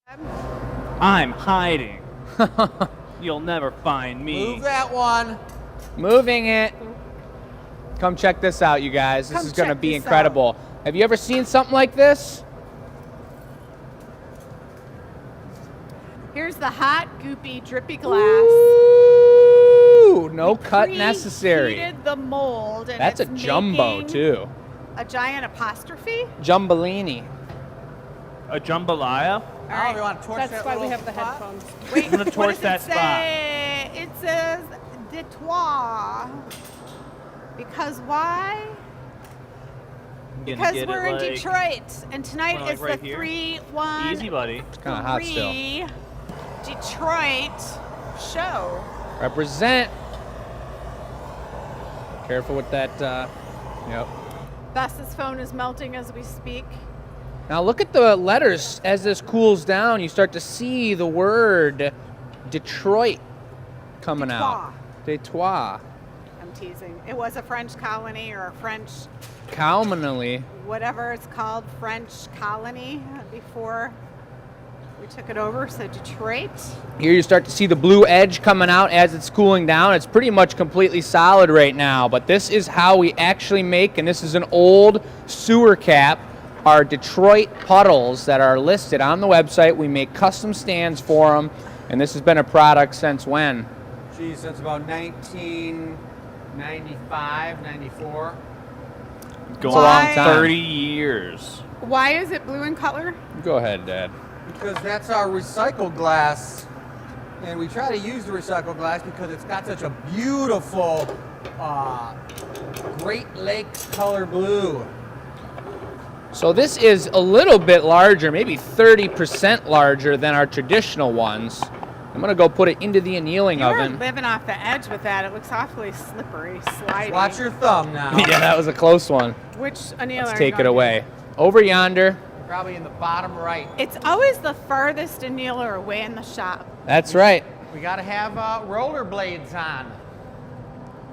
I'm hiding. You'll never find me. Move that one. Moving it. Come check this out, you guys. This is going to be incredible. Have you ever seen something like this? Here's the hot, goopy, drippy glass. Ooh, no cut necessary. Preheated the mold. And That's a it's jumbo, making too. A giant apostrophe. Jumbolini. A jambalaya? All right. You want to torch That's that why we little have the spot? headphones. Wait, I'm gonna torch that spot. It says de trois. Because why? Because we're in Detroit, and tonight like is right the here? 3-1. Easy, buddy. It's kind of hot still. Detroit show. Represent. Careful with that. Yep. Thus's phone is melting as we speak. Now look at the letters as this cools down. You start to see the word Detroit coming out. Detroit. I'm teasing. It was a French colony or a French, Commonly. whatever it's called, French colony before we took it over. So Detroit. Here you start to see the blue edge coming out as it's cooling down. It's pretty much completely solid right now, but this is how we actually make, and this is an old sewer cap, our Detroit puddles that are listed on the website. We make custom stands for them, and this has been a product since when? Geez, since about 1995, 94. Going Why? on 30 years. Why is it blue in color? Go ahead, Dad. Because that's our recycled glass, and we try to use the recycled glass because it's got such a beautiful Great Lakes color blue. So this is a little bit larger, maybe 30% larger than our traditional ones. I'm gonna go put it into the annealing You're oven. living off the edge with that. It looks awfully slippery, slidey. Watch your thumb now. Yeah, that was a close one. Which annealer? Let's are take you it going away. Over yonder. Probably in the bottom right. to? It's always the farthest annealer away in the shop. That's right. We got to have rollerblades on.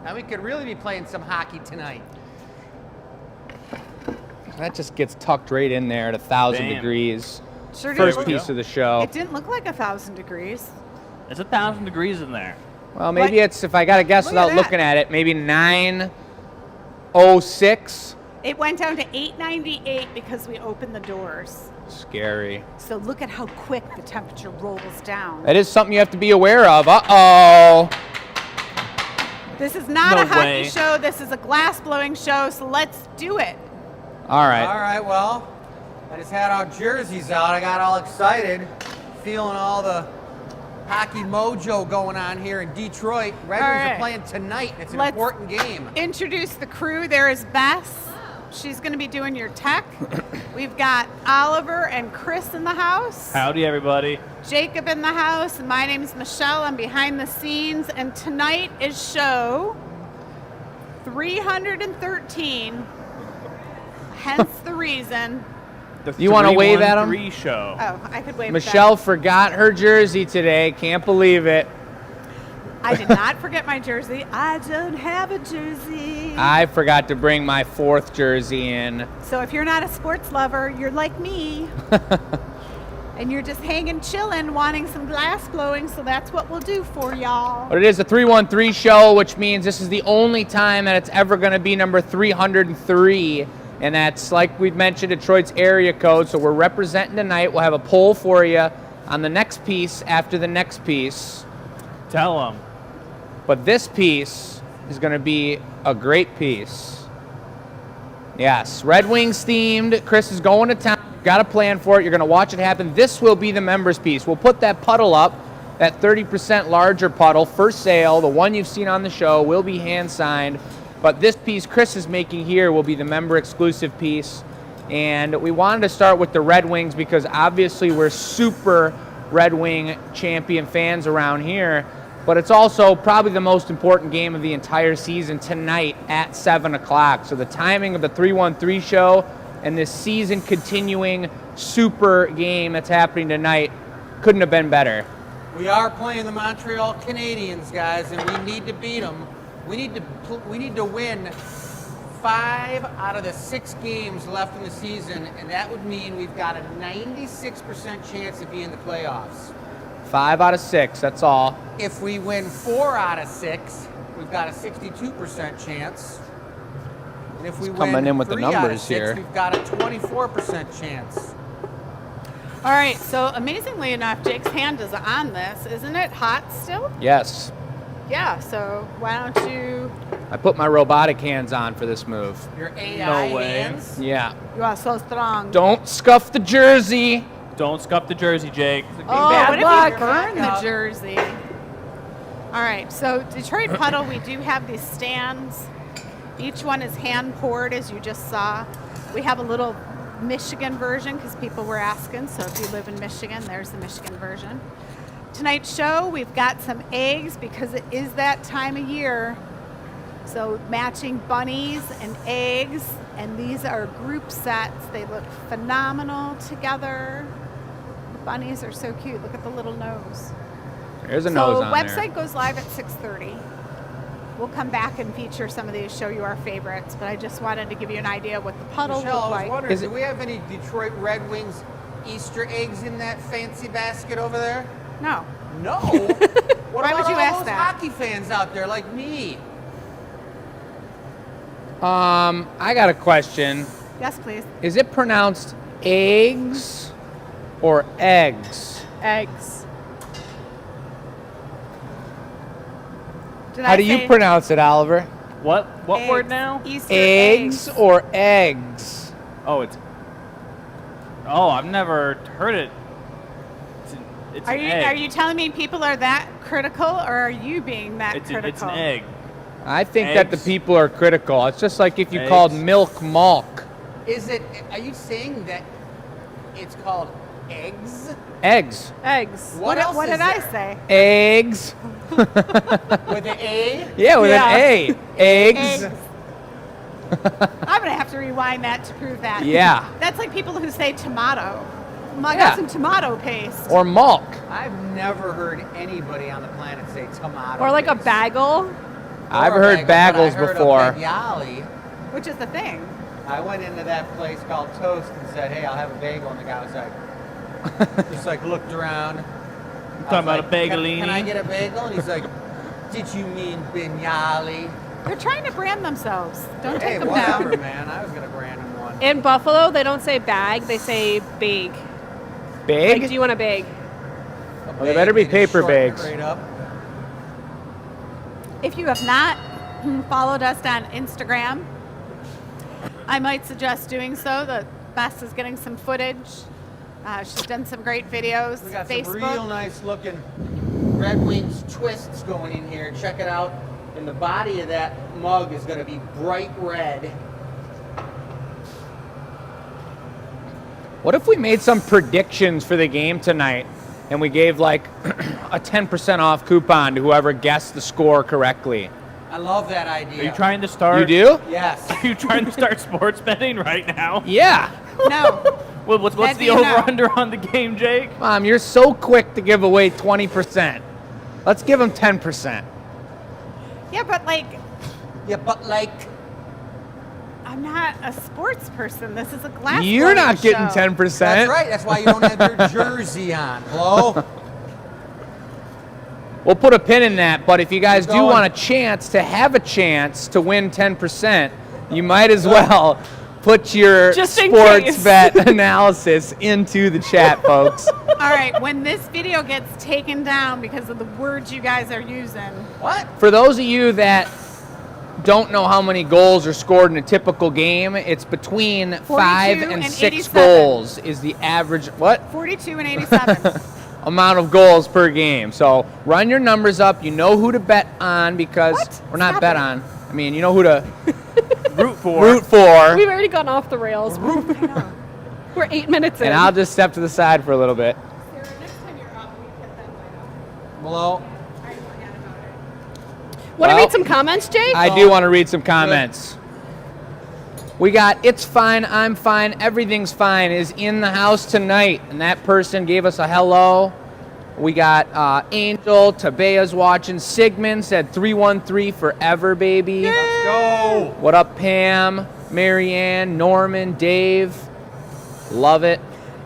Now we could really be playing some hockey tonight. That just gets tucked right in there at 1,000 Bam. degrees. Sure First did. piece of the show. It didn't look like 1,000 degrees. It's 1,000 degrees in there. Well, maybe What? it's, if I got to guess Look at without that. looking at it, maybe 906. It went down to 898 because we opened the doors. Scary. So look at how quick the temperature rolls down. That is something you have to be aware of. Uh-oh. This is not No a hockey way. show. This is a glass blowing show. So let's do it. All right. All right, well, I just had our jerseys out. I got all excited, feeling all the hockey mojo going on here in Detroit. Red Wings right. are playing tonight. It's an Let's- important game. Introduce the crew. There is Bess. She's going to be doing your tech. We've got Oliver and Chris in the house. Howdy, everybody. Jacob in the house. And my name's Michelle. I'm behind the scenes. And tonight is show 313. Hence the reason. The You wanna wave at 'em? 313 show. Oh, I could wave Michelle forgot her jersey today. Can't believe it. back. I did not forget my jersey. I don't have a jersey. I forgot to bring my 4th jersey in. So if you're not a sports lover, you're like me. And you're just hanging, chilling, wanting some glass blowing. So that's what we'll do for y'all. But it is a 313 show, which means this is the only time that it's ever going to be number 303. And that's, like we've mentioned, Detroit's area code. So we're representing tonight. We'll have a poll for you on the next piece after the next piece. Tell them. But this piece is going to be a great piece. Yes, Red Wings themed. Chris is going to town. Got a plan for it. You're going to watch it happen. This will be the members piece. We'll put that puddle up, that 30% larger puddle for sale. The one you've seen on the show will be hand signed. But this piece Chris is making here will be the member exclusive piece. And we wanted to start with the Red Wings because obviously we're super Red Wing champion fans around here. But it's also probably the most important game of the entire season tonight at 7 o'clock. So the timing of the 313 show and this season continuing super game that's happening tonight couldn't have been better. We are playing the Montreal Canadiens, guys, and we need to beat them. We need to win 5 out of the 6 games left in the season, and that would mean we've got a 96% chance of being in the playoffs. 5 out of 6, that's all. If we win 4 out of 6, we've got a 62% chance. And if we coming win in with the 3 out of numbers 6, here. we've got a 24% chance. All right, so amazingly enough, Jake's hand is on this. Isn't it hot still? Yes. Yeah, so why don't you... I put my robotic hands on for this move. Your AI No way. hands. Yeah. You are so strong. Don't scuff the jersey. Don't scuff the jersey, Jake. Oh, Bad what luck. if you burn the Back up. jersey? All right, so Detroit Puddle, we do have these stands. Each one is hand poured, as you just saw. We have a little Michigan version because people were asking. So if you live in Michigan, there's the Michigan version. Tonight's show, we've got some eggs because it is that time of year. So matching bunnies and eggs, and these are group sets. They look phenomenal together. The bunnies are so cute. Look at the little nose. There's a nose on there. website goes live at 6:30. We'll come back and feature some of these, show you our favorites, but I just wanted to give you an idea of what the puddle Michelle, look I was like. wondering, Is do it- we have any Detroit Red Wings Easter eggs in that fancy basket over there? No. No. What Why about would you all ask those that? hockey fans out there like me? I got a question. Yes, please. Is it pronounced eggs or eggs? Eggs. Did How I do you say pronounce it, Oliver? What? What eggs? word now? Easter Eggs or eggs? Oh, it's. Oh, I've never heard it. It's Are an you egg. are you telling me people are that critical, or are you being that It's, critical? it's an egg. I think that the Eggs. people are critical. It's just like if you Eggs. called milk malk. Is it? Are you saying that it's called eggs Eggs. Eggs. What else What is did I there? say? Eggs. with an A? Yeah, with Yeah. an A. Eggs. Eggs. I'm gonna have to rewind that to prove that. Yeah. That's like people who say tomato. I Yeah. got some tomato paste. Or malk. I've never heard anybody on the planet say tomato. Or like a paste. bagel. I've Or a heard bagel, bagels but I heard before. A bagnoli. Which is the thing. I went into that place called Toast and said, "Hey, I'll have a bagel," and the guy was like, just like looked around. You I talking was about like, a bagelini? Can I get a bagel? And he's like, "Did you mean bagnoli?" They're trying to brand themselves. Don't Hey, take them whatever, down. man. I was gonna brand him one. In Buffalo, they don't say bag, they say bag. Like, Big? do you want a bag? A they better be bag, they just paper shorten it bags. Right up. If you have not followed us on Instagram, I might suggest doing so. The Bess is getting some footage. She's done some great videos. We got Facebook. some real nice looking Red Wings twists going in here. Check it out. And the body of that mug is going to be bright red. What if we made some predictions for the game tonight and we gave like a 10% off coupon to whoever guessed the score correctly? I love that idea. Are you trying to start? You do? Yes. Are you trying to start sports betting right now? Yeah. No. What's That the do you know? over/under on the game, Jake? Mom, you're so quick to give away 20%. Let's give them 10%. Yeah, but like, Yeah, but like, I'm not a sports person. This is a glass. You're not getting show. 10%. that's right. That's why you don't have your jersey on. Hello? We'll put a pin in that, but if you guys Keep do going. want a chance to have a chance to win 10%, you might as well put your Just in sports case. bet analysis into the chat, folks. All right, when this video gets taken down because of the words you guys are using, What? For those of you that don't know how many goals are scored in a typical game, it's between 5 and and 6 87. goals is the average 42 and 87. amount of goals per game. So run your numbers up. You know who to bet on because What? or not Stop bet it. on. I mean, you know who to Root for. root for. We've already gone off the rails. We're 8 minutes in. And I'll just step to the side for a little bit. Hello? Want to Well, read some comments, Jake? I do want to read some comments. We got "It's fine, I'm fine, everything's fine" is in the house tonight, and that person gave us a hello. We got Angel, Tabea's watching. Sigmund said 313 forever, baby. Let's go. What up, Pam, Marianne, Norman, Dave? Love it.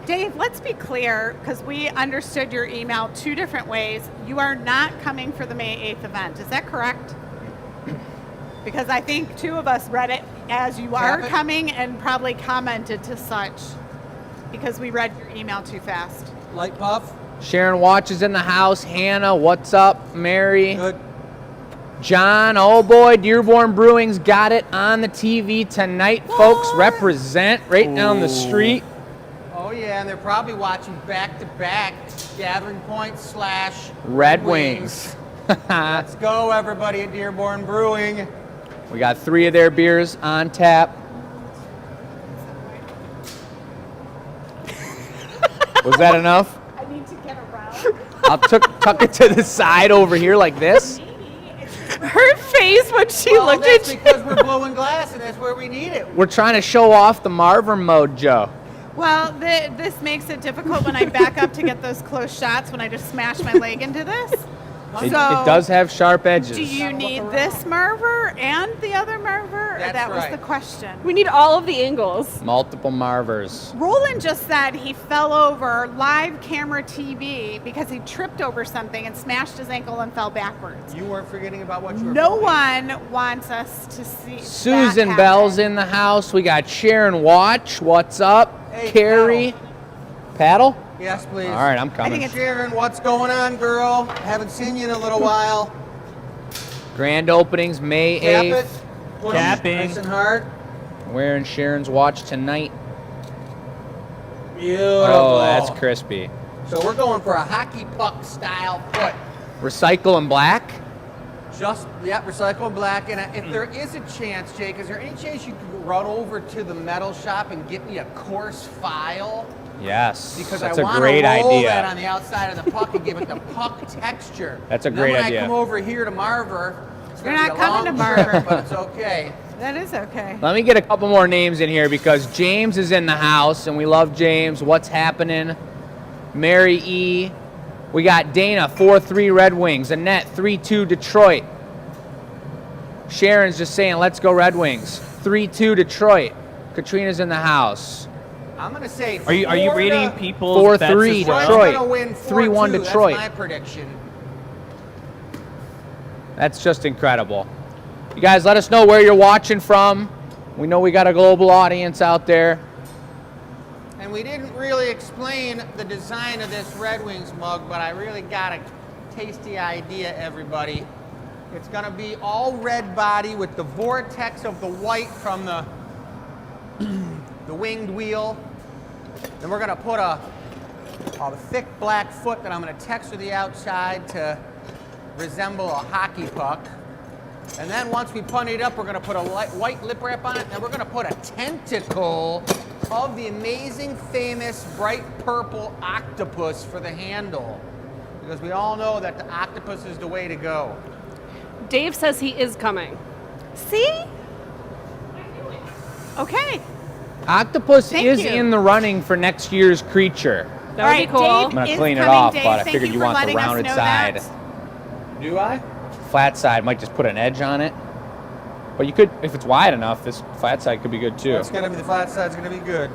Dave, let's be clear, because we understood your email 2 different ways. You are not coming for the May 8th event. Is that correct? Because I think 2 of us read it as you are Happened. coming and probably commented to such because we read your email too fast. Light puff. Sharon watches in the house. Hannah, what's up? Mary. Good. John, oh boy, Dearborn Brewing's got it on the TV tonight, folks. What? Represent right down the Ooh. street. Oh yeah, and they're probably watching back-to-back Gathering Point / Red Wings. Let's go, everybody at Dearborn Brewing. We got 3 of their beers on tap. Was that enough? I need to get around. I'll tuck it to the side over here like this. Her face when she Well, looked that's at you. because we're blowing glass, and that's where we need it. We're trying to show off the Marvin mojo. Well, this makes it difficult when I back up to get those close shots when I just smash my leg into this. It So, does have sharp edges. do you need this Marver and the other Marver? Or That's that was right. the question. We need all of the angles. Multiple Marvers. Roland just said he fell over live camera TV because he tripped over something and smashed his ankle and fell backwards. You weren't forgetting about what you were No blowing. one wants us to see. Susan that Bell's happen. in the house. We got Sharon Watch. What's up? Hey, Carrie. Paddle? Yes, please. All right, I'm I coming. think it's Sharon, what's going on, girl? Haven't seen you in a little while. Grand openings May Cap 8th. it. Push Capping. Nice and hard. Wearing Sharon's watch tonight. Beautiful. Oh, that's crispy. So we're going for a hockey puck style foot. Recycle in black? Just, yeah, recycle black. And if there is a chance, Jake, is there any chance you could run over to the metal shop and get me a coarse file? Yes. Because that's I a want to great roll idea. that on the outside of the puck and give it the puck texture. That's a And great then idea. when I come over here to Marver, it's You're gonna not be a coming long to trip, Marver. but it's okay. That is okay. Let me get a couple more names in here because James is in the house and we love James. What's happening? Mary E. We got Dana, 4-3 Red Wings. Annette, 3-2 Detroit. Sharon's just saying, let's go Red Wings. 3-2 Detroit. Katrina's in the house. I'm gonna say. Are you reading Florida- people's 4-3 bets as Detroit's well? Detroit. gonna win 3-1 4-2. Detroit. That's my prediction. That's just incredible. You guys, let us know where you're watching from. We know we got a global audience out there. And we didn't really explain the design of this Red Wings mug, but I really got a tasty idea, everybody. It's gonna be all red body with the vortex of the white from the the winged wheel. Then we're gonna put a thick black foot that I'm gonna texture the outside to resemble a hockey puck. And then once we putty it up, we're gonna put a white lip wrap on it, and we're gonna put a tentacle of the amazing, famous, bright purple octopus for the handle. Because we all know that the octopus is the way to go. Dave says he is coming. See? Okay. Octopus Thank is you. in the running for next year's creature. That All would right, be cool. I'm Dave gonna is clean it coming, off, Dave. but I Thank figured you for want the letting us rounded know side. that. Do I? Flat side might just put an edge on it. But you could, if it's wide enough, this flat side could be good too. It's gonna be the flat side's gonna be good.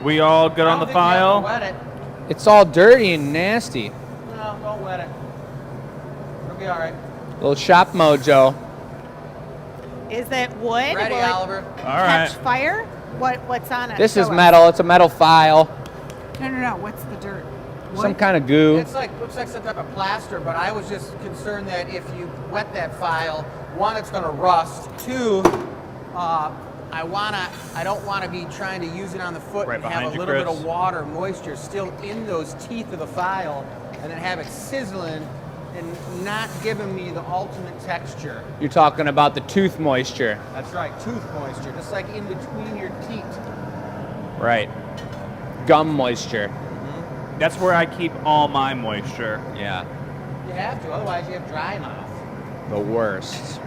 We all good I on don't the think you have to file? Wet it. It's all dirty and nasty. No, don't wet it. It'll be all right. Little shop mojo. Is it wood? Ready, Will it Oliver? All catch right. fire? What's on it? This is Show us. metal. It's a metal file. No. What's the dirt? Some kind of goo. It's like looks like some type of plaster, but I was just concerned that if you wet that file, one, it's gonna rust. Two, I don't wanna be trying to use it on the foot Right and have behind a you, little bit Chris. of water, moisture still in those teeth of the file, and then have it sizzling and not giving me the ultimate texture. You're talking about the tooth moisture. That's right, tooth moisture, just like in between your teeth. Right. Gum moisture. That's where I keep all my moisture. Yeah. You have to, otherwise you have dry mouth. The worst.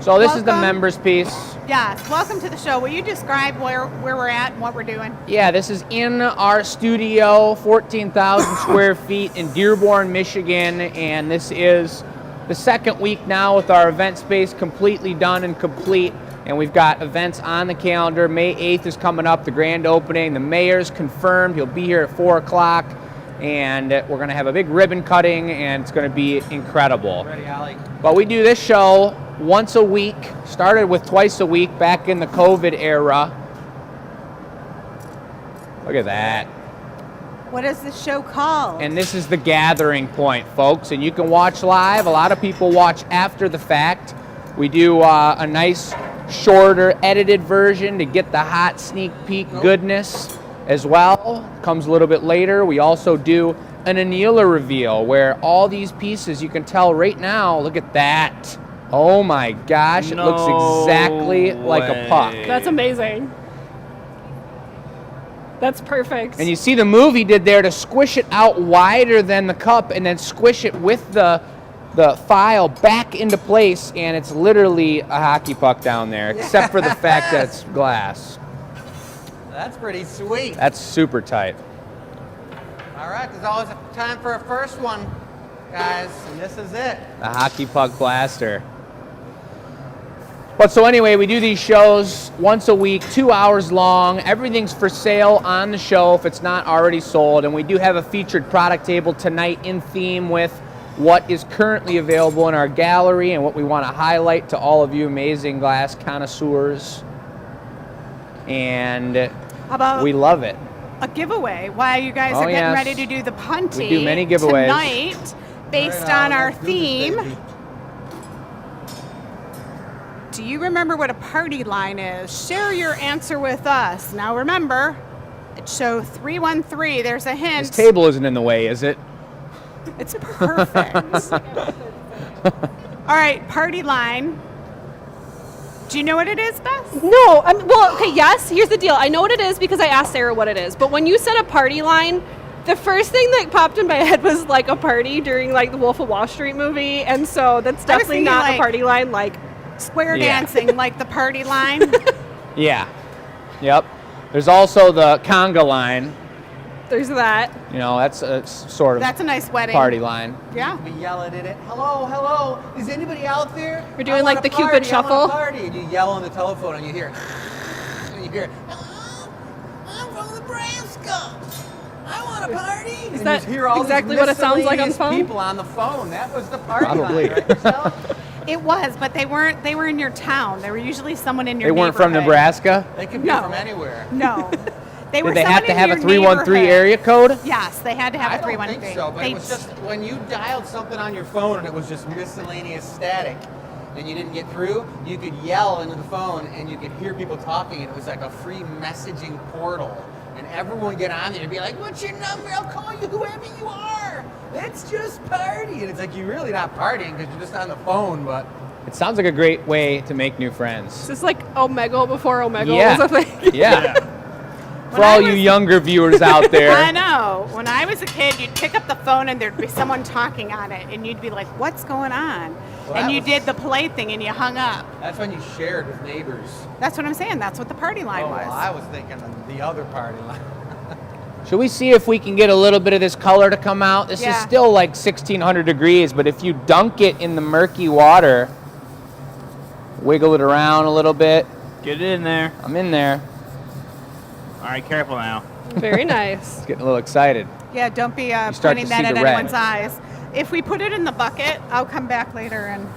So this is the Welcome. members piece. Yes, welcome to the show. Will you describe where we're at and what we're doing? Yeah, this is in our studio, 14,000 square feet in Dearborn, Michigan, and this is the second week now with our event space completely done and complete, and we've got events on the calendar. May 8th is coming up, the grand opening. The mayor's confirmed. He'll be here at 4 o'clock, and we're going to have a big ribbon cutting, and it's going to be incredible. Ready, Ollie? But we do this show once a week, started with twice a week back in the COVID era. Look at that. What is this show called? And this is the gathering point, folks. And you can watch live. A lot of people watch after the fact. We do a nice, shorter, edited version to get the hot sneak peek goodness as well. Comes a little bit later. We also do an annealer reveal where all these pieces, you can tell right now, look at that. Oh my gosh, it looks exactly like a puck. That's amazing. That's perfect. And you see the move he did there to squish it out wider than the cup and then squish it with the file back into place, and it's literally a hockey puck down there, except for the fact that it's glass. That's pretty sweet. That's super tight. All right, there's always time for a first one, guys, and this is it. The hockey puck blaster. But so anyway, we do these shows once a week, 2 hours long. Everything's for sale on the show if it's not already sold. And we do have a featured product table tonight in theme with what is currently available in our gallery and what we want to highlight to all of you amazing glass connoisseurs. And How about we love it. a giveaway while you guys Oh, are getting yes. ready to do the punty? We do many giveaways. Tonight, based All right, on our let's do this, theme. baby. Do you remember what a party line is? Share your answer with us. Now remember, it's show 313. There's a hint. This table isn't in the way, is it? It's perfect. All right, party line. Do you know what it is, Beth? No, well, okay, yes, here's the deal. I know what it is because I asked Sarah what it is. But when you said a party line, the first thing that popped in my head was like a party during like the Wolf of Wall Street movie. And so that's definitely thinking, not like, a party line. Like, Square Yeah. dancing like the party line. Yeah. Yep. There's also the conga line. there's that. You know, that's a sort of That's a nice wedding. party line. Yeah. We yell at it. Hello, hello. Is anybody out there? We're doing I like want a the Cupid party, I shuffle. want a party. And you yell on the telephone and you hear, and you hear, hello, I'm from Nebraska. I want a party. Is And that you hear all exactly these what it sounds like on the miscellaneous phone? people on the phone. That was the party Probably. line, right, Michelle? It was, but they weren't. They were in your town. They were usually someone in your They weren't from neighborhood. Nebraska? They could be No. from anywhere. No. They were Did they someone have to in have a your 313 neighborhood. area code? Yes, they had to have I a don't 313. think so, but They- it was just when you dialed something on your phone and it was just miscellaneous static and you didn't get through, you could yell into the phone and you could hear people talking, and it was like a free messaging portal. And everyone would get on there and be like, what's your number? I'll call you whoever you are. Let's just party. And it's like, you're really not partying because you're just on the phone, but It sounds like a great way to make new friends. Is this like Omega before Omega Yeah. was a thing? Yeah. For When I all you was- younger viewers out I there. know. When I was a kid, you'd pick up the phone and there'd be someone talking on it, and you'd be like, "What's going on?" Well, and that you was- did the polite thing, and you hung up. that's when you shared with neighbors. That's what I'm saying. That's what the party line was. Well, I was thinking of the other party line. Should we see if we can get a little bit of this color to come out? This is Yeah. still like 1600 degrees, but if you dunk it in the murky water, wiggle it around a little bit. Get it in there. I'm in there. All right, careful now. Very nice. Getting a little excited. Yeah, don't be start to pointing see that at the red. anyone's eyes. If we put it in the bucket, I'll come back later and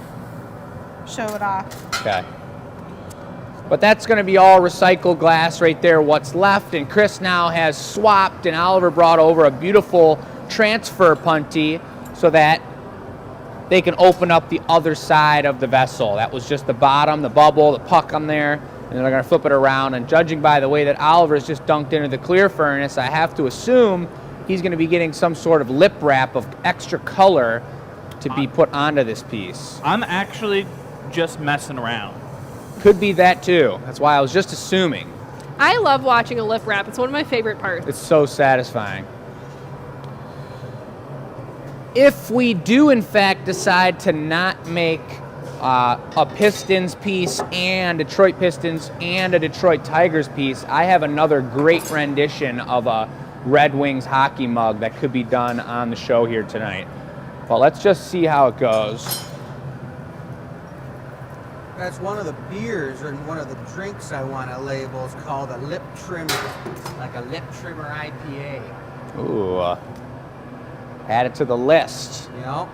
show it off. Okay. But that's going to be all recycled glass right there, what's left. And Chris now has swapped, and Oliver brought over a beautiful transfer punty so that they can open up the other side of the vessel. That was just the bottom, the bubble, the puck on there, and then they're going to flip it around. And judging by the way that Oliver's just dunked into the clear furnace, I have to assume he's going to be getting some sort of lip wrap of extra color to be put onto this piece. I'm actually just messing around. Could be that too. That's why I was just assuming. I love watching a lip wrap. It's one of my favorite parts. It's so satisfying. If we do in fact decide to not make a Pistons piece and Detroit Pistons and a Detroit Tigers piece, I have another great rendition of a Red Wings hockey mug that could be done on the show here tonight. But let's just see how it goes. That's one of the beers or one of the drinks I want to label. It's called a lip trimmer, like a lip trimmer IPA. Ooh. Add it to the list. You know?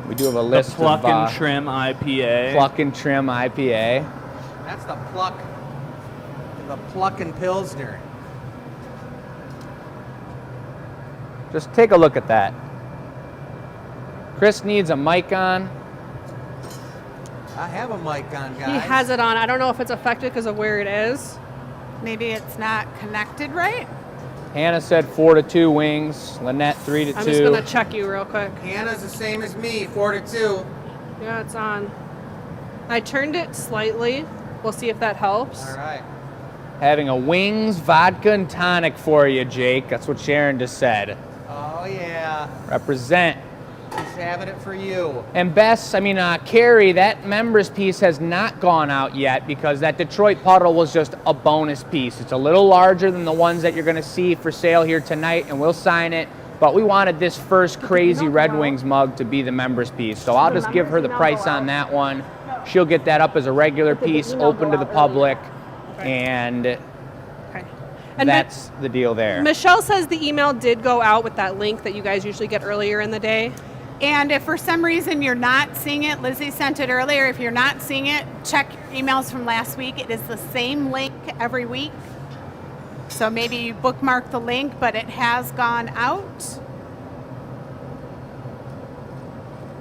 We do have a The list Pluck of and Trim IPA. Pluck and Trim IPA. That's the Pluck and Pilsner. Just take a look at that. Chris needs a mic on. I have a mic on, guys. He has it on. I don't know if it's affected because of where it is. Maybe it's not connected right. Hannah said 4-2 Wings. Lynette 3-2. I'm just gonna check you real quick. Hannah's the same as me, 4-2. Yeah, it's on. I turned it slightly. We'll see if that helps. All right. Having a Wings vodka and tonic for you, Jake. That's what Sharon just said. Oh, yeah. Represent. He's having it for you. And Bess, Carrie, that members piece has not gone out yet because that Detroit puddle was just a bonus piece. It's a little larger than the ones that you're going to see for sale here tonight, and we'll sign it. But we wanted this first crazy Red Wings mug to be the members piece. So I'll just give her the price on that one. She'll get that up as a regular piece, open to the public, and Okay. And that's the deal there. Michelle says the email did go out with that link that you guys usually get earlier in the day. And if for some reason you're not seeing it, Lizzie sent it earlier. If you're not seeing it, check emails from last week. It is the same link every week. So maybe you bookmark the link, but it has gone out.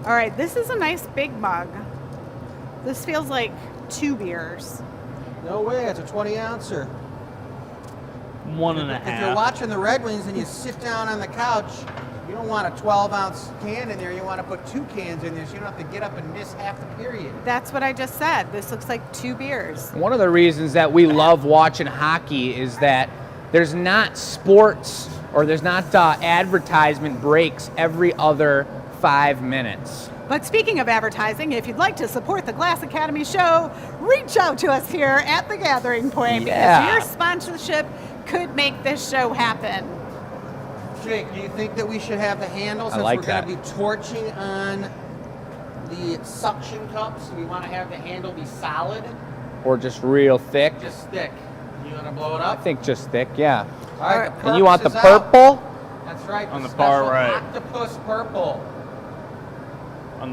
All right, this is a nice big mug. This feels like 2 beers. No way, it's a 20-ouncer. 1.5. If you're watching the Red Wings and you sit down on the couch, you don't want a 12-ounce can in there. You want to put 2 cans in there so you don't have to get up and miss half the period. That's what I just said. This looks like 2 beers. One of the reasons that we love watching hockey is that there's not sports or there's not advertisement breaks every other 5 minutes. But speaking of advertising, if you'd like to support the Glass Academy show, reach out to us here at the Gathering Point Yeah. because your sponsorship could make this show happen. Jake, do you think that we should have the handle since like we're going that. to be torching on the suction cups? We want to have the handle be solid, Or just real thick. just thick. You want to blow it I up? think just thick, yeah. All right, the And you want the purpose is out. purple? That's right. On the special far right. Octopus purple.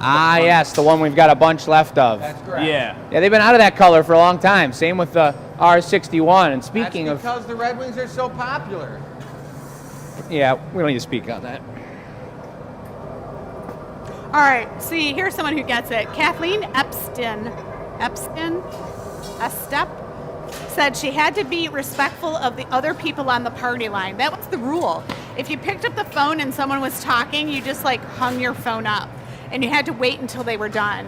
Yes, the one we've got a bunch left of. That's correct. Yeah. Yeah, they've been out of that color for a long time. Same with the R61. And speaking That's of, because the Red Wings are so popular. yeah, we don't need to speak on that. All right, see, here's someone who gets it. Kathleen Estep, said she had to be respectful of the other people on the party line. That was the rule. If you picked up the phone and someone was talking, you just hung your phone up and you had to wait until they were done.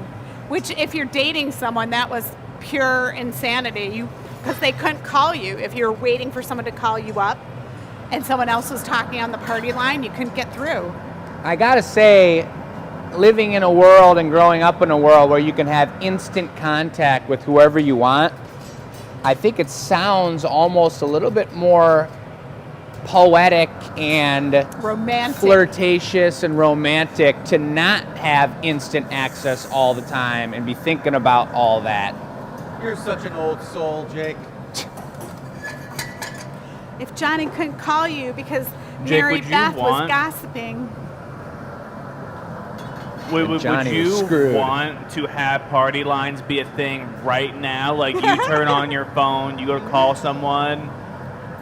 Which, if you're dating someone, that was pure insanity. Because they couldn't call you. If you were waiting for someone to call you up and someone else was talking on the party line, you couldn't get through. I gotta say, living in a world and growing up in a world where you can have instant contact with whoever you want, I think it sounds almost a little bit more poetic and Romantic. flirtatious and romantic to not have instant access all the time and be thinking about all that. You're such an old soul, Jake. If Johnny couldn't call you because Jake, Mary would you Beth was want- gossiping. Would Johnny was you screwed. want to have party lines be a thing right now? Like you turn on your phone, you go to call someone,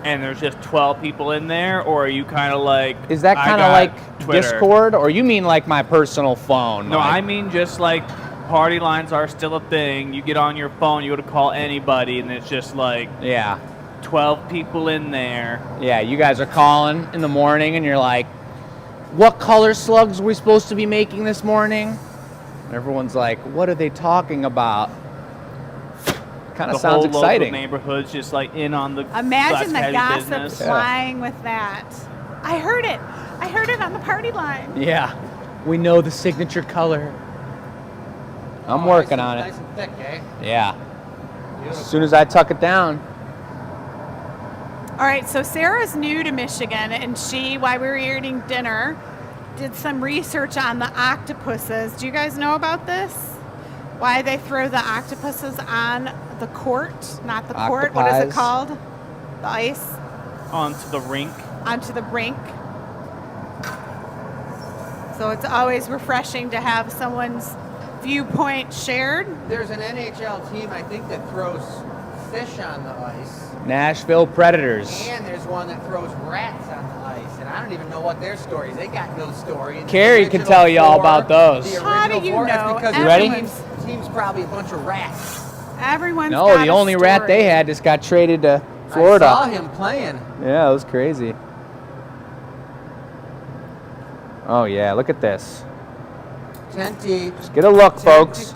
and there's just 12 people in there? Or are you kind of like... Is that I kind of got like Twitter? Discord, or you mean like my personal phone? No, like, I mean just like party lines are still a thing. You get on your phone, you go to call anybody, and it's just like Yeah. 12 people in there. Yeah, you guys are calling in the morning and you're like, what color slugs are we supposed to be making this morning? And everyone's like, what are they talking about? Kind The of sounds whole local exciting. neighborhood's just like in on the Imagine the Glass gossip Caddy business. flying with that. I heard it. I heard it on the party line. Yeah, we know the signature color. I'm working on it. Nice and thick, eh? Yeah. Beautiful. As soon as I tuck it down. All right, so Sarah's new to Michigan, and she, while we were eating dinner, did some research on the octopuses. Do you guys know about this? Why they throw the octopuses on the court, not the court? What is it Octopies. called? The ice? Onto the rink. Onto the rink. So it's always refreshing to have someone's viewpoint shared. There's an NHL team, I think, that throws fish on the ice. Nashville Predators. And there's one that throws rats on the ice. And I don't even know what their story is. They got no story. And the Carrie can original tell you all four- about those. the How do original you four, that's know? because You ready? the team's probably a bunch of rats. Everyone's No, got the a only rat story. they had just got traded to Florida. I saw him playing. Yeah, it was crazy. Oh yeah, look at this. Just Get a look, folks.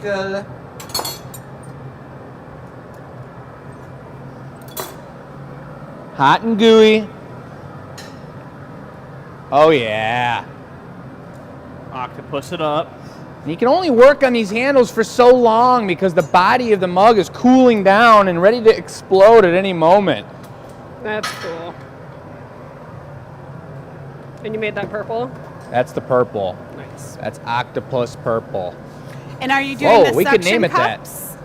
Hot and gooey. Oh yeah. Octopus it up. And you can only work on these handles for so long because the body of the mug is cooling down and ready to explode at any moment. That's cool. And you made that purple? That's the purple. Nice. That's octopus purple. And are you doing Whoa, the we could suction name it that. cups?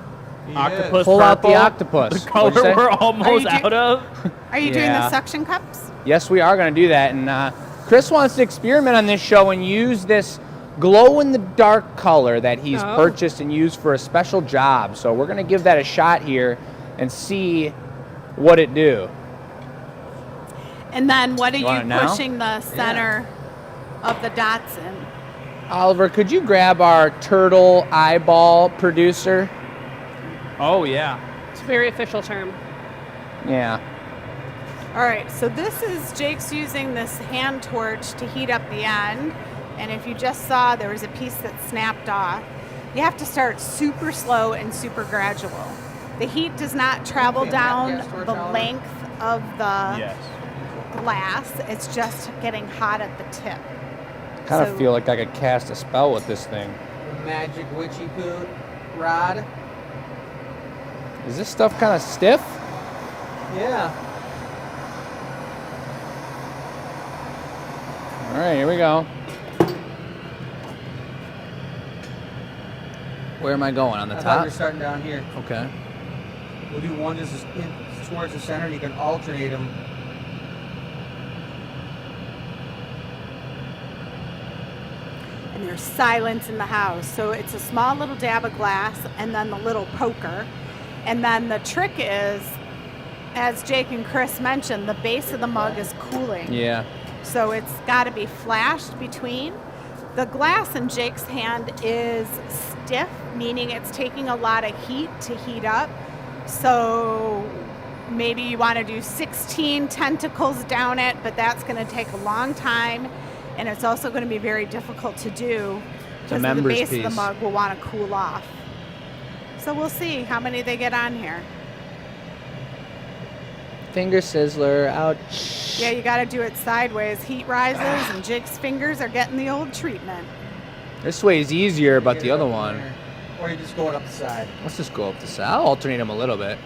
Octopus Pull out the purple, octopus. The What'd you color say? we're almost do- out of. Are you doing Yeah. the suction cups? Yes, we are going to do that. And Chris wants to experiment on this show and use this glow-in-the-dark color that he's Oh. purchased and used for a special job. So we're going to give that a shot here and see what it do. And then what are You want you it now? pushing the center of the dots in? Oliver, could you grab our turtle eyeball producer? Oh yeah. It's a very official term. Yeah. All right, so this is Jake's using this hand torch to heat up the end. And if you just saw, there was a piece that snapped off. You have to start super slow and super gradual. The heat does not travel Okay, down gas torch, the Oliver? length of the Yes. glass. It's just getting hot at the tip. Kind of So- feel like I could cast a spell with this thing. Magic witchy poo rod. Is this stuff kind of stiff? Yeah. All right, here we go. Where am I going? On the I thought you top? were starting down here. Okay. We'll do one just towards the center. You can alternate them. And there's silence in the house. So it's a small little dab of glass and then the little poker. And then the trick is, as Jake and Chris mentioned, the base of the mug is cooling. Yeah. So it's got to be flashed between. The glass in Jake's hand is stiff, meaning it's taking a lot of heat to heat up. So maybe you want to do 16 tentacles down it, but that's going to take a long time. And it's also going to be very difficult to do because the members base of piece. the mug will want to cool off. So we'll see how many they get on here. Finger sizzler, ouch. Yeah, you got to do it sideways. Heat rises and Jake's fingers are getting the old treatment. This way is easier, but Get the it other up one. there. Or you just go it up the side. Let's just go up the side. I'll alternate them a little bit.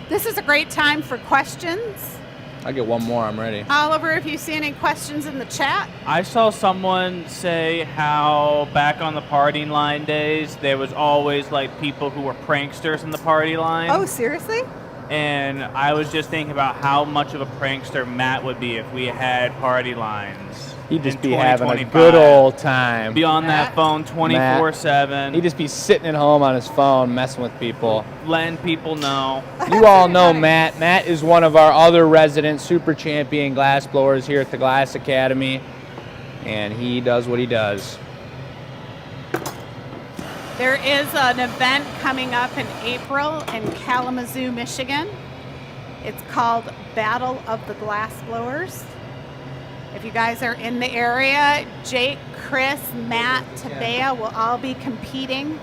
This is a great time for questions. I'll get one more, I'm ready. Oliver, if you see any questions in the chat. I saw someone say how back on the party line days, there was always like people who were pranksters in the party line. Oh, seriously? And I was just thinking about how much of a prankster Matt would be if we had party lines. He'd just in be having a 2025. good old time. Be on Matt? that phone 24/7. He'd just be sitting at home on his phone messing with people. letting people know. You all know Matt. Matt is one of our other resident super champion glass blowers here at the Glass Academy. And he does what he does. There is an event coming up in April in Kalamazoo, Michigan. It's called Battle of the Glass Blowers. If you guys are in the area, Jake, Chris, Matt, Tabea will all be competing.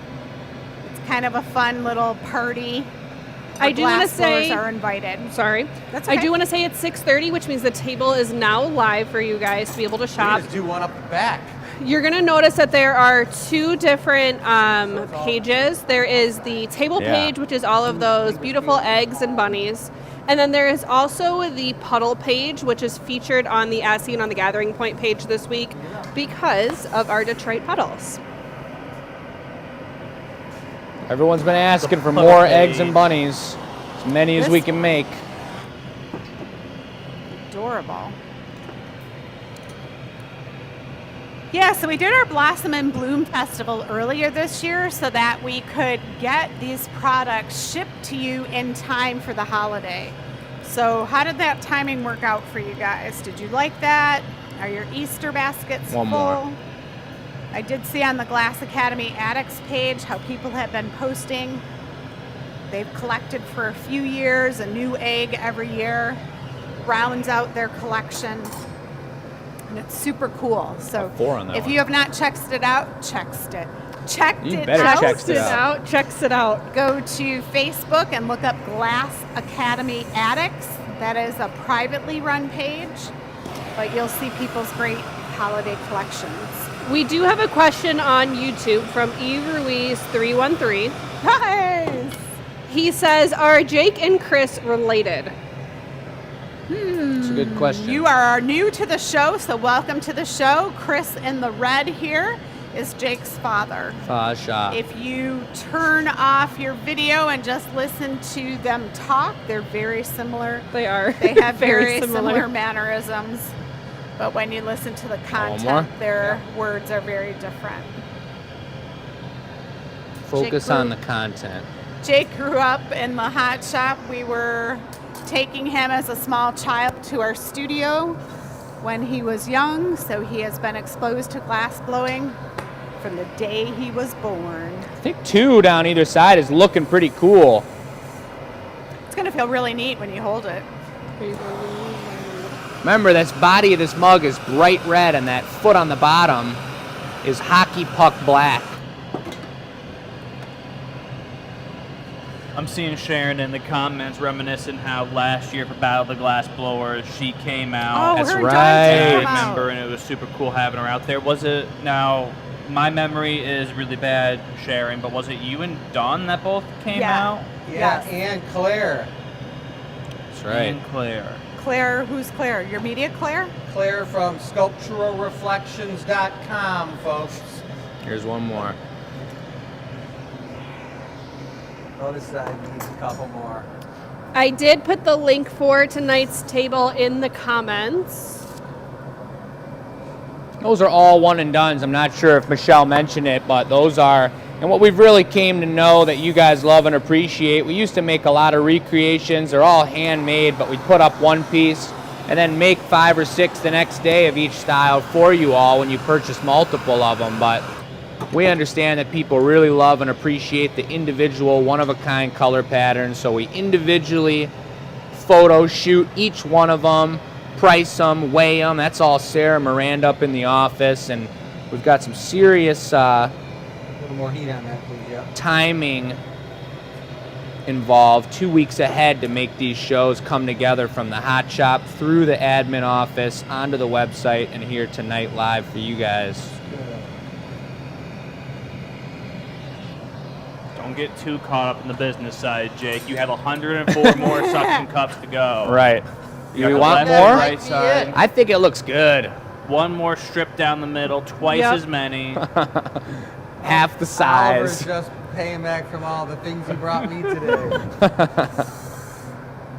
It's kind of a fun little party. I do want to Glass blowers say, are invited. sorry, That's I okay. do want to say it's 6:30, which means the table is now live for you guys to be able to You shop. just do one up the back. you're going to notice that there are two different pages. There is the table page, which is all of those beautiful eggs and bunnies. And then there is also the puddle page, which is featured on the As Seen on the Gathering Point page this week because of our Detroit puddles. Everyone's been asking for more eggs and bunnies, as many as we can make. Adorable. Yeah, so we did our Blossom and Bloom Festival earlier this year so that we could get these products shipped to you in time for the holiday. So how did that timing work out for you guys? Did you like that? Are your Easter baskets full? More. I did see on the Glass Academy Addicts page how people have been posting. They've collected for a few years, a new egg every year, rounds out their collection. And it's super cool. So if you have not checked it out, checked it out. Go to Facebook and look up Glass Academy Addicts. That is a privately run page, but you'll see people's great holiday collections. We do have a question on YouTube from Eve Ruiz 313. Nice. He says, are Jake and Chris related? It's a good question. You are new to the show, so welcome to the show. Chris in the red here is Jake's father. Fasha. If you turn off your video and just listen to them talk, they're very similar. They are. They have very similar mannerisms. But when you listen to the content, their words are very different. Focus on the content. Jake grew up in the hot shop. We were taking him as a small child to our studio when he was young, so he has been exposed to glass blowing from the day he was born. I think 2 down either side is looking pretty cool. It's going to feel really neat when you hold it. Remember, this body of this mug is bright red, and that foot on the bottom is hockey puck black. I'm seeing Sharon in the comments reminiscing how last year for Battle of the Glass Blowers, she came out. Oh, That's her and right. John I came out. remember, and it was super cool having her out there. Was it, now, my memory is really bad, Sharon, but was it you and Dawn that both came out? Yeah, and Claire. That's right. And Claire. Claire, who's Claire? Your media Claire? Claire from sculpturalreflections.com, folks. Here's one more. Notice that needs a couple more. I did put the link for tonight's table in the comments. Those are all one and dones. I'm not sure if Michelle mentioned it, but those are, and what we've really came to know that you guys love and appreciate. We used to make a lot of recreations. They're all handmade, but we put up one piece and then make 5 or 6 the next day of each style for you all when you purchase multiple of them. But we understand that people really love and appreciate the individual one-of-a-kind color patterns, so we individually photo shoot each one of them, price them, weigh them. That's all Sarah and Miranda up in the office, and we've got some serious A little more heat on that, please, yeah. timing involved 2 weeks ahead to make these shows come together from the hot shop through the admin office onto the website and here tonight live for you guys. Don't get too caught up in the business side, Jake. You have 104 more suction cups to go. Right. You You got want the left and more? Right side. I think it looks good. One more strip down the middle, twice Yep. as many. Half the Oliver's size. just paying back from all the things he brought me today.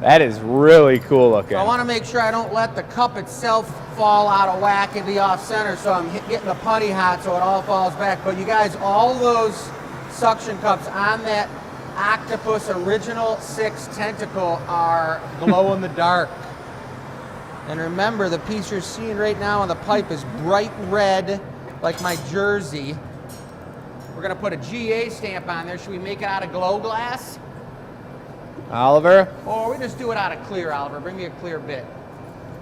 That is really cool looking. So I want to make sure I don't let the cup itself fall out of whack and be off center, so I'm getting the putty hot so it all falls back. But you guys, all those suction cups on that octopus original 6 tentacle are glow in the dark. And remember, the piece you're seeing right now on the pipe is bright red, like my jersey. We're gonna put a GA stamp on there. Should we make it out of glow glass? Oliver? Or we just do it out of clear, Oliver? Bring me a clear bit.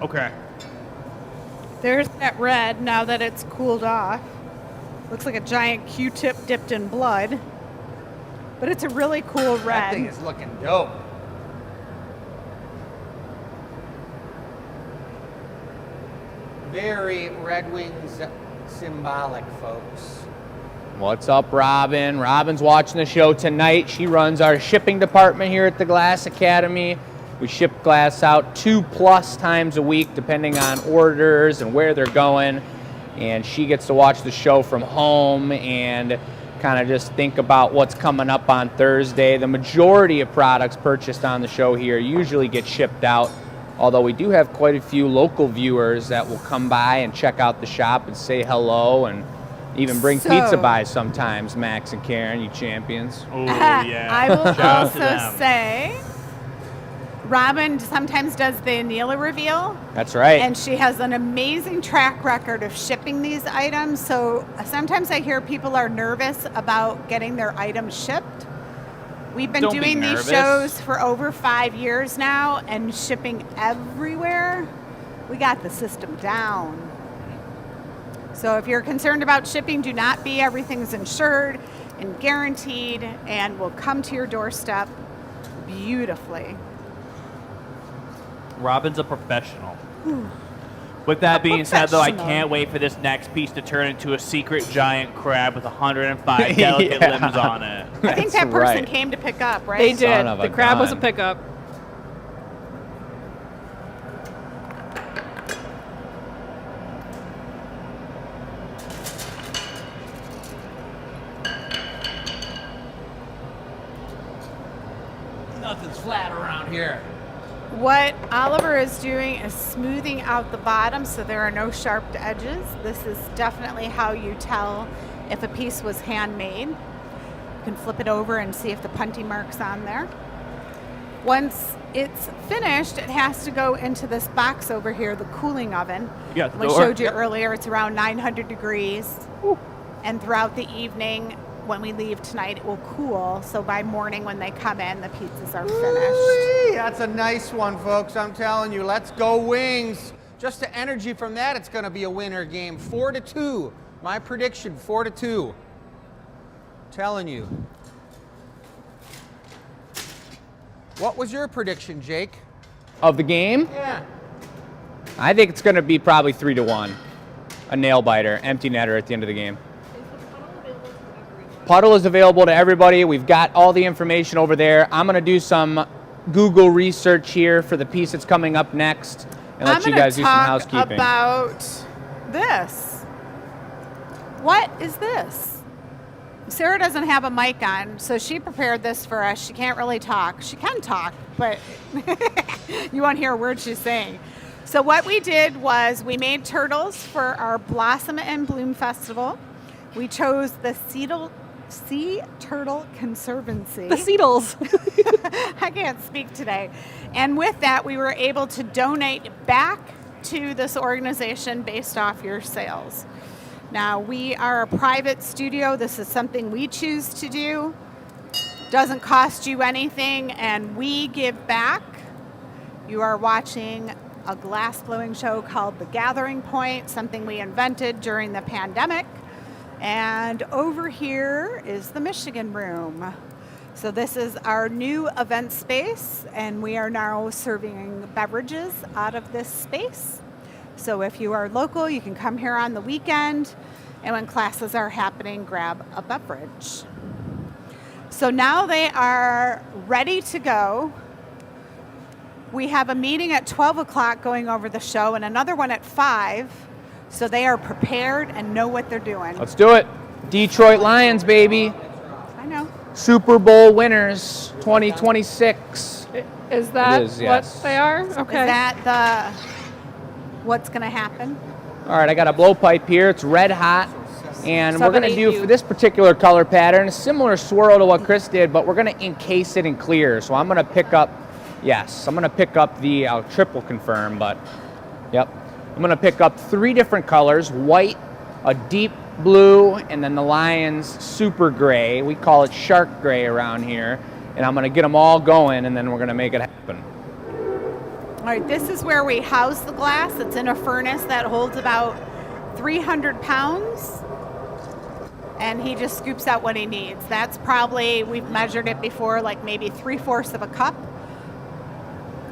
Okay. There's that red now that it's cooled off. Looks like a giant Q-tip dipped in blood. But it's a really cool red. That thing is looking dope. Very Red Wings symbolic, folks. What's up, Robin? Robin's watching the show tonight. She runs our shipping department here at the Glass Academy. We ship glass out 2+ times a week, depending on orders and where they're going. And she gets to watch the show from home and kind of just think about what's coming up on Thursday. The majority of products purchased on the show here usually get shipped out, although we do have quite a few local viewers that will come by and check out the shop and say hello and even bring pizza by sometimes. Max and Karen, you champions. Oh, yeah. I will Shout out to also them. say, Robin sometimes does the Anila reveal. That's right. And she has an amazing track record of shipping these items. So sometimes I hear people are nervous about getting their items shipped. We've been Don't be doing these nervous. shows for over 5 years now and shipping everywhere. We got the system down. So if you're concerned about shipping, do not be. Everything's insured and guaranteed and will come to your doorstep beautifully. Robin's a professional. With that being said, though, I professional. can't wait for this next piece to turn into a secret giant crab with 105 delicate Yeah. limbs on it. I think That's that person right. came to pick up, right? They did. Son of a The crab was a gun. pickup. Nothing's flat around here. What Oliver is doing is smoothing out the bottom so there are no sharp edges. This is definitely how you tell if a piece was handmade. You can flip it over and see if the punty mark's on there. Once it's finished, it has to go into this box over here, the cooling oven. You got the We door? showed you Yep. earlier, it's around 900 degrees. And throughout the evening, when we leave tonight, it will cool. So by morning when they come in, the pizzas are finished. Ooh-wee, that's a nice one, folks. I'm telling you, let's go Wings. Just the energy from that, it's going to be a winner game. 4-2. My prediction, 4-2. Telling you. What was your prediction, Jake? Of the game, Yeah. I think it's going to be probably 3-1. A nail biter, empty netter at the end of the game. Puddle is available to everybody. We've got all the information over there. I'm going to do some Google research here for the piece that's coming up next and let I'm you guys do some gonna housekeeping. talk about this. What is this? Sarah doesn't have a mic on, so she prepared this for us. She can't really talk. She can talk, but you won't hear a word she's saying. So what we did was we made turtles for our Blossom and Bloom Festival. We chose the Sea Turtle Conservancy. The Seedles. I can't speak today. And with that, we were able to donate back to this organization based off your sales. Now, we are a private studio. This is something we choose to do. Doesn't cost you anything, and we give back. You are watching a glass blowing show called The Gathering Point, something we invented during the pandemic. And over here is the Michigan Room. So this is our new event space, and we are now serving beverages out of this space. So if you are local, you can come here on the weekend, and when classes are happening, grab a beverage. So now they are ready to go. We have a meeting at 12 o'clock going over the show and another one at 5. So they are prepared and know what they're doing. Let's do it. Detroit Lions, baby. I know. Super Bowl winners 2026. Is that It is, yes. what they are? Okay. Is that the what's going to happen? All right, I got a blowpipe here. It's red hot. And we're going to do, 782. for this particular color pattern, a similar swirl to what Chris did, but we're going to encase it in clear. So I'm going to pick up, yes, I'm going to pick up the, I'll triple confirm, but, yep. I'm going to pick up 3 different colors, white, a deep blue, and then the Lions super gray. We call it shark gray around here. And I'm going to get them all going, and then we're going to make it happen. All right, this is where we house the glass. It's in a furnace that holds about 300 pounds. And he just scoops out what he needs. That's probably, we've measured it before, like maybe 3/4 of a cup.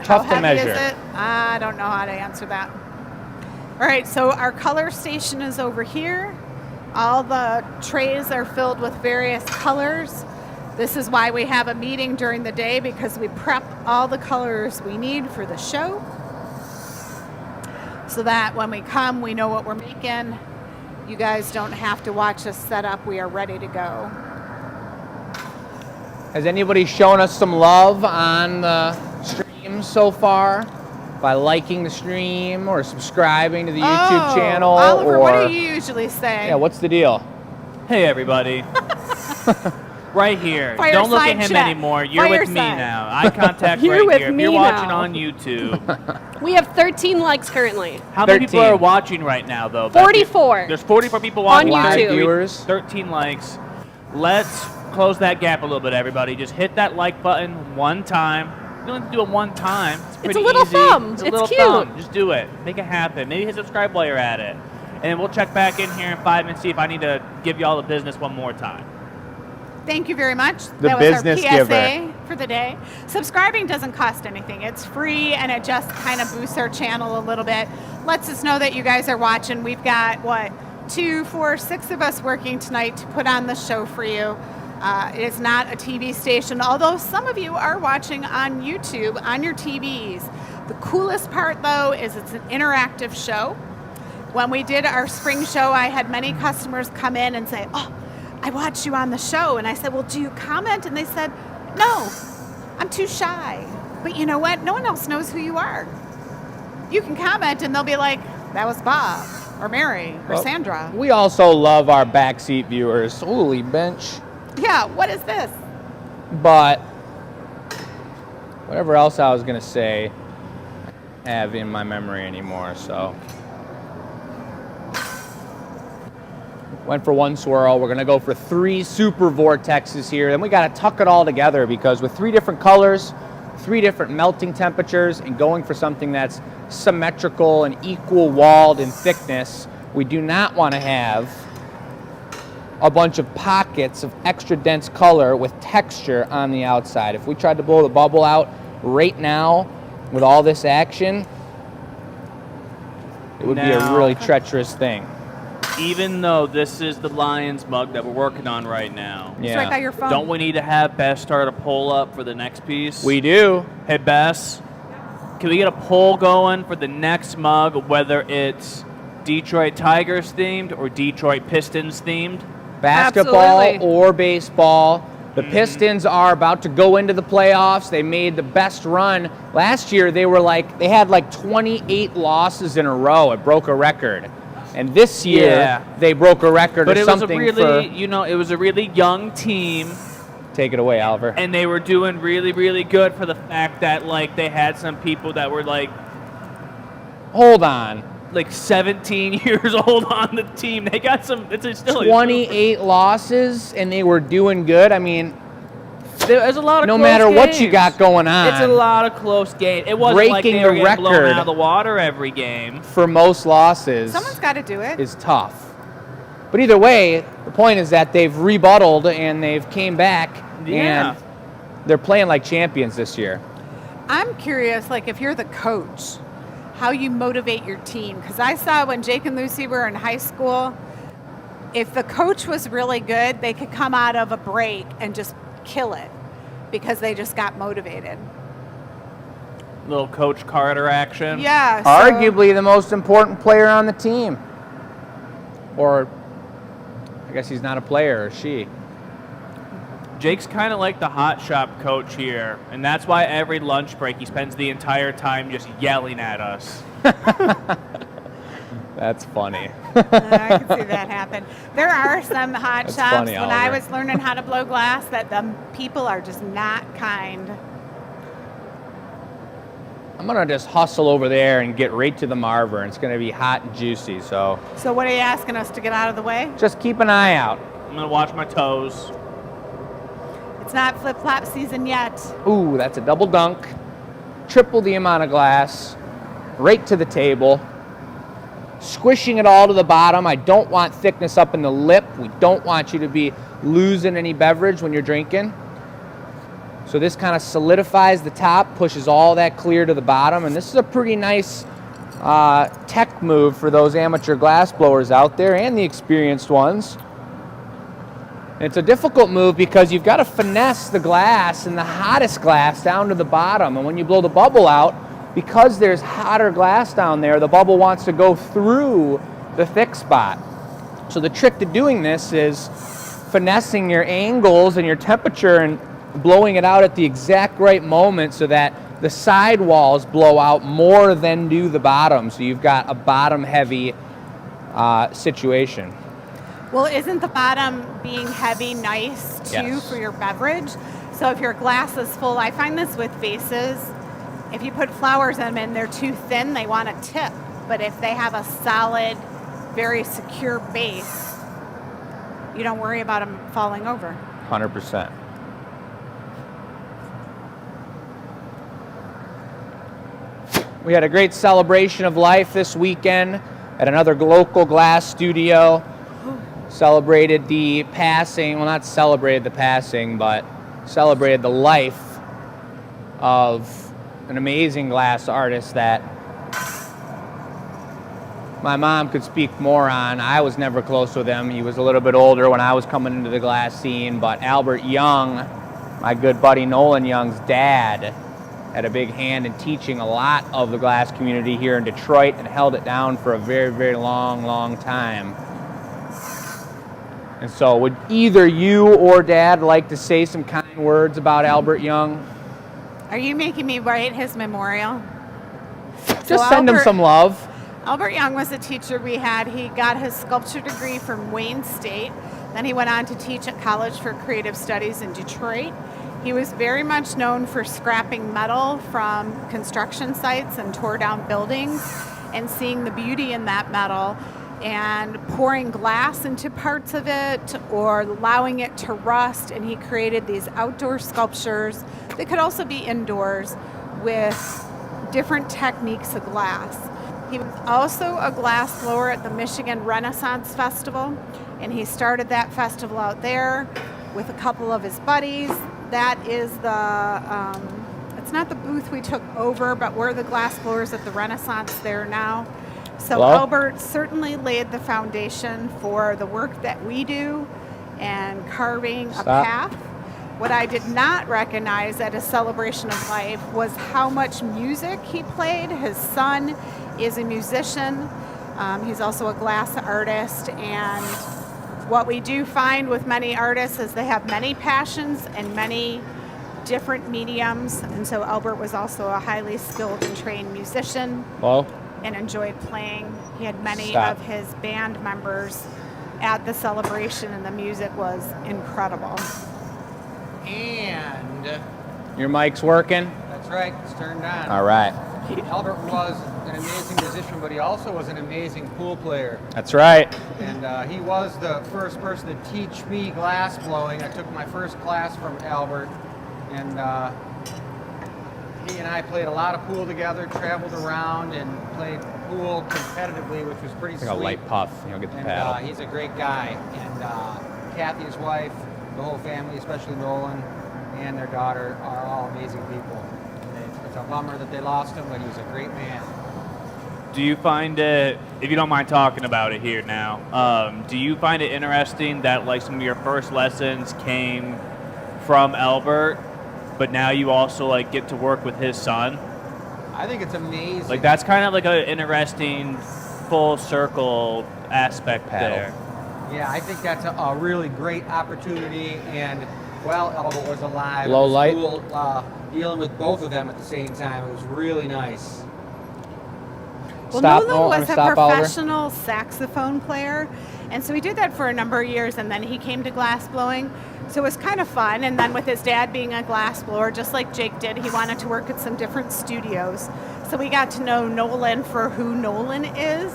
Tough How to heavy measure. is it? I don't know how to answer that. All All right, so our color station is over here. All the trays are filled with various colors. This is why we have a meeting during the day, because we prep all the colors we need for the show, so that when we come, we know what we're making. You guys don't have to watch us set up. We are ready to go. Has anybody shown us some love on the stream so far? By liking the stream or subscribing to the YouTube channel? Oliver, or what do you usually say? Yeah, what's the deal? Hey, everybody. Right here. Fireside Don't look at him chat. anymore. You're with me Fireside. now. Eye contact You're right with here. If me you're watching now. on YouTube, We have 13 likes currently. how many people 13. are watching right now, though? 44. There's 44 people On watching. YouTube. Live viewers. 13 likes. Let's close that gap a little bit, everybody. Just hit that like button one time. You don't have to do it one time. It's pretty a little easy. thumb. It's a It's little cute. thumb. Just do it. Make it happen. Maybe hit subscribe while you're at it. And we'll check back in here in 5 minutes, see if I need to give you all the business one more time. Thank you very much. The that business was our PSA giver. for the day. Subscribing doesn't cost anything. It's free, and it just kind of boosts our channel a little bit. Lets us know that you guys are watching. We've got, 2, 4, 6 of us working tonight to put on the show for you. It is not a TV station, although some of you are watching on YouTube, on your TVs. The coolest part, though, is it's an interactive show. When we did our spring show, I had many customers come in and say, "Oh, I watched you on the show." And I said, "Well, do you comment?" And they said, "No, I'm too shy." But you know what? No one else knows who you are. You can comment and they'll be like, "That was Bob or Mary or Well, Sandra." We also love our backseat viewers. Holy bench. Yeah, what is this? But whatever else I was going to say, I have in my memory anymore, so. Went for one swirl. We're going to go for 3 super vortexes here. Then we got to tuck it all together, because with 3 different colors, 3 different melting temperatures, and going for something that's symmetrical and equal walled in thickness, we do not want to have a bunch of pockets of extra dense color with texture on the outside. If we tried to blow the bubble out right now with all this action, it would be a Now- really treacherous thing. Even though this is the Lions mug that we're working on right now, It's right by your phone. don't we need to have Bess start a poll up for the next piece? We do. Hey, Bess, can we get a poll going for the next mug, whether it's Detroit Tigers themed or Detroit Pistons themed? Basketball Absolutely. or baseball. The Pistons are about to go into the playoffs. They made the best run. Last year, they had 28 losses in a row. It broke a record. And this year, Yeah. they broke a record But or it was a something really, for... it was a really young team, Take it away, Oliver. and they were doing really, really good for the fact that they had some people that were Hold on. 17 years old on the team. They got some. It's still 28 losses, and they were doing good. I mean, There's a lot of no close matter what you games. got going on, It's a lot of close games. It wasn't like Breaking they were the getting blown record. out of the water every game. for most losses Someone's got to do it. is tough. But either way, the point is that they've rebutted and they've came back, Yeah. and they're playing like champions this year. I'm curious, if you're the coach, how you motivate your team. Because I saw when Jake and Lucy were in high school, if the coach was really good, they could come out of a break and just kill it because they just got motivated. Little Coach Carter action. Yeah. Arguably the most important player on the team. Or, I guess he's not a player, or she. Jake's kind of like the hot shop coach here, and that's why every lunch break he spends the entire time just yelling at us. That's funny. I can see that happen. There are some hot That's shops funny, when I Oliver. was learning how to blow glass that the people are just not kind. I'm going to just hustle over there and get right to the Marver, and it's going to be hot and juicy, so So what are you asking us to get out of the way? just keep an eye out. I'm gonna watch my toes. It's not flip-flop season yet. Ooh, that's a double dunk. Triple the amount of glass. Right to the table. Squishing it all to the bottom. I don't want thickness up in the lip. We don't want you to be losing any beverage when you're drinking. So this kind of solidifies the top, pushes all that clear to the bottom, and this is a pretty nice tech move for those amateur glass blowers out there and the experienced ones. It's a difficult move because you've got to finesse the glass and the hottest glass down to the bottom. And when you blow the bubble out, because there's hotter glass down there, the bubble wants to go through the thick spot. So the trick to doing this is finessing your angles and your temperature and blowing it out at the exact right moment so that the side walls blow out more than do the bottom. So you've got a bottom heavy situation. Well, isn't the bottom being heavy nice too Yes. for your beverage? So if your glass is full, I find this with vases, if you put flowers in them and they're too thin, they want to tip. But if they have a solid, very secure base, you don't worry about them falling over. 100%. We had a great celebration of life this weekend at another local glass studio. Celebrated the passing, well, not celebrated the passing, but celebrated the life of an amazing glass artist that my mom could speak more on. I was never close with him. He was a little bit older when I was coming into the glass scene, but Albert Young, my good buddy Nolan Young's dad, had a big hand in teaching a lot of the glass community here in Detroit and held it down for a very, very long time. And so would either you or Dad like to say some kind words about Albert Young? Are you making me write his memorial? Just send him some love. Albert Young was a teacher we had. He got his sculpture degree from Wayne State. Then he went on to teach at College for Creative Studies in Detroit. He was very much known for scrapping metal from construction sites and tore down buildings and seeing the beauty in that metal and pouring glass into parts of it or allowing it to rust. And he created these outdoor sculptures that could also be indoors with different techniques of glass. He was also a glass blower at the Michigan Renaissance Festival, and he started that festival out there with a couple of his buddies. That is it's not the booth we took over, but we're the glass blowers at the Renaissance there now. So Hello? Albert certainly laid the foundation for the work that we do and carving a path. What I did not recognize at a celebration of life was how much music he played. His son is a musician. He's also a glass artist. And what we do find with many artists is they have many passions and many different mediums. And so Albert was also a highly skilled and trained musician. Hello? And enjoyed playing. He had many Stop. of his band members at the celebration, and the music was incredible. And Your mic's working? that's right, it's turned on. All right. Albert was an amazing musician, but he also was an amazing pool player. That's right. And he was the first person to teach me glass blowing. I took my first class from Albert, and he and I played a lot of pool together, traveled around, and played pool competitively, which was pretty Like sweet. a light puff. You'll get the And paddle. he's a great guy. And Kathy, his wife, the whole family, especially Nolan and their daughter, are all amazing people. It's a bummer that they lost him, but he was a great man. Do you find it, if you don't mind talking about it here now, do you find it interesting that like some of your first lessons came from Albert, but now you also like get to work with his son? I think it's amazing. Like that's kind of like an interesting full circle aspect Paddle. there. Yeah, I think that's a really great opportunity. And while Albert was alive, Low it was light. cool dealing with both of them at the same time. It was really nice. Well, Stop. Nolan was a Stop, Oliver. professional saxophone player, and so he did that for a number of years, and then he came to glass blowing. So it was kind of fun, and then with his dad being a glass blower, just like Jake did, he wanted to work at some different studios. So we got to know Nolan for who Nolan is,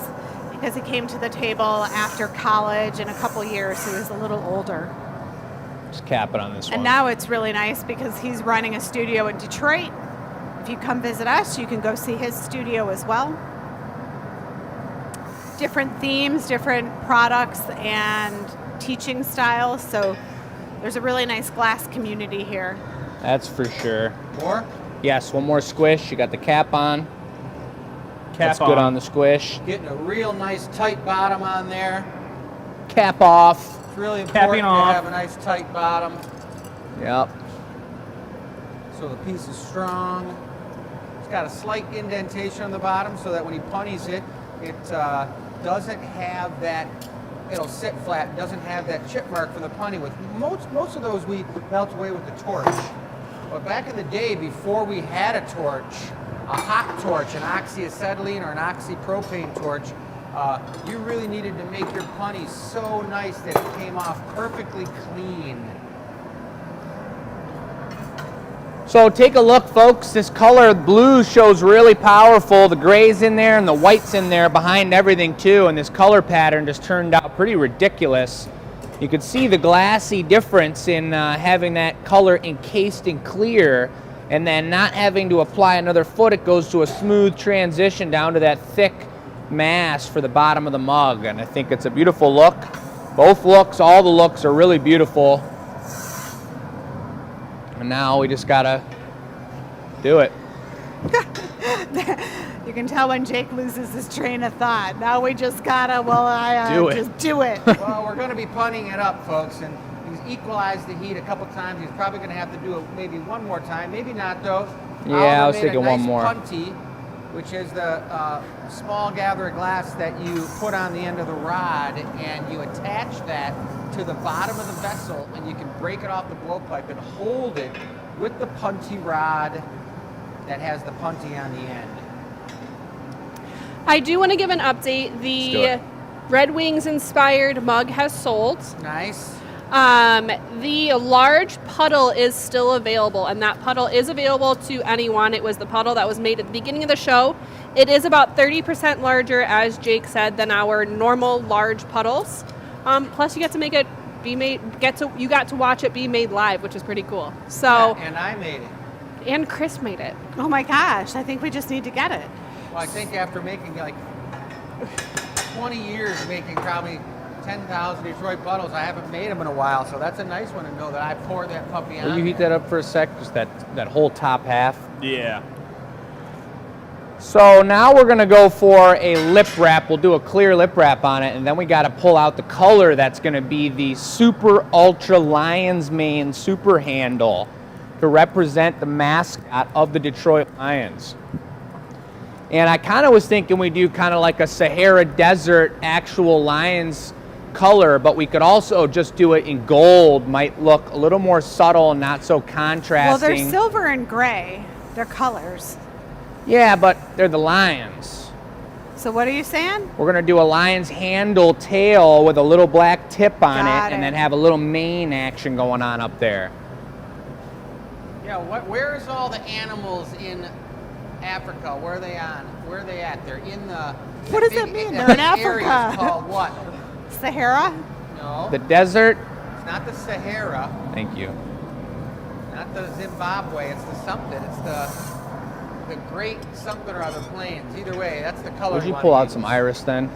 because he came to the table after college in a couple years, so he was a little older. Just cap it on this one. And now it's really nice because he's running a studio in Detroit. If you come visit us, you can go see his studio as well. Different themes, different products, and teaching styles. So there's a really nice glass community here. That's for sure. More? Yes, one more squish. You got the cap on. That's good on the squish. Getting a real nice tight bottom on there. Cap off. It's really Capping important to off. have a nice tight bottom Yep. so the piece is strong. It's got a slight indentation on the bottom so that when he punnies it, it doesn't have that, it'll sit flat, doesn't have that chip mark from the punny. With most of those we melt away with the torch. But back in the day, before we had a torch, a hot torch, an oxyacetylene or an oxypropane torch, you really needed to make your punny so nice that it came off perfectly clean. So take a look, folks. This color blue shows really powerful. The gray's in there and the white's in there behind everything too. And this color pattern just turned out pretty ridiculous. You could see the glassy difference in having that color encased in clear and then not having to apply another foot. It goes to a smooth transition down to that thick mass for the bottom of the mug. And I think it's a beautiful look. Both looks, all the looks are really beautiful. And now we just gotta do it. You can tell when Jake loses his train of thought. Now we just gotta, just do it. Well, we're going to be punning it up, folks, and he's equalized the heat a couple times. He's probably going to have to do it maybe one more time. Maybe not, though. Yeah, I was made thinking a nice one more. Punty, which is the small gather of glass that you put on the end of the rod, and you attach that to the bottom of the vessel, and you can break it off the blowpipe and hold it with the punty rod that has the punty on the end. I do want to give an update. do The it. Red Wings inspired mug has sold. Nice. The large puddle is still available, and that puddle is available to anyone. It was the puddle that was made at the beginning of the show. It is about 30% larger, as Jake said, than our normal large puddles. Plus, you get to make it you got to watch it be made live, which is pretty cool. So, Yeah, and I made it. and Chris made it. Oh my gosh, I think we just need to get it. Well, I think after making like 20 years, making probably 10,000 Detroit puddles, I haven't made them in a while, so that's a nice one to know that I poured that puppy on. Will you heat that up for a sec? Just that whole top half. Yeah. So now we're gonna go for a lip wrap. We'll do a clear lip wrap on it, and then we gotta pull out the color that's gonna be the super ultra lion's mane super handle to represent the mascot of the Detroit Lions. And I kind of was thinking we do kind of like a Sahara Desert actual Lions color, but we could also just do it in gold. Might look a little more subtle and not so contrasting. Well, they're silver and gray. They're colors. Yeah, but they're the lions. So what are you saying? We're gonna do a lion's handle tail with a little black tip on Got it, and it. then have a little mane action going on up there. Yeah, where is all the animals in Africa? Where are they on? Where are they at? They're in the. What does that mean? They're in area Africa. is called what? Sahara? No, The desert. it's not the Sahara, Thank you. not the Zimbabwe. It's the something. It's the Great something or other plains. Either way, that's the color. Would you one pull to out use. some iris then?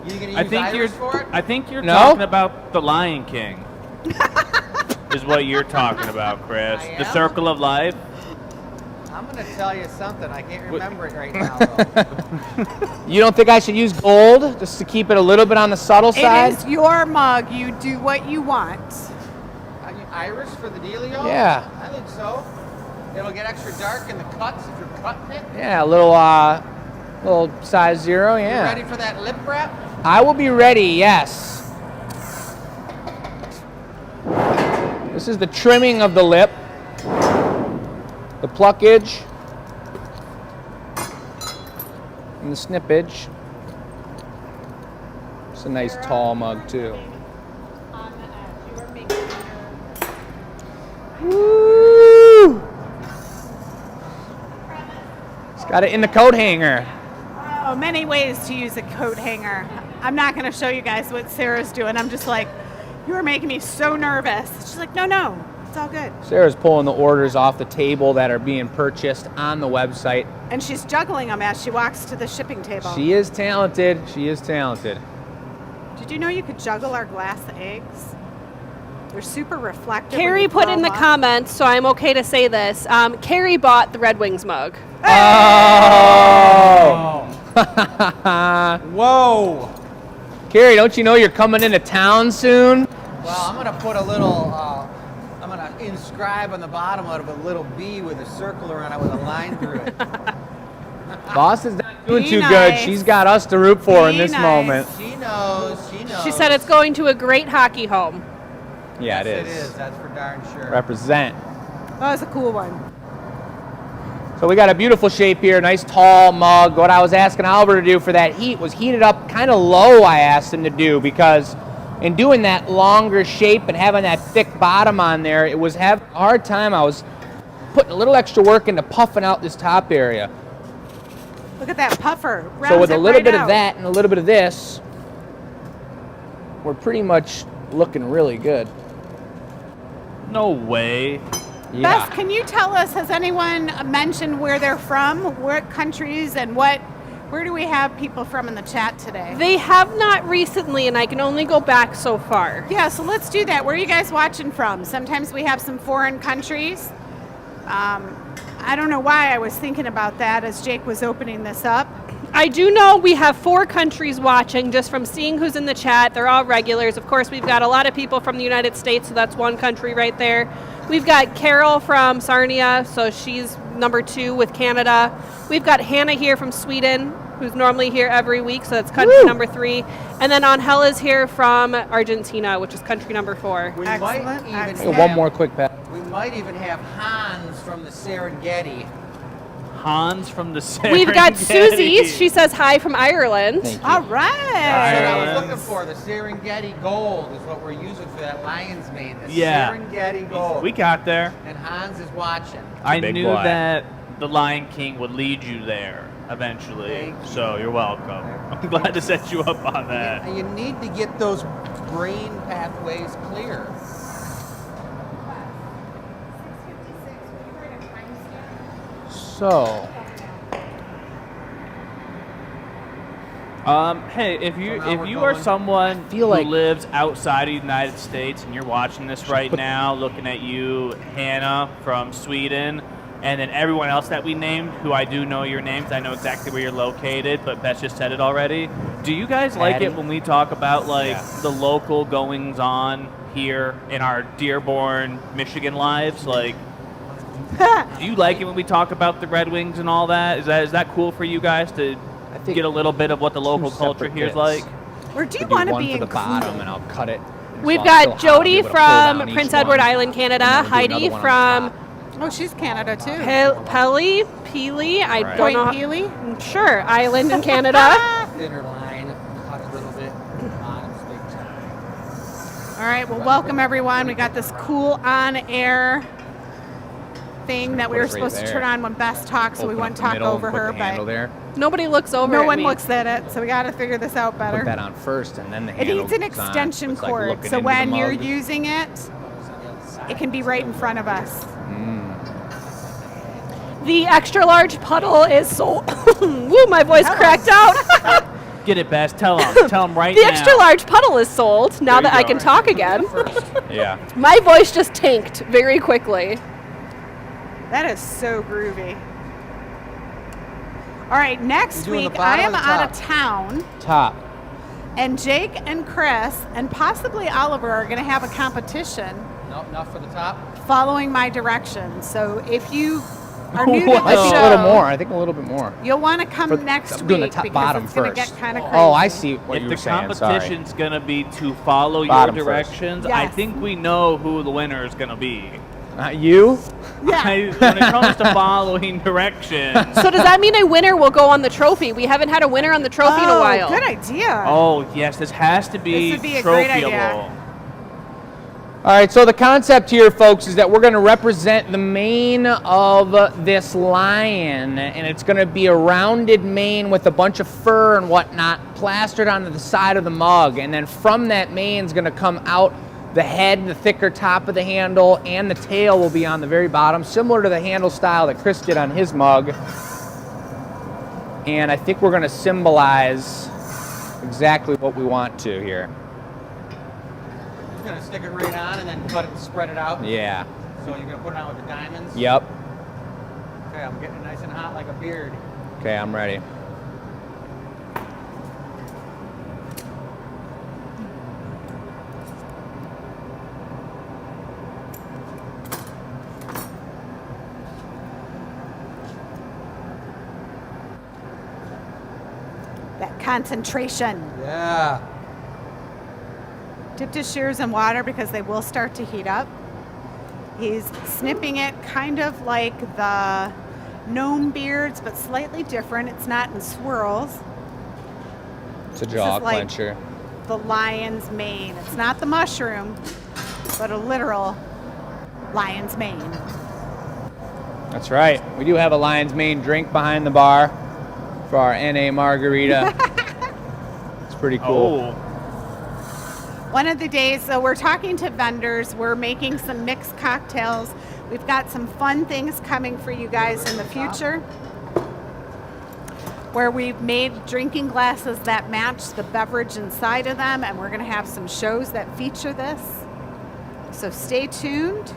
You gonna use I think iris for it? I think you're No? talking about the Lion King. Is what you're talking about, Chris. I The am? circle of life. I'm gonna tell you something. I can't remember it right now though. You don't think I should use gold just to keep it a little bit on the subtle side? It is your mug. You do what you want. Iris for the dealio? Yeah. I think so. It'll get extra dark in the cuts if you're cutting it. Yeah, a little size 0. You Yeah. ready for that lip wrap? I will be ready. Yes. This is the trimming of the lip, the pluckage, and the snippage. It's a nice tall mug too. On the edge. You were making Woo! It's got it in the coat hanger. many ways to use a coat hanger. I'm not going to show you guys what Sarah's doing. I'm just like, you were making me so nervous. She's like, no, it's all good. Sarah's pulling the orders off the table that are being purchased on the website. And she's juggling them as she walks to the shipping table. She is talented. She is talented. Did you know you could juggle our glass eggs? They're super reflective. when Carrie you put throw in the them up. comments, so I'm okay to say this. Carrie bought the Red Wings mug. Oh! Carrie, don't you know you're coming into town soon? Well, I'm gonna put a little, I'm gonna inscribe on the bottom of it a little B with a circle around it with a line through it. Boss is not doing Be too good. nice. She's got us to root for in Be this nice. moment. She knows, she knows. She said it's going to a great hockey home. Yeah, Yes, it it is. is, that's for darn sure. Represent. That was a cool one. So we got a beautiful shape here, nice tall mug. What I was asking Albert to do for that heat was heat it up kind of low, I asked him to do, because in doing that longer shape and having that thick bottom on there, it was having a hard time. I was putting a little extra work into puffing out this top area. Look at that puffer. So Rounds with a it little right bit out. of that and a little bit of this, we're pretty much looking really good. No way. Beth, can you tell us, has anyone mentioned where they're from, what countries, and where do we have people from in the chat today? They have not recently, and I can only go back so far. Yeah, so let's do that. Where are you guys watching from? Sometimes we have some foreign countries. I don't know why I was thinking about that as Jake was opening this up. I do know we have 4 countries watching just from seeing who's in the chat. They're all regulars. Of course, we've got a lot of people from the United States, so that's one country right there. We've got Carol from Sarnia, so she's number 2 with Canada. We've got Hannah here from Sweden, who's normally here every week, so that's country number 3. And then Angel is here from Argentina, which is country number 4. We Excellent, might even excellent. One more quick pass. We might even have Hans from the Serengeti. Hans from the Serengeti. We've got Susie. She says hi from Ireland. Thank you. All right. That's what I was Ireland. looking for. The Serengeti gold is what we're using for that lion's mane. The Yeah. Serengeti gold. We got there. And Hans is watching. I Big knew boy. that the Lion King would lead you there eventually. Thank you. So you're welcome. I'm glad to set you up on that. And you need to get those brain pathways clear. So, Hey, if So now we're you are going- someone feel who like- lives outside of the United States and you're watching this right now, looking at you, Hannah from Sweden, and then everyone else that we named, who I do know your names, I know exactly where you're located, but Beth just said it already. Do you guys like Patty? it when we talk about like Yeah. the local goings on here in our Dearborn, Michigan lives? Like, do you like it when we talk about the Red Wings and all that? Is that cool for you guys to I think get a little bit of what the local two culture separate here is bits. like? Or do you I'll do want to one be for the included? bottom, and I'll cut it. We've So I'll got still have to be Jody able to pull down from each Prince one, Edward Island, Canada. and then we'll do Heidi another one on from top. Oh, she's Canada too. Pelly, Peely. I Right. don't Point know. Peely? Sure, island in Canada. Thinner line, cut a little bit. Bottom's big time. All right, well, welcome everyone. We got this cool on-air thing that we Put were it right supposed to there. turn on when Beth talked, so we Open wouldn't up the talk middle and over put her, the handle but there. Nobody looks over no at one me. looks at it, so we got to figure this out better. Put that on first, and then the It handle needs an goes on. extension It's like cord, looking so into when the you're mug. using it, it can be right in front of us. The extra large puddle is sold. Woo, my voice cracked out. Get it, Bess. Tell them right The now. extra large puddle is sold now There that you I go. can talk again. Yeah. My voice just tanked very quickly. That is so groovy. All right, next You doing the week I bottom am or the out of top? town, Top. and Jake and Chris and possibly Oliver are going to have a competition Nope, not for the top. following my directions. So if you are new to the I think show, a little more. I think a little bit more. you'll want to come For- next I'm doing the week top because bottom it's going to first. get kind of crazy. Oh, I see what If you the were saying. Sorry. competition's gonna be to follow Bottom your first. directions, I Yes. think we know who the winner is gonna be. Not you? Yeah. When it comes to following directions. So does that mean a winner will go on the trophy? We haven't had a winner on the trophy in a while. Good idea. Oh yes, this has to be This would be a great trophyable. idea. All right, so the concept here, folks, is that we're going to represent the mane of this lion, and it's going to be a rounded mane with a bunch of fur and whatnot plastered onto the side of the mug, and then from that mane is going to come out the head, the thicker top of the handle, and the tail will be on the very bottom, similar to the handle style that Chris did on his mug. And I think we're going to symbolize exactly what we want to here. Just gonna stick it right on and then cut it and spread it out. Yeah. So you're gonna put it on with the diamonds. Yep. Okay, I'm getting it nice and hot like a beard. Okay, I'm ready. That concentration. Yeah. Dipped his shears in water because they will start to heat up. He's snipping it kind of like the gnome beards, but slightly different. It's not in swirls. It's a jaw clencher. The lion's mane. It's not the mushroom, but a literal lion's mane. That's right. We do have a lion's mane drink behind the bar for our NA margarita. It's pretty cool. Oh. One of the days, so we're talking to vendors, we're making some mixed cocktails. We've got some fun things coming for you guys in the future, where we've made drinking glasses that match the beverage inside of them, and we're gonna have some shows that feature this. So stay tuned.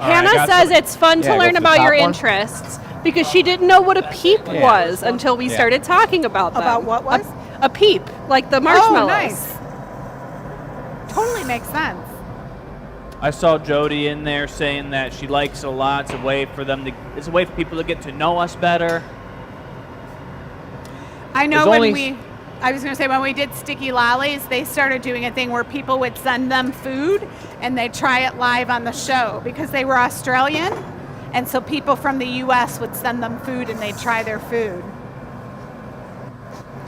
Hannah says it's fun Yeah, to go learn for the about your top one. interests because she didn't know what a peep was until we started talking about them. About what was? A peep, like the marshmallows. Oh, nice. Totally makes sense. I saw Jody in there saying that she likes it a lot. It's a way for people to get to know us better. I know There's when only- I was going to say when we did Sticky Lollies, they started doing a thing where people would send them food and they'd try it live on the show because they were Australian. And so people from the US would send them food and they'd try their food.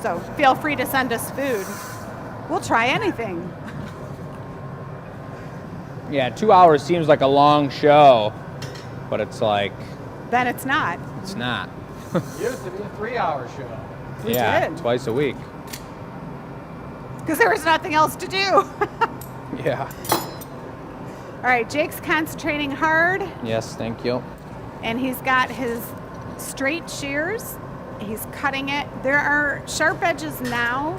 So feel free to send us food. We'll try anything. Yeah, 2 hours seems like a long show, but it's like, Then it's not. it's not. Used to be a 3-hour show. We Yeah, did. twice a week. Because there was nothing else to do. Yeah. All right, Jake's concentrating hard. Yes, thank you. And he's got his straight shears. He's cutting it. There are sharp edges now,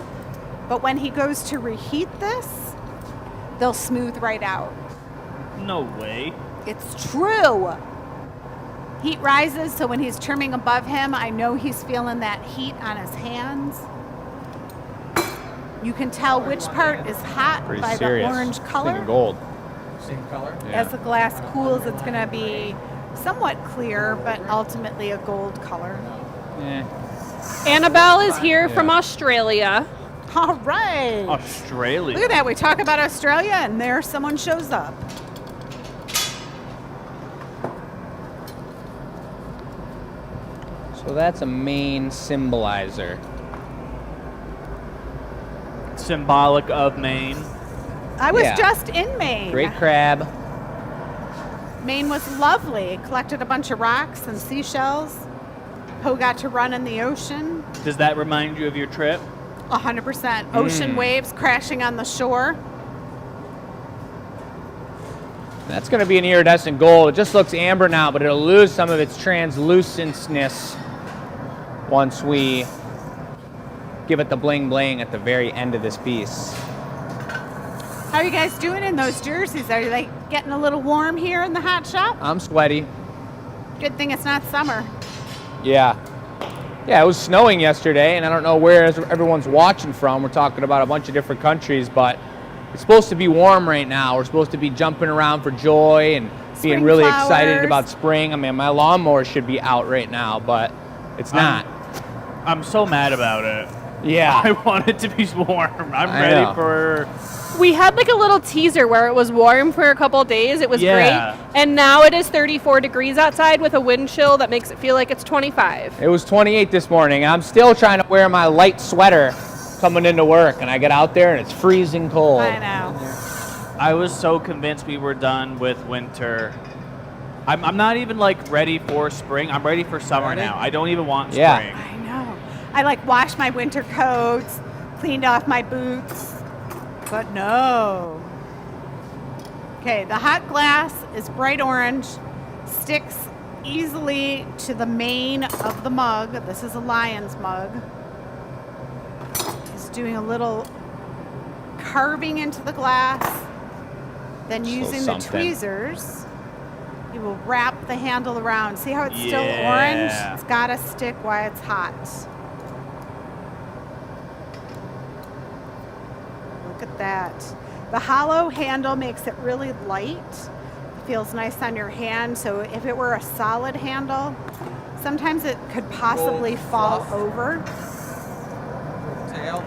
but when he goes to reheat this, they'll smooth right out. No way. It's true. Heat rises, so when he's trimming above him, I know he's feeling that heat on his hands. You can tell which part is hot Pretty by serious. the orange Thinking color. gold. Same color? Yeah. As the glass cools, it's going to be somewhat clear, but ultimately a gold color. Eh. Annabelle is here from Australia. All right. Australia. Look at that. We talk about Australia, and there someone shows up. So that's a main symbolizer. Symbolic of Maine. I was Yeah. just in Maine. Great crab. Maine was lovely. Collected a bunch of rocks and seashells. Poe got to run in the ocean. Does that remind you of your trip? 100%. Ocean waves crashing on the shore. That's going to be an iridescent gold. It just looks amber now, but it'll lose some of its translucentness once we give it the bling bling at the very end of this piece. How are you guys doing in those jerseys? Are you like getting a little warm here in the hot shop? I'm sweaty. Good thing it's not summer. Yeah. Yeah, it was snowing yesterday, and I don't know where everyone's watching from. We're talking about a bunch of different countries, but it's supposed to be warm right now. We're supposed to be jumping around for joy and being Spring really flowers. excited about spring. I mean, my lawnmower should be out right now, but it's not. I'm so mad about it. Yeah. I want it to be warm. I'm I ready know. for. We had like a little teaser where it was warm for a couple of days. It was Yeah. great. And now it is 34 degrees outside with a wind chill that makes it feel like it's 25. It was 28 this morning, and I'm still trying to wear my light sweater coming into work, and I get out there and it's freezing cold. I know. I was so convinced we were done with winter. I'm not even like ready for spring. I'm ready for summer Ready? now. I don't even want Yeah. spring. I know. I like washed my winter coats, cleaned off my boots, but no. Okay, the hot glass is bright orange, sticks easily to the mane of the mug. This is a lion's mug. He's doing a little carving into the glass, then using the something. tweezers. He will wrap the handle around. See how it's still Yeah. orange? It's got to stick while it's hot. Look at that. The hollow handle makes it really light. It feels nice on your hand. So if it were a solid handle, Sometimes it could possibly Gold fall fluff. over Tail.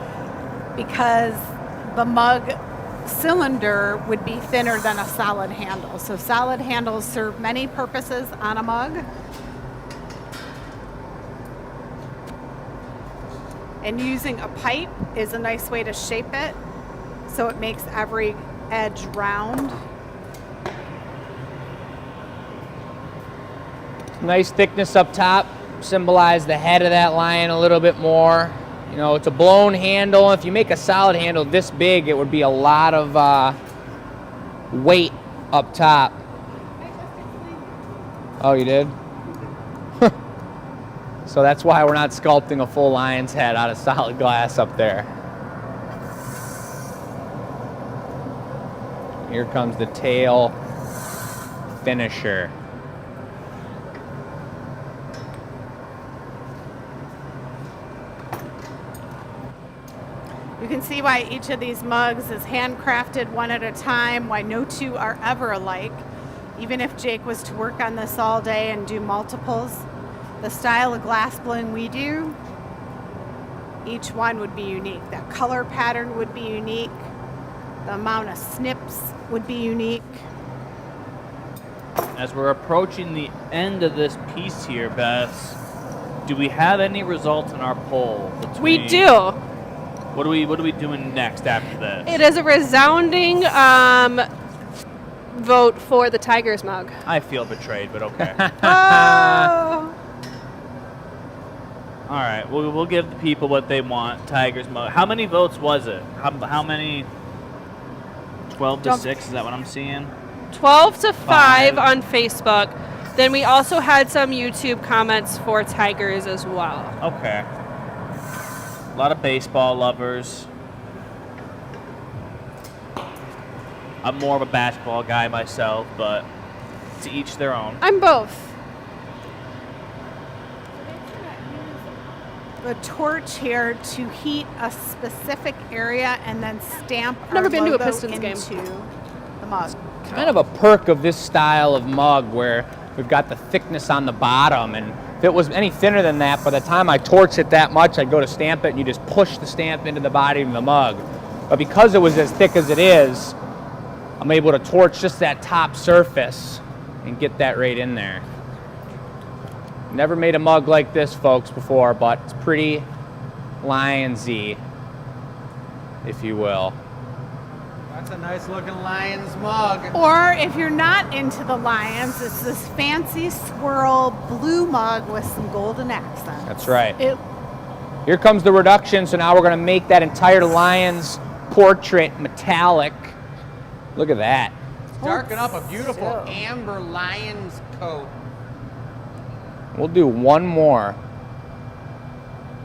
because the mug cylinder would be thinner than a solid handle. So solid handles serve many purposes on a mug. And using a pipe is a nice way to shape it so it makes every edge round. Nice thickness up top, symbolize the head of that lion a little bit more. You know, it's a blown handle. If you make a solid handle this big, it would be a lot of weight up top. Oh, you did? So that's why we're not sculpting a full lion's head out of solid glass up there. Here comes the tail finisher. You can see why each of these mugs is handcrafted one at a time, why no two are ever alike. Even if Jake was to work on this all day and do multiples, the style of glass blowing we do, each one would be unique. That color pattern would be unique. The amount of snips would be unique. As we're approaching the end of this piece here, Bess, do we have any results in our poll? We do. What are we doing next after this? It is a resounding vote for the Tigers mug. I feel betrayed, but okay. Oh! All right, we'll give the people what they want. Tigers mug. How many votes was it? How many? 12 to 6. Is that what I'm seeing? 12 to 5 5. on Facebook. Then we also had some YouTube comments for Tigers as well. Okay. A lot of baseball lovers. I'm more of a basketball guy myself, but to each their own. I'm both. The torch here to heat a specific area and then stamp our Never been to a logo Pistons game. into the mug. Kind of a perk of this style of mug where we've got the thickness on the bottom, and if it was any thinner than that, by the time I torch it that much, I'd go to stamp it and you just push the stamp into the body of the mug. But because it was as thick as it is, I'm able to torch just that top surface and get that right in there. Never made a mug like this, folks, before, but it's pretty lionsy, if you will. That's a nice looking lion's mug. Or if you're not into the lions, it's this fancy swirl blue mug with some golden accents. That's right. It, Here comes the reduction, so now we're going to make that entire lion's portrait metallic. Look at that. Darken up a beautiful So- amber lion's coat. We'll do one more.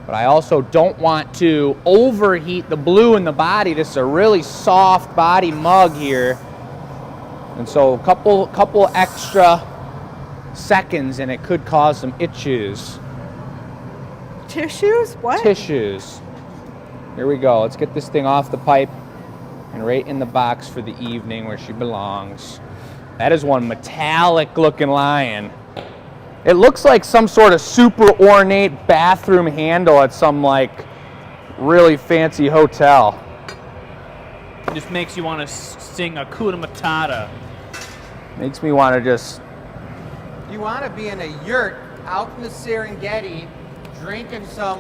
But I also don't want to overheat the blue in the body. This is a really soft body mug here. And so a couple extra seconds and it could cause some issues. tissues? What? Tissues. Here we go. Let's get this thing off the pipe and right in the box for the evening where she belongs. That is one metallic looking lion. It looks like some sort of super ornate bathroom handle at some like really fancy hotel. It just makes you want to sing Hakuna Matata. Makes me want to just, You want to be in a yurt out in the Serengeti drinking some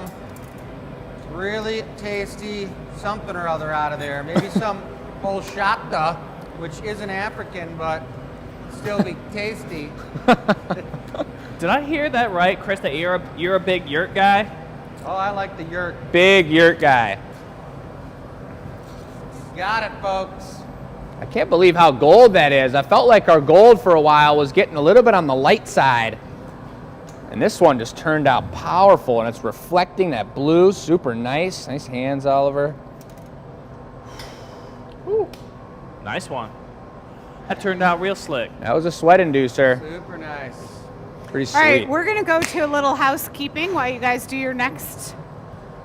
really tasty something or other out of there. Maybe some horchata, which isn't African, but still be tasty. Did I hear that right, Chris, that you're a big yurt guy? Oh, I like the yurt. big yurt guy. Got it, folks. I can't believe how gold that is. I felt like our gold for a while was getting a little bit on the light side. And this one just turned out powerful, and it's reflecting that blue. Super nice. Nice hands, Oliver. Ooh, nice one. That turned out real slick. That was a sweat inducer. Super nice. Pretty sweet. All right, we're going to go to a little housekeeping while you guys do your next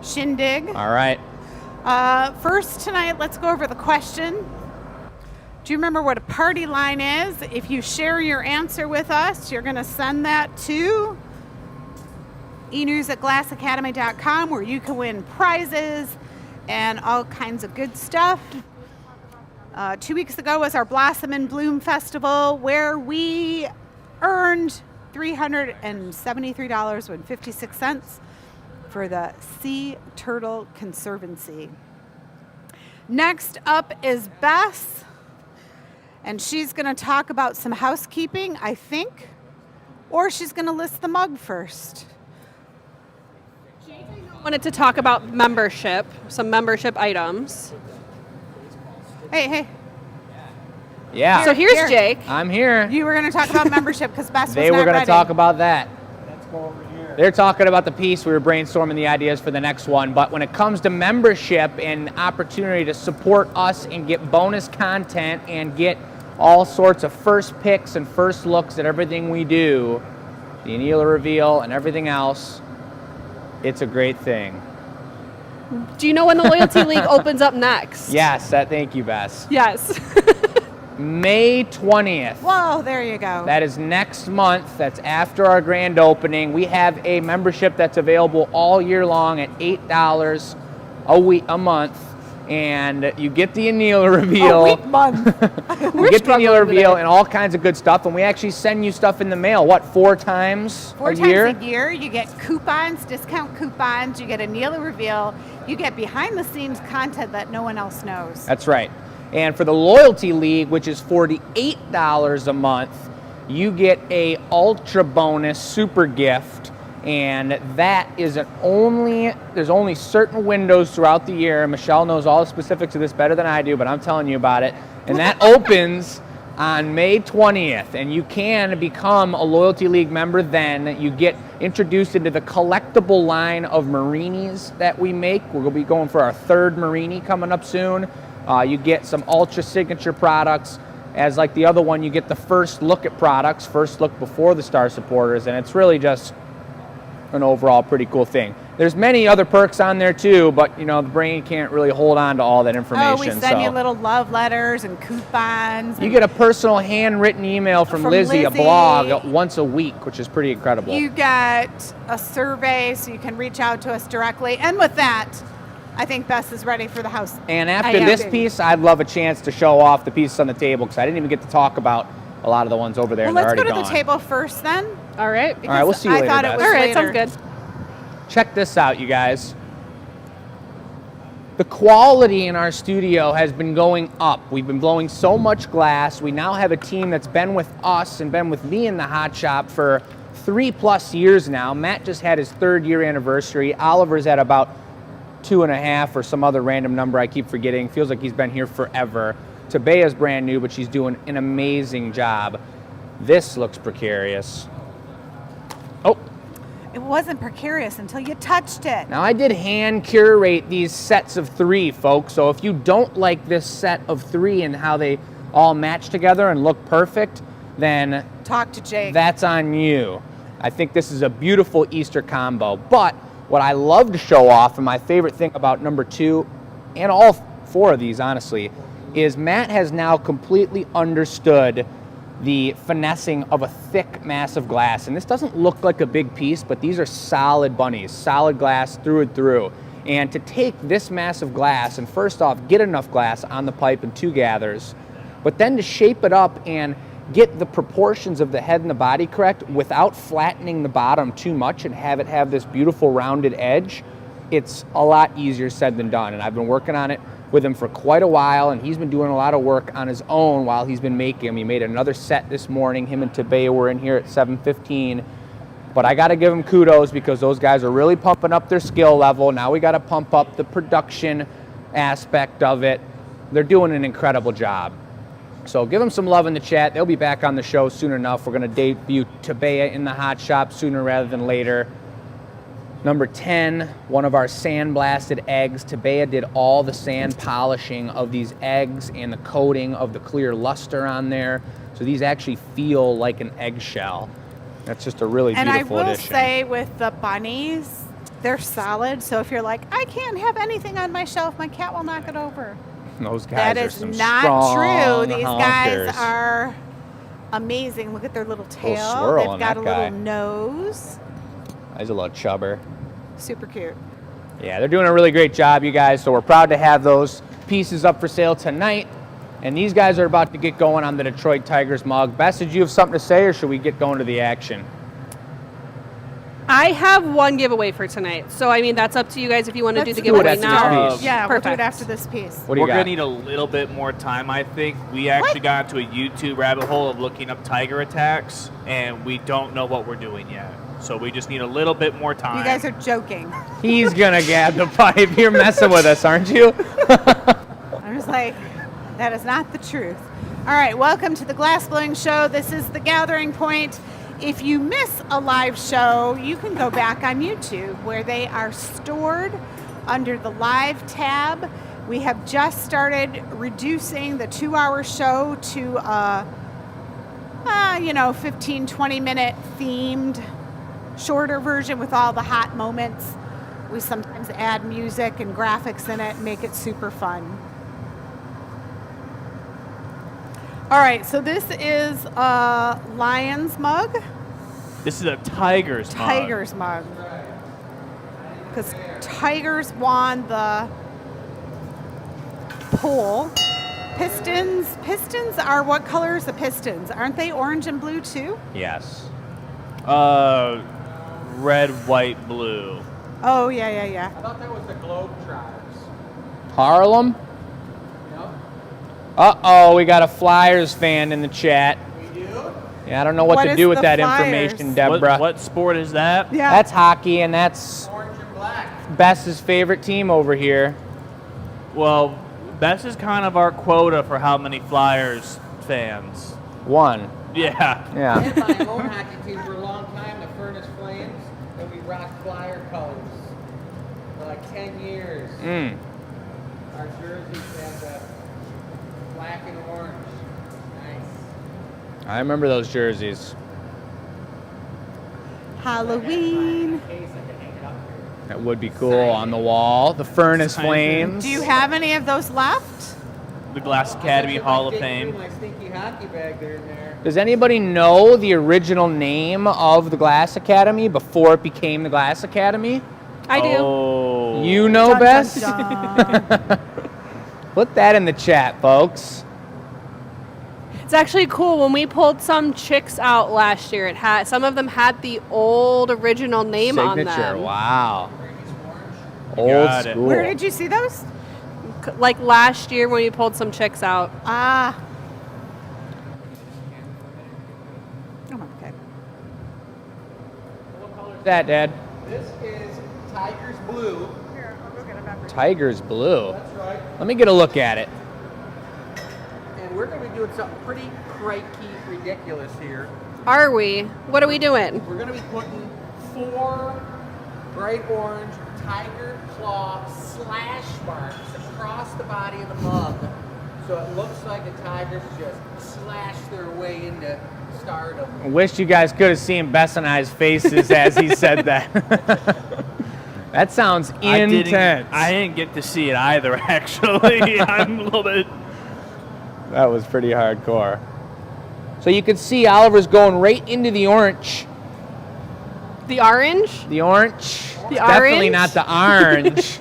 shindig. All right. First tonight, let's go over the question. Do you remember what a party line is? If you share your answer with us, you're going to send that to e-news at glassacademy.com, where you can win prizes and all kinds of good stuff. 2 weeks ago was our Blossom and Bloom Festival, where we earned $373.56 for the Sea Turtle Conservancy. Next up is Bess, and she's going to talk about some housekeeping, I think, or she's going to list the mug first. Wanted to talk about membership, some membership items. Hey. Yeah. So here's Here. Jake. I'm here. You were going to talk about membership because Bess was They not were going to ready. talk about that. Let's go over here. They're talking about the piece. We were brainstorming the ideas for the next one. But when it comes to membership and opportunity to support us and get bonus content and get all sorts of first picks and first looks at everything we do, the Anila reveal and everything else, it's a great thing. Do you know when the Loyalty League opens up next? Yes, thank you, Bess. Yes. May 20th. Whoa, there you go. That is next month. That's after our grand opening. We have a membership that's available all year long at $8 a month. And you get the Anila reveal. month. You get the Anila reveal and all kinds of good stuff. And we actually send you stuff in the mail, 4 times Four a times year? a year, you get coupons, discount coupons, you get a Neela reveal, you get behind-the-scenes content that no one else knows. That's right. And for the Loyalty League, which is $48 a month, you get a ultra bonus super gift. And that is there's only certain windows throughout the year. Michelle knows all the specifics of this better than I do, but I'm telling you about it. And that opens on May 20th. And you can become a Loyalty League member then. You get introduced into the collectible line of Marinis that we make. We'll be going for our 3rd Marini coming up soon. You get some ultra signature products. As like the other one, you get the first look at products, first look before the star supporters. And it's really just an overall pretty cool thing. There's many other perks on there too, but the brain can't really hold on to all that information. Oh, we send you little love letters and coupons. You get a personal handwritten email from Lizzie, a blog once a week, which is pretty incredible. You get a survey so you can reach out to us directly. And with that, I think Bess is ready for the house. And after this piece, I'd love a chance to show off the pieces on the table because I didn't even get to talk about a lot of the ones over there. Well, and let's they're go already to the gone. table first then. All right. All right, we'll see you later, I thought it Beth. was All right, later. sounds good. Check this out, you guys. The quality in our studio has been going up. We've been blowing so much glass. We now have a team that's been with us and been with me in the hot shop for 3+ years now. Matt just had his 3rd year anniversary. Oliver's at about 2.5 or some other random number I keep forgetting. Feels like he's been here forever. Tabea's brand new, but she's doing an amazing job. This looks precarious. Oh, It wasn't precarious until you touched it. now I did hand curate these sets of 3, folks. So if you don't like this set of 3 and how they all match together and look perfect, then Talk to Jake. that's on you. I think this is a beautiful Easter combo. But what I love to show off, and my favorite thing about number 2, and all 4 of these, honestly, is Matt has now completely understood the finessing of a thick mass of glass. And this doesn't look like a big piece, but these are solid bunnies, solid glass through and through. And to take this mass of glass and first off, get enough glass on the pipe in 2 gathers, but then to shape it up and get the proportions of the head and the body correct without flattening the bottom too much and have it have this beautiful rounded edge, it's a lot easier said than done. And I've been working on it with him for quite a while, and he's been doing a lot of work on his own while he's been making them. He made another set this morning. Him and Tabea were in here at 7:15. But I got to give them kudos because those guys are really pumping up their skill level. Now we got to pump up the production aspect of it. They're doing an incredible job. So give them some love in the chat. They'll be back on the show soon enough. We're going to debut Tabea in the hot shop sooner rather than later. Number 10, one of our sandblasted eggs. Tabea did all the sand polishing of these eggs and the coating of the clear luster on there. So these actually feel like an eggshell. That's just a really beautiful And I will addition. say with the bunnies, they're solid. So if you're like, I can't have anything on my shelf, my cat will knock it over. Those guys That are is some not strong true. These guys honkers. are amazing. Look at their little tail. swirl They've on got that a guy. little nose. There's a little chubber. Super cute. Yeah, they're doing a really great job, you guys. So we're proud to have those pieces up for sale tonight. And these guys are about to get going on the Detroit Tigers mug. Bess, did you have something to say, or should we get going to the action? I have one giveaway for tonight. So, I mean, that's up to you guys if you want to do the Let's do it giveaway after now. this piece. Yeah, we'll do Perfect. it after this piece. What do you We're got? gonna need a little bit more time, I think. We actually got into a YouTube rabbit hole of looking up tiger attacks, and we don't know what we're doing yet. So we just need a little bit more time. You guys are joking. He's gonna grab the pipe. You're messing with us, aren't you? I was like, that is not the truth. All right, welcome to the Glass Blowing Show. This is the gathering point. If you miss a live show, you can go back on YouTube where they are stored under the live tab. We have just started reducing the 2-hour show to a 15, 20-minute themed shorter version with all the hot moments. We sometimes add music and graphics in it and make it super fun. All right, so this is a Lions mug. This is a Tigers mug. Tigers mug. Because Tigers won the poll. Pistons are, what color is the Pistons? Aren't they orange and blue too? Yes. Red, white, blue. Oh, yeah. I thought that was the Globetrotters. Harlem? Yep. Uh-oh, we got a Flyers fan in the chat. We do? Yeah, I don't know what What to is do with the that Flyers? information, Deborah. What sport is that? Yeah. That's hockey, and that's Orange and black. Bess's favorite team over here. Well, Bess is kind of our quota for how many Flyers fans. One. Yeah. I Yeah. had my own hockey team for a long time, the Furnace Flames, and we rocked Flyer colors for like 10 years. Mm. Our jerseys had black and orange. Nice. I remember those jerseys. Halloween. Case I can hang it up here. That would be cool on the wall. The Furnace Sign Flames. Do you have any of those left? The Glass Academy Hall of Fame. My stinky hockey bag there in there. Does anybody know the original name of the Glass Academy before it became the Glass Academy? I do. Oh. You know, Dun, Bess? dun, dun. Put that in the chat, folks. It's actually cool. When we pulled some chicks out last year, it had some of them had the old original name on Signature. them. Wow. You Old got it. school. Where did you see those? Like last year when we pulled some chicks out. Ah. Oh, okay. that, Dad? This is Tiger's Blue. Here, I'll go get it back. Tiger's blue. That's right. Let me get a look at it. And we're going to be doing something pretty crikey ridiculous here. Are we? What are we doing? We're going to be putting 4 bright orange tiger claw slash marks across the body of the mug. So it looks like the tigers just slashed their way into stardom. I wish you guys could have seen Bess and I's faces as he said that. That sounds intense. I didn't get to see it either, actually. I'm a little bit. That was pretty hardcore. So you can see Oliver's going right into the orange. The orange? The orange. The Definitely orange? not the orange.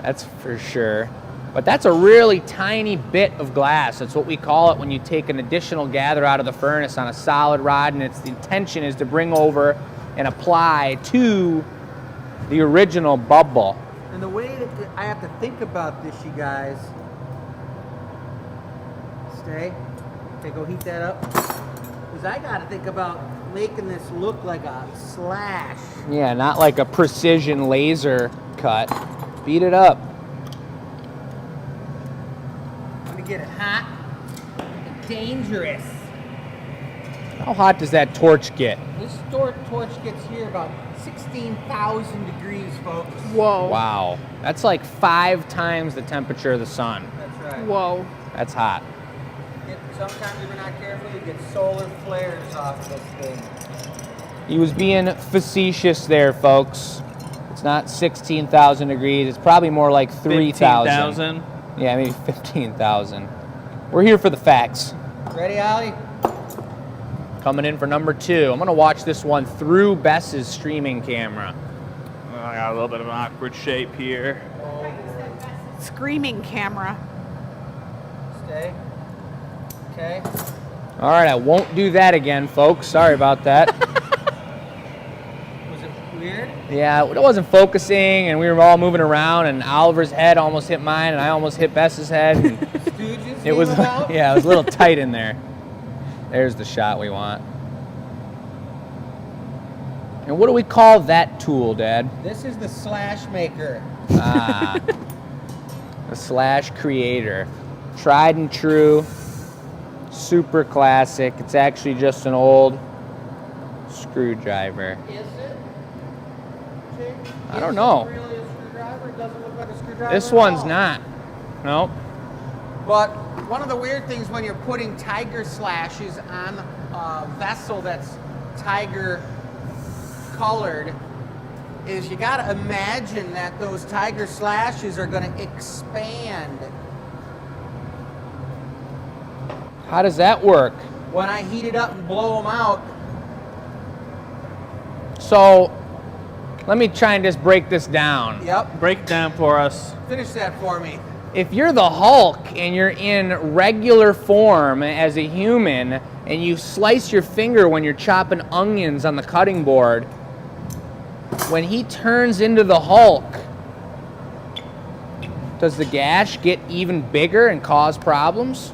That's for sure. But that's a really tiny bit of glass. That's what we call it when you take an additional gather out of the furnace on a solid rod, and the intention is to bring over and apply to the original bubble. And the way that I have to think about this, you guys. Stay. Okay, go heat that up. Because I got to think about making this look like a slash. Yeah, not like a precision laser cut. Beat it up. I'm going to get it hot and dangerous. How hot does that torch get? This torch gets here about 16,000 degrees, folks. Whoa. Wow. That's like 5 times the temperature of the sun. That's right. Whoa. That's hot. Sometimes if you're not careful, you get solar flares off of this thing. He was being facetious there, folks. It's not 16,000 degrees. It's probably more like 3,000. 15,000. Yeah, maybe 15,000. We're here for the facts. Ready, Ollie? Coming in for number 2. I'm going to watch this one through Bess's streaming camera. I got a little bit of an awkward shape here. Screaming camera. Stay. Okay. All right, I won't do that again, folks. Sorry about that. Was it weird? Yeah, it wasn't focusing, and we were all moving around, and Oliver's head almost hit mine, and I almost hit Bess's head. And Stooges it was, came about? yeah, it was a little tight in there. There's the shot we want. And what do we call that tool, Dad? This is the slash maker. Ah, the slash creator. Tried and true, super classic. It's actually just an old screwdriver. Is it? I don't know. Is it really a screwdriver? It doesn't look like a screwdriver. This at one's all. not. Nope. But one of the weird things when you're putting tiger slashes on a vessel that's tiger colored is you got to imagine that those tiger slashes are going to expand. How does that work? When I heat it up and blow them out, So, let me try and just break this down. yep, Break it down for us. finish that for me. If you're the Hulk and you're in regular form as a human and you slice your finger when you're chopping onions on the cutting board, when he turns into the Hulk, does the gash get even bigger and cause problems?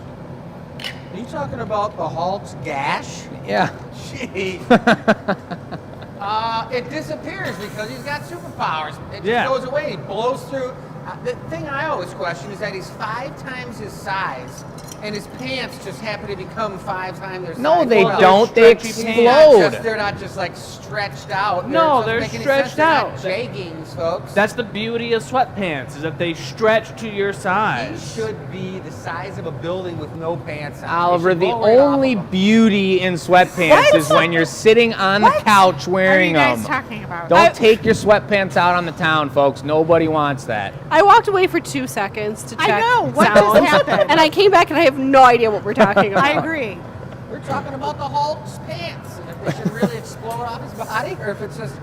Are you talking about the Hulk's gash? Yeah. Jeez. It disappears because he's got superpowers. It just Yeah. goes away. He blows through. The thing I always question is that he's 5 times his size, and his pants just happen to become 5 times their size. No, they Well, don't. They stretchy explode. They're not just like stretched out. No, It doesn't they're make any stretched sense. They're out. not jeggings, folks. That's the beauty of sweatpants, is that they stretch to your He size. should be the size of a building with no pants on. He Oliver, should the blow right off only of 'em. beauty in sweatpants What? is when you're sitting on the What? couch What are wearing you guys them. talking about? Don't take your sweatpants out on the town, folks. Nobody wants that. I walked away for 2 seconds to I check know. What sound, just happened? and I came back and I have no idea what we're talking about. I agree. We're talking about the Hulk's pants, and if they should really explode off his body, or if it's just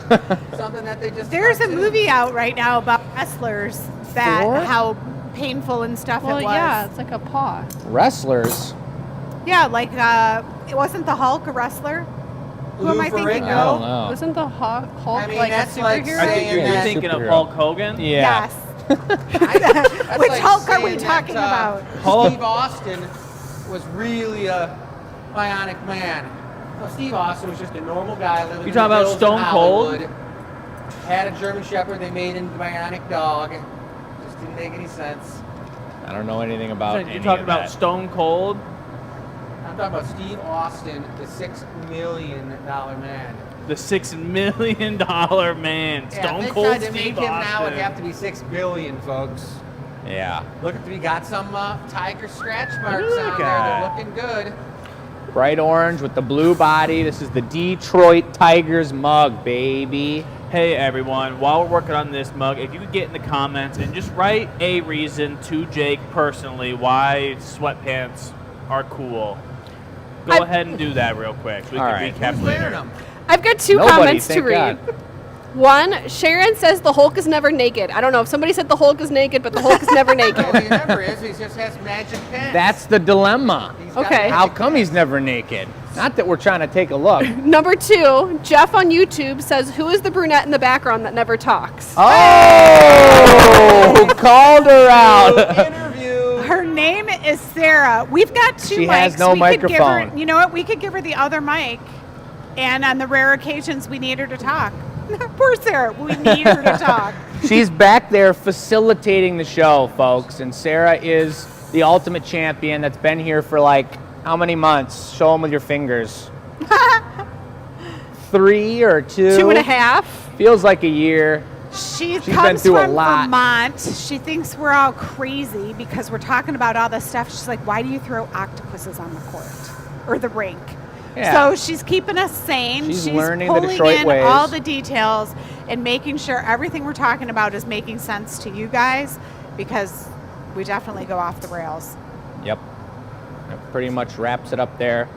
something that they just. There's a start to- movie out right now about wrestlers that Thor? how painful and stuff Well, it was. yeah, it's like a paw. Wrestlers. Yeah, like it wasn't the Hulk a wrestler? Who am I Lou thinking I Ferrigno? don't of? know. Wasn't the Hulk I mean, like a that's like superhero? I think saying you're that- thinking of Superhero. Hulk Hogan. Yeah. Yes. That's Which like Hulk are we saying talking that, about? Hulk. Steve Austin was really a bionic man. Well, Steve Austin was just a normal guy living You in talking the about hills Stone in Cold? Hollywood. Had a German Shepherd they made into a bionic dog. Just didn't make any sense. I don't know anything about You're any talking of about that. Stone Cold. I'm talking about Steve Austin, the $6 million man. The $6 million man, Yeah, Stone if they Cold tried to Steve make him now, it'd Austin. have to be $6 billion, folks. Yeah. Look at we got some tiger scratch marks Look on at there. that. They're looking good. Bright orange with the blue body. This is the Detroit Tigers mug, baby. Hey everyone, while we're working on this mug, if you could get in the comments and just write a reason to Jake personally why sweatpants are cool. Go ahead and do that real quick so we All can right. recap Who's wearing later. them? I've got 2 Nobody, comments to thank read. God. One, Sharon says the Hulk is never naked. I don't know if somebody said the Hulk is naked, but the Hulk is never naked. No, he never is. He just has magic pants. That's the dilemma. He's got Okay. magic How come he's never naked? Not that we're trying to take a look. Number 2, Jeff on YouTube says, "Who is the brunette in the background that never talks?" Oh, called her out. Interview. Her name is Sarah. We've got 2 She mics. has no we could give her, microphone. you know what? We could give her the other mic. And on the rare occasions we need her to talk. Poor Sarah. We need her to talk. She's back there facilitating the show, folks, and Sarah is the ultimate champion that's been here for like how many months? Show them with your fingers. 3 or 2? 2.5. Feels like a year. She been comes through a from lot. Vermont. She thinks we're all crazy because we're talking about all this stuff. She's like, why do you throw octopuses on the court or the rink? Yeah. So she's keeping us sane. She's She's learning the pulling Detroit in ways. all the details and making sure everything we're talking about is making sense to you guys because we definitely go off the rails. Yep. That pretty much wraps it up there.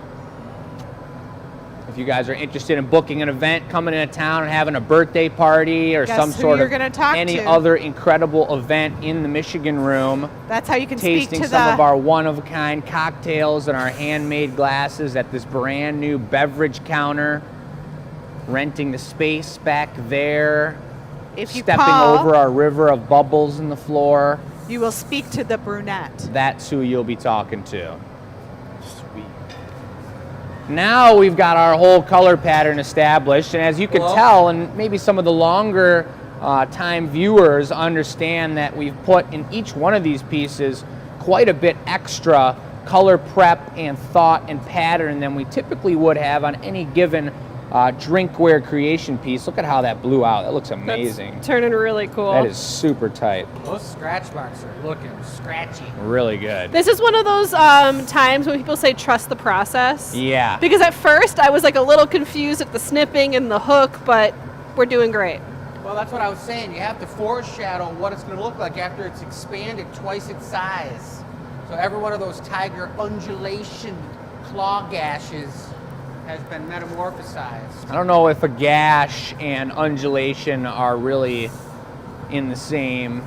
If you guys are interested in booking an event, coming into town and having a birthday party or Guess some who sort you're of gonna talk any to. other incredible event in the Michigan room, That's how you can speak tasting to some the of our one-of-a-kind cocktails and our handmade glasses at this brand new beverage counter, renting the space back there, if you stepping call, over our river of bubbles in the floor. you will speak to the brunette. That's who you'll be talking to. Sweet. Now we've got our whole color pattern established, and as you can tell, and maybe some of the longer time viewers understand that we've put in each one of these pieces quite a bit extra color prep and thought and pattern than we typically would have on any given drinkware creation piece. Look at how that blew out. That looks amazing. That's turning really cool. That is super tight. Those scratch marks are looking scratchy. Really good. This is one of those times when people say trust the process. Yeah. Because at first I was like a little confused at the snipping and the hook, but we're doing great. Well, that's what I was saying. You have to foreshadow what it's going to look like after it's expanded twice its size. So every one of those tiger undulation claw gashes has been metamorphosized. I don't know if a gash and undulation are really in the same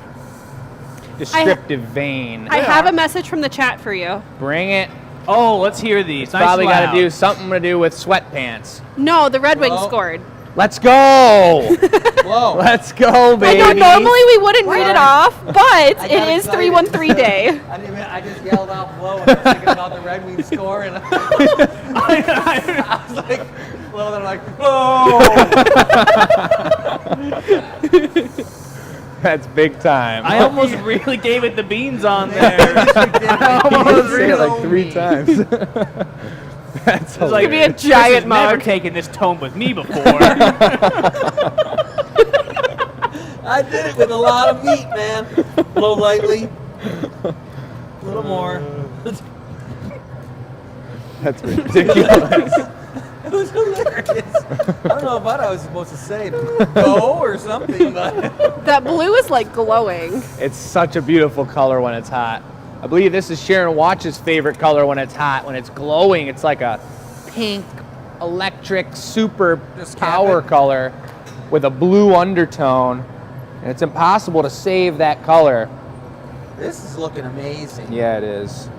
descriptive vein. I have a message from the chat for you. Bring it. Oh, let's hear these. Nice Probably got loud. to do something to do with sweatpants. No, the Red Wings Well- scored. Let's go. Whoa. Let's go, I baby. know normally we wouldn't read it Sorry. off, but I it got is excited. 313 day. I just yelled out blow when I was thinking about the Red Wings score, and I was like, well, they're like, whoa! That's big time. I almost really gave it the beans on there. I almost said it like 3 times. That's It's like, Could be a Chris giant has never mug. taken this tone with me before. I did it with a lot of meat, man. Blow lightly, a little more. That's ridiculous. It was hilarious. I don't know what I was supposed to say. Go or something, but That blue is like glowing. It's such a beautiful color when it's hot. I believe this is Sharon Watch's favorite color when it's hot. When it's glowing, it's like a pink, electric, super Just cap power it. color with a blue undertone. And it's impossible to save that color. this is looking amazing. Yeah, it is.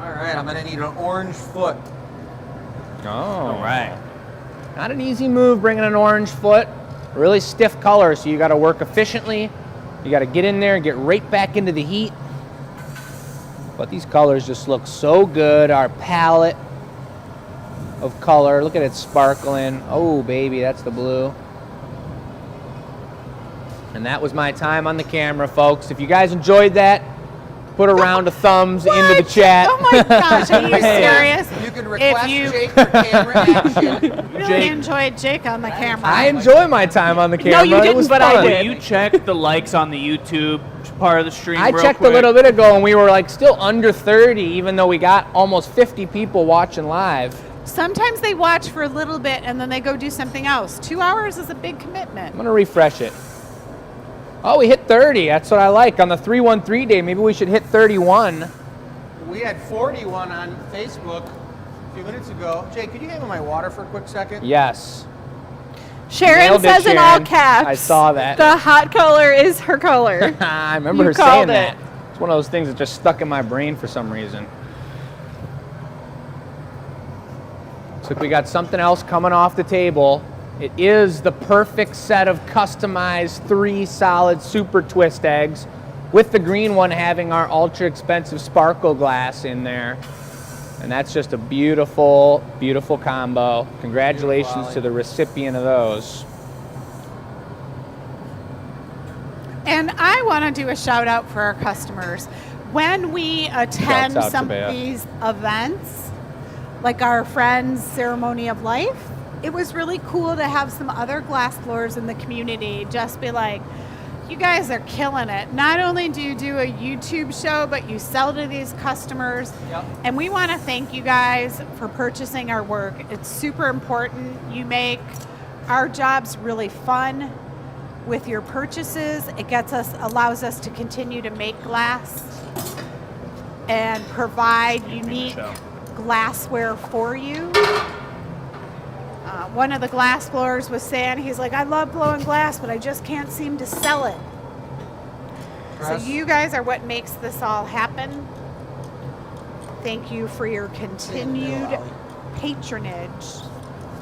All right, I'm gonna need an orange foot. Oh. All right. Not an easy move bringing an orange foot. Really stiff color, so you got to work efficiently. You got to get in there and get right back into the heat. But these colors just look so good. Our palette of color. Look at it sparkling. Oh, baby, that's the blue. And that was my time on the camera, folks. If you guys enjoyed that, put a round of thumbs into the chat. Oh my gosh, are you serious? You can request you- Jake for camera action. Really Jake. enjoyed Jake on the camera. I enjoy my time on the camera. you It didn't, was but I fun. did. Did you check the likes on the YouTube part of the stream? I real checked quick? a little bit ago and we were like still under 30, even though we got almost 50 people watching live. Sometimes they watch for a little bit and then they go do something else. 2 hours is a big commitment. I'm gonna refresh it. Oh, we hit 30. That's what I like. On the 313 day, maybe we should hit 31. We had 41 on Facebook a few minutes ago. Jake, could you hand me my water for a quick second? Yes. Sharon Nailed it, says in all Sharon. caps. I saw that. The hot color is her color. I remember You her saying called that. it. It's one of those things that just stuck in my brain for some reason. Looks like we got something else coming off the table. It is the perfect set of customized 3 solid super twist eggs, with the green one having our ultra expensive sparkle glass in there. And that's just a beautiful, beautiful combo. Congratulations to the recipient of those. And I want to do a shout out for our customers. When we attend Shouts out some to of Bea. these events, like our friend's Ceremony of Life, it was really cool to have some other glass blowers in the community just be like, you guys are killing it. Not only do you do a YouTube show, but you sell to these customers. Yep. And we want to thank you guys for purchasing our work. It's super important. You make our jobs really fun with your purchases. It allows us to continue to make glass and provide unique show. glassware for you. One of the glass blowers was saying, he's like, I love blowing glass, but I just can't seem to sell it. So you guys are what makes this all happen. Thank you for your continued patronage.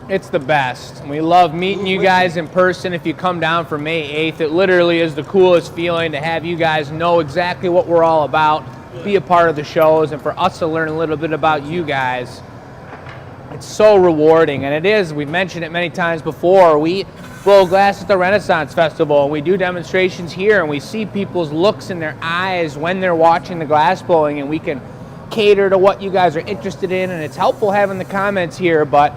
It's the best. We love meeting you guys in person. If you come down for May 8th, it literally is the coolest feeling to have you guys know exactly what we're all about, be a part of the shows, and for us to learn a little bit about you guys. It's so rewarding, and it is. We've mentioned it many times before. We blow glass at the Renaissance Festival, and we do demonstrations here, and we see people's looks in their eyes when they're watching the glass blowing, and we can cater to what you guys are interested in, and it's helpful having the comments here, but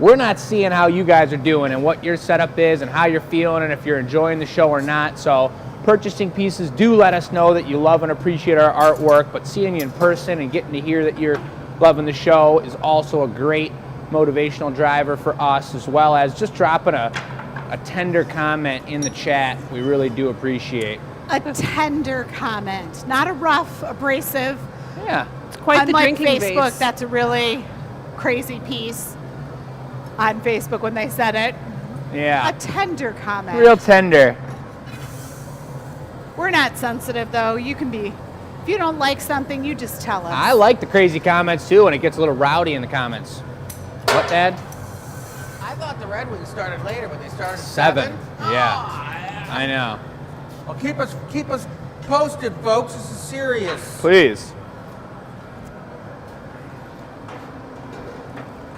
we're not seeing how you guys are doing and what your setup is and how you're feeling and if you're enjoying the show or not. So purchasing pieces, do let us know that you love and appreciate our artwork, but seeing you in person and getting to hear that you're loving the show is also a great motivational driver for us, as well as just dropping a tender comment in the chat. We really do appreciate. A tender comment, not a rough, abrasive. Yeah. It's quite the Unlike drinking Facebook, base. that's a really crazy piece on Facebook when they said it. Yeah. A tender comment. Real tender. We're not sensitive though. You can be, if you don't like something, you just tell us. I like the crazy comments too, and it gets a little rowdy in the comments. What, Dad? I thought the Red Wings started later, but they started at 7. 7? Yeah. I know. Well, keep us posted, folks. This is serious. Please.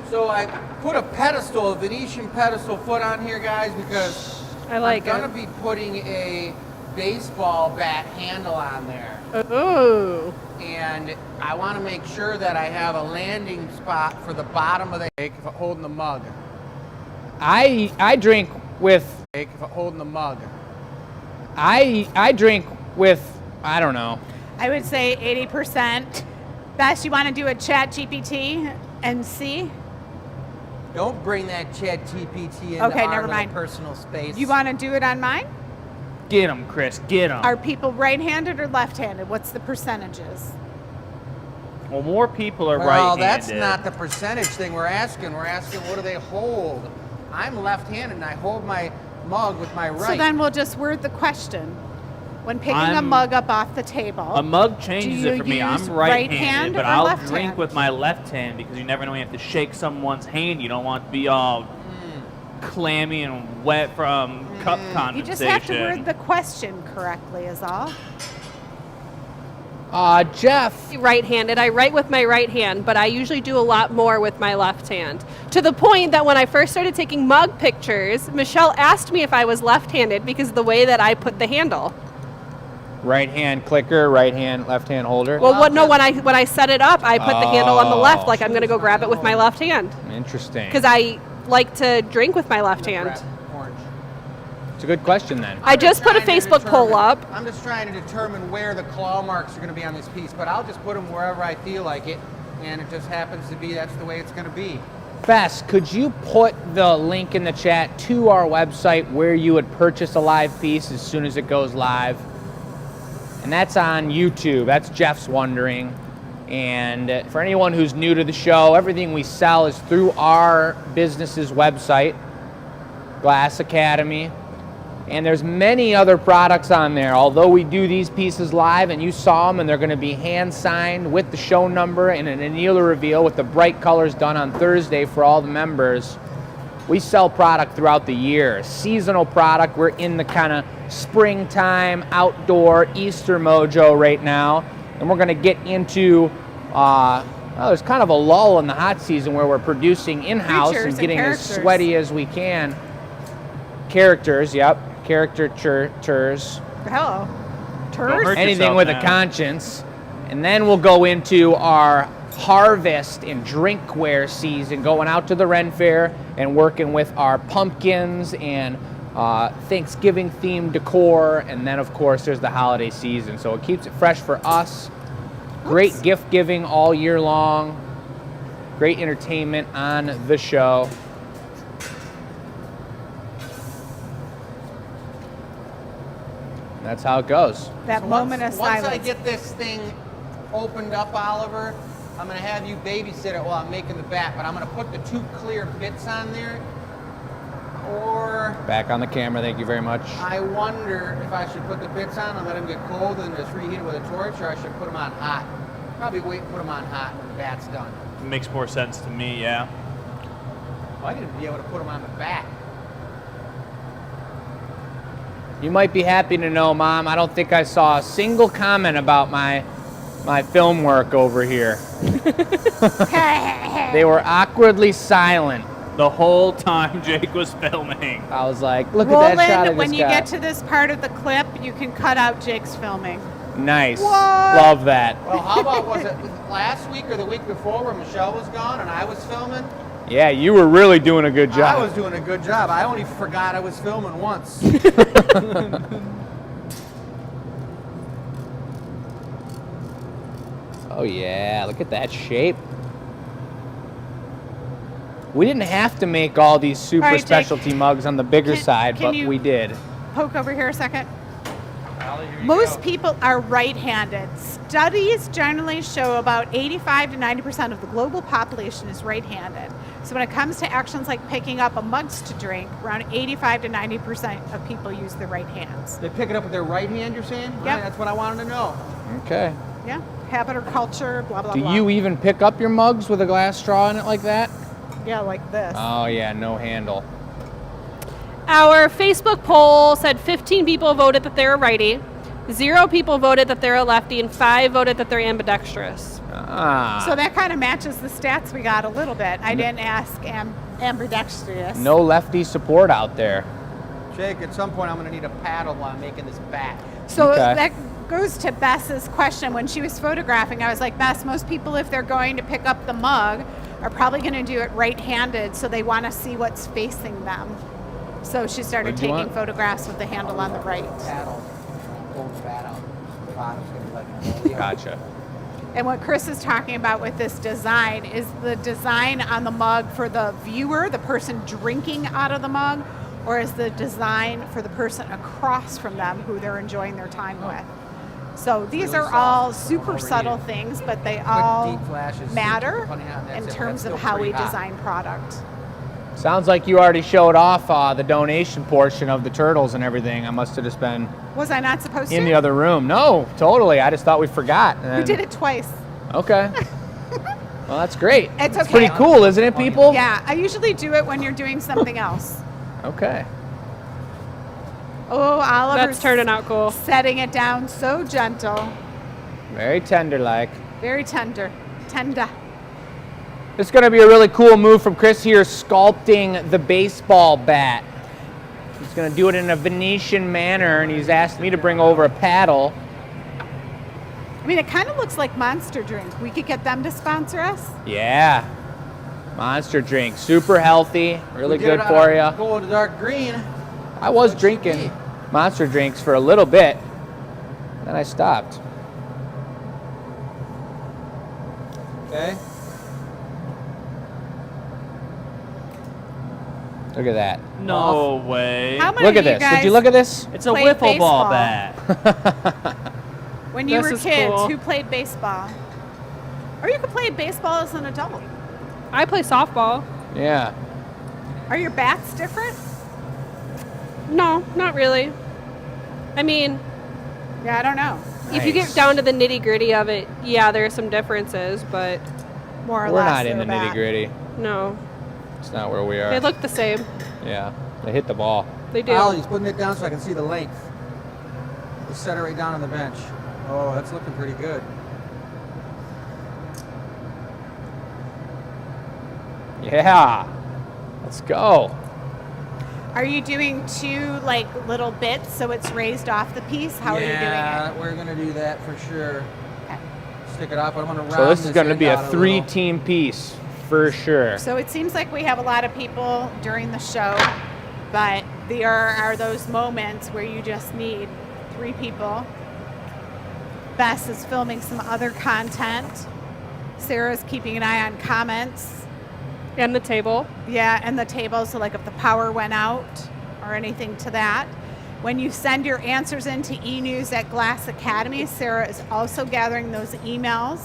So I put a pedestal, a Venetian pedestal foot on here, guys, because I like I'm gonna it. be putting a baseball bat handle on there. Ooh. And I want to make sure that I have a landing spot for the bottom of the cake if I'm holding the mug. I drink with Cake if I'm holding the mug. I drink with, I don't know. I would say 80%. Best, you want to do a chat GPT and see? Don't bring that Chat GPT into Okay, our never little mind. personal space. You want to do it on mine? Get him, Chris. Get him. Are people right-handed or left-handed? What's the percentages? Well, more people are Well, right-handed. that's not the percentage thing we're asking. We're asking what do they hold? I'm left-handed and I hold my mug with my right. So then we'll just word the question. When picking a I'm- mug up off the table, A mug changes Do it for you me. I'm use right right-handed, hand but or I'll left drink hand? with my left hand because you never know when you have to shake someone's hand. You don't want to be all clammy and wet from cup you condensation. just have to word the question correctly is all. Jeff. Right-handed. I write with my right hand, but I usually do a lot more with my left hand. To the point that when I first started taking mug pictures, Michelle asked me if I was left-handed because of the way that I put the handle. Right hand clicker, right hand, left hand holder. Well, what? No, when I set it up, I put the handle on the left, Oh. like I'm gonna go grab it with my left hand Interesting. because I like to drink with my left hand. Orange. It's a good question then. I just put a Trying to Facebook poll determine- up. I'm just trying to determine where the claw marks are going to be on this piece, but I'll just put them wherever I feel like it, and it just happens to be that's the way it's going to be. Bess, could you put the link in the chat to our website where you would purchase a live piece as soon as it goes live? And that's on YouTube. That's Jeff's wondering. And for anyone who's new to the show, everything we sell is through our business's website, Glass Academy. And there's many other products on there. Although we do these pieces live and you saw them and they're going to be hand signed with the show number and an annealer reveal with the bright colors done on Thursday for all the members. We sell product throughout the year. Seasonal product. We're in the kind of springtime, outdoor, Easter mojo right now. And we're going to get into, there's kind of a lull in the hot season where we're producing in-house Creatures and and getting as characters. sweaty as we can. Characters, yep. Caricatures. Hello. Don't Turds? hurt Anything yourself with now. a conscience. And then we'll go into our harvest and drinkware season, going out to the Ren Fair and working with our pumpkins and Thanksgiving themed decor. And then of course there's the holiday season. So it keeps it fresh for us. Great gift giving all year long. Great entertainment on the show. That's how it goes. That So moment of once I silence. get this thing opened up, Oliver, I'm gonna have you babysit it while I'm making the bat, but I'm gonna put the 2 clear bits on there. Or Back on the camera, thank you very much. I wonder if I should put the bits on and let them get cold and just reheat it with a torch, or I should put them on hot. Probably wait and put them on hot when the bat's done. Makes more sense to me, yeah. Well, I need to be able to put them on the bat. You might be happy to know, Mom, I don't think I saw a single comment about my film work over here. They were awkwardly silent. The whole time Jake was filming. I was like, look at that shot I Roland, just when you got. get to this part of the clip, you can cut out Jake's filming. Nice. What? Love that. Well, how about, was it last week or the week before where Michelle was gone and I was filming? Yeah, you were really doing a good job. I was doing a good job. I only forgot I was filming once. Oh yeah, look at that shape. We didn't have to make all these super All right, Jake. specialty mugs on the bigger Can- side, can but you- we did. Poke over here a second. Allie, here you Most go. people are right-handed. Studies generally show about 85 to 90% of the global population is right-handed. So when it comes to actions like picking up a mugs to drink, around 85 to 90% of people use their right hands. They pick it up with their right hand, you're saying? Yep. Right, that's what I wanted to know. Okay. Yeah, habit or culture, blah, blah, Do blah. you even pick up your mugs with a glass straw in it like that? Yeah, like this. Oh yeah, no handle. Our Facebook poll said 15 people voted that they're a righty, 0 people voted that they're a lefty, and 5 voted that they're ambidextrous. Ah. So that kind of matches the stats we got a little bit. I didn't ask ambidextrous. No lefty support out there. Jake, at some point I'm going to need a paddle while I'm making this bat. So Okay. that goes to Bess's question. When she was photographing, I was like, Bess, most people, if they're going to pick up the mug, are probably going to do it right-handed, so they want to see what's facing them. So she started What'd you taking want? photographs with the handle on the right. Paddle. Pull the bat out. The bottom's going to be like Gotcha. And what Chris is talking about with this design is the design on the mug for the viewer, the person drinking out of the mug, or is the design for the person across from them who they're enjoying their time with. So these really are soft. all It's super over subtle here. things, but they Quick, all deep flashes. matter Depending on- that's in it, but terms that's of still how we pretty hot. design product. Sounds like you already showed off the donation portion of the turtles and everything. I must have just been Was I not supposed in to? the other room. No, totally. I just thought we forgot. We And- did it twice. Okay. Well, that's great. It's okay. Pretty cool, isn't it, people? Yeah, I usually do it when you're doing something else. Okay. Oh, Oliver's That's turning out cool. setting it down so gentle, Very tender-like. very tender. Tender. This is going to be a really cool move from Chris here, sculpting the baseball bat. He's going to do it in a Venetian manner, and he's asked me to bring over a paddle. I mean, it kind of looks like Monster Drink. We could get them to sponsor us. Yeah. Monster drink, super healthy, really We did good it for on a you. Gold to dark green. I was What should drinking be? monster drinks for a little bit, then I stopped. Okay. Look at that. No way. How many Look at of you this. guys Did you look at this? It's a played wiffle ball baseball? bat. When you This were is kids, cool. who played baseball? Or you could play baseball as an adult. I play softball. Yeah. Are your bats different? No, not really. I mean, Yeah, I don't know. if you Nice. get down to the nitty gritty of it, yeah, there are some differences, but More or We're less. not in the they're nitty bat. gritty. no, It's not where we are. they look the same. Yeah. They hit the ball. They do. Ollie's putting it down so I can see the length. Let's set it right down on the bench. Oh, that's looking pretty good. Yeah. Let's go. Are you doing two like little bits so it's raised off the piece? How are you doing Yeah, it? we're gonna do that for sure. Okay. Stick it off, but I'm gonna round So this is going to end be a out little. 3-team piece for sure. So it seems like we have a lot of people during the show, but there are those moments where you just need 3 people. Bess is filming some other content. Sarah's keeping an eye on comments. And the table. Yeah, and the table, so like if the power went out or anything to that. When you send your answers into eNews at Glass Academy, Sarah is also gathering those emails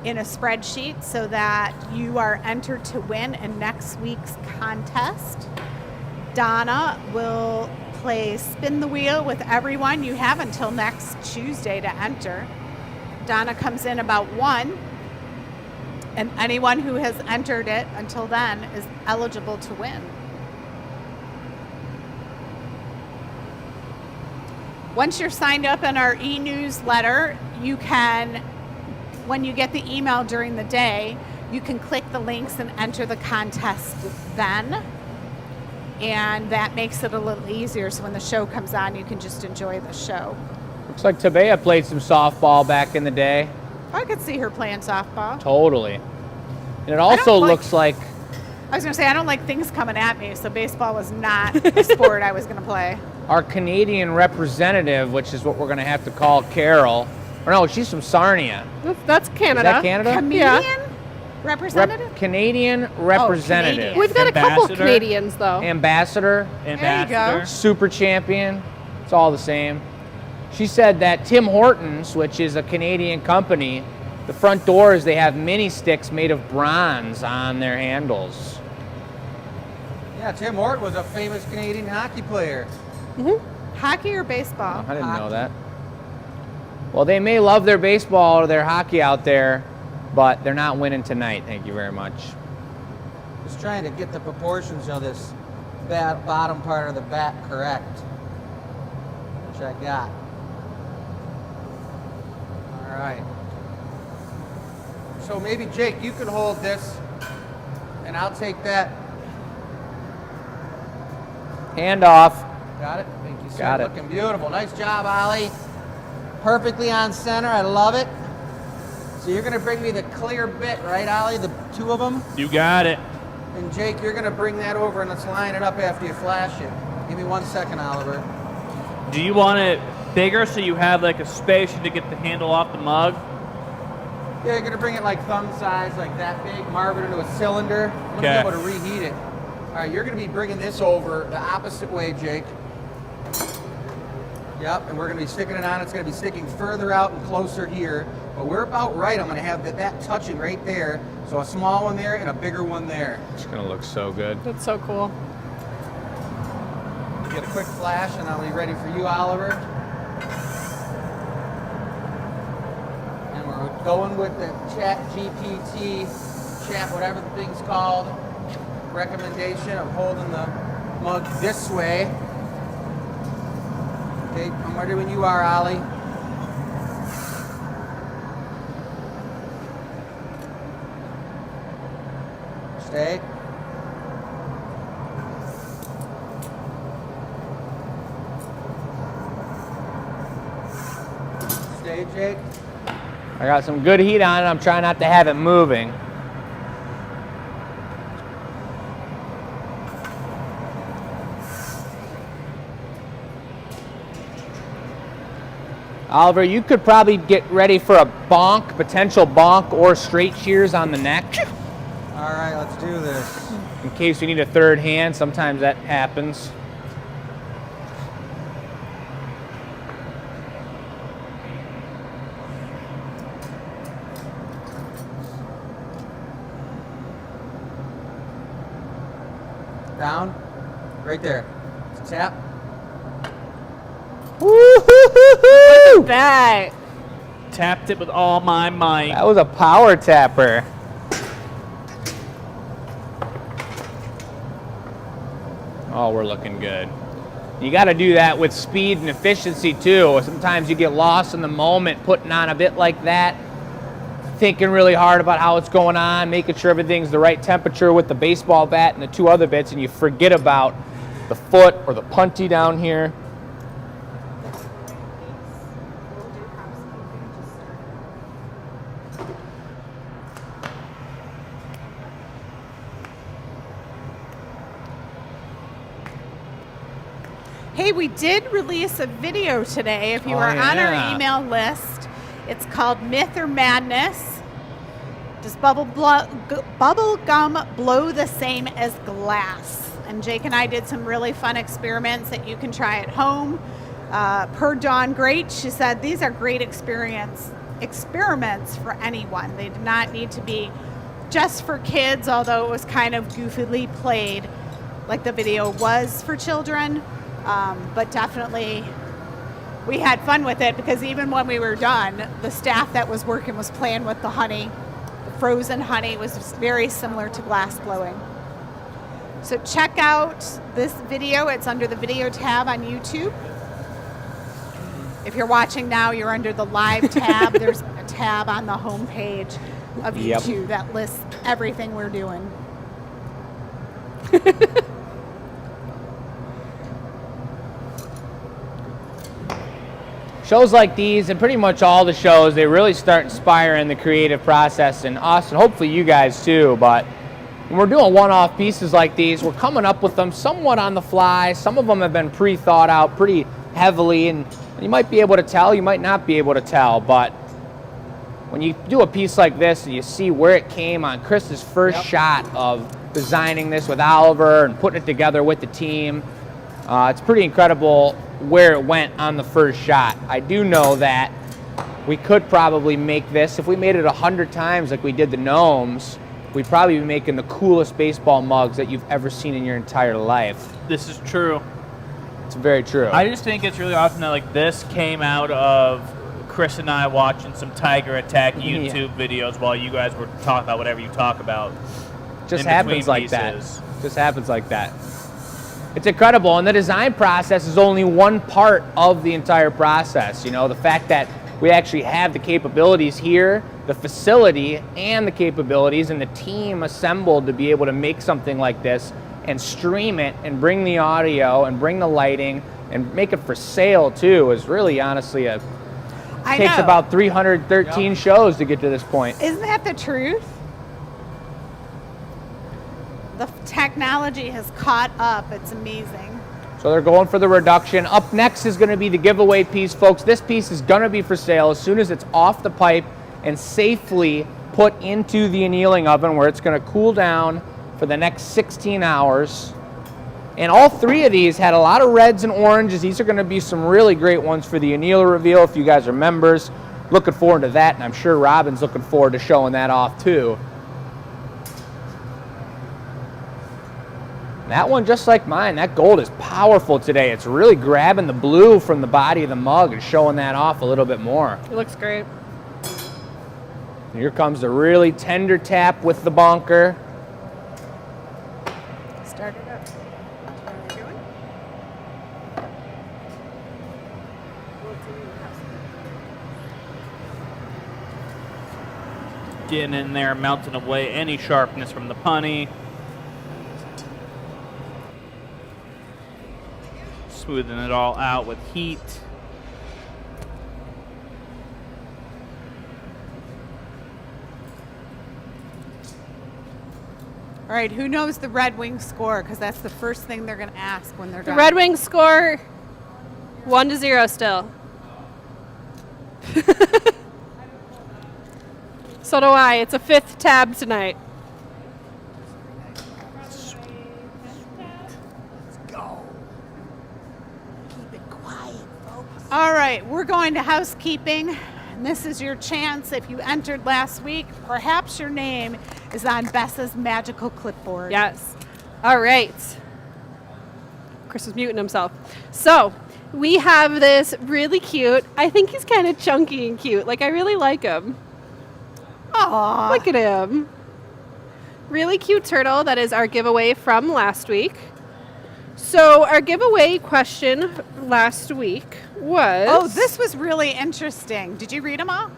in a spreadsheet so that you are entered to win in next week's contest. Donna will play spin the wheel with everyone. You have until next Tuesday to enter. Donna comes in about 1, and anyone who has entered it until then is eligible to win. Once you're signed up in our e-newsletter, you can, when you get the email during the day, you can click the links and enter the contest then. And that makes it a little easier, so when the show comes on, you can just enjoy the show. Looks like Tabea played some softball back in the day. I could see her playing softball. Totally. And it also looks like... I was going to say, I don't like things coming at me, so baseball was not a sport I was going to play. Our Canadian representative, which is what we're going to have to call Carol. Or no, she's from Sarnia. That's Canada. Is that Canada? Comedian representative? Canadian representative. Canadian. We've got a couple Ambassador. Canadians, though. Ambassador. Ambassador. Super champion. It's all the same. She said that Tim Hortons, which is a Canadian company, the front doors, they have mini sticks made of bronze on their handles. Yeah, Tim Horton was a famous Canadian hockey player. Hockey or baseball? I didn't know Hockey. that. Well, they may love their baseball or their hockey out there, but they're not winning tonight. Thank you very much. Just trying to get the proportions of this bottom part of the bat correct, which I got. All right. So maybe Jake, you can hold this, and I'll take that. Hand off. Got it? Thank you, sir. Got it. Looking beautiful. Nice job, Ollie. Perfectly on center. I love it. So you're going to bring me the clear bit, right, Ollie? The 2 of them? You got it. And Jake, you're going to bring that over and let's line it up after you flash it. Give me 1 second, Oliver. Do you want it bigger so you have like a space to get the handle off the mug? Yeah, you're going to bring it like thumb size, like that big, marve it into a cylinder. I'm going to Okay. be able to reheat it. All right, you're going to be bringing this over the opposite way, Jake. Yep, and we're going to be sticking it on. It's going to be sticking further out and closer here. But we're about right. I'm going to have that touching right there. So a small one there and a bigger one there. It's going to look so good. That's so cool. Get a quick flash and I'll be ready for you, Oliver. And we're going with the Chat GPT, whatever the thing's called, recommendation of holding the mug this way. Okay, I'm ready when you are, Ollie. Stay. Stay, Jake. I got some good heat on it. I'm trying not to have it moving. Oliver, you could probably get ready for a bonk, potential bonk, or straight shears on the neck. All right, let's do this. In case you need a third hand, sometimes that happens. Down. Right there. Tap. Woo-hoo-hoo-hoo! That. Tapped it with all my might. That was a power tapper. Oh, we're looking good. You got to do that with speed and efficiency too. Sometimes you get lost in the moment putting on a bit like that, thinking really hard about how it's going on, making sure everything's the right temperature with the baseball bat and the 2 other bits, and you forget about the foot or the punty down here. Hey, we did release a video today. If you Oh, are on yeah. our email list, it's called Myth or Madness. Does bubble gum blow the same as glass? And Jake and I did some really fun experiments that you can try at home. Per Dawn Great, she said these are great experiments experiments for anyone. They did not need to be just for kids, although it was kind of goofily played like the video was for children. But definitely we had fun with it, because even when we were done, the staff that was working was playing with the honey. The frozen honey was very similar to glass blowing. So check out this video. It's under the video tab on YouTube. If you're watching now, you're under the live tab. There's a tab on the home page of YouTube that lists everything we're doing. Shows like these, and pretty much all the shows, they really start inspiring the creative process in us, and hopefully you guys too. But when we're doing one-off pieces like these, we're coming up with them somewhat on the fly. Some of them have been pre-thought out pretty heavily, and you might be able to tell, you might not be able to tell, but when you do a piece like this and you see where it came on Chris's first shot of designing this with Oliver and putting it together with the team, it's pretty incredible where it went on the first shot. I do know that we could probably make this, if we made it 100 times like we did the gnomes, we'd probably be making the coolest baseball mugs that you've ever seen in your entire life. This is true. It's very true. I just think it's really awesome that like this came out of Chris and I watching some Tiger Attack YouTube videos while you guys were talking about whatever you talk about. Just happens like that. Just happens like that. It's incredible, and the design process is only one part of the entire process. You know, the fact that we actually have the capabilities here, the facility and the capabilities, and the team assembled to be able to make something like this and stream it and bring the audio and bring the lighting and make it for sale too is really honestly takes about 313 shows to get to this point. Isn't that the truth? The technology has caught up. It's amazing. So they're going for the reduction. Up next is going to be the giveaway piece, folks. This piece is going to be for sale as soon as it's off the pipe and safely put into the annealing oven, where it's going to cool down for the next 16 hours. And all three of these had a lot of reds and oranges. These are going to be some really great ones for the annealer reveal if you guys are members. Looking forward to that, and I'm sure Robin's looking forward to showing that off too. That one, just like mine, that gold is powerful today. It's really grabbing the blue from the body of the mug and showing that off a little bit more. It looks great. Here comes the really tender tap with the bunker. Start it up. What are you doing? Getting in there, melting away any sharpness from the punny. Smoothing it all out with heat. All right, who knows the Red Wings score? Because that's the first thing they're going to ask when they're The done. Red Wings score 1-0 still. So do I. It's a 5th tab tonight. All right, we're going to housekeeping. And this is your chance. If you entered last week, perhaps your name is on Bessa's magical clipboard. Yes. All right. Chris is muting himself. So we have this really cute, I think he's kind of chunky and cute. Like, I really like him. Aww. Look at him. Really cute turtle. That is our giveaway from last week. So our giveaway question last week was... Oh, this was really interesting. Did you read them all?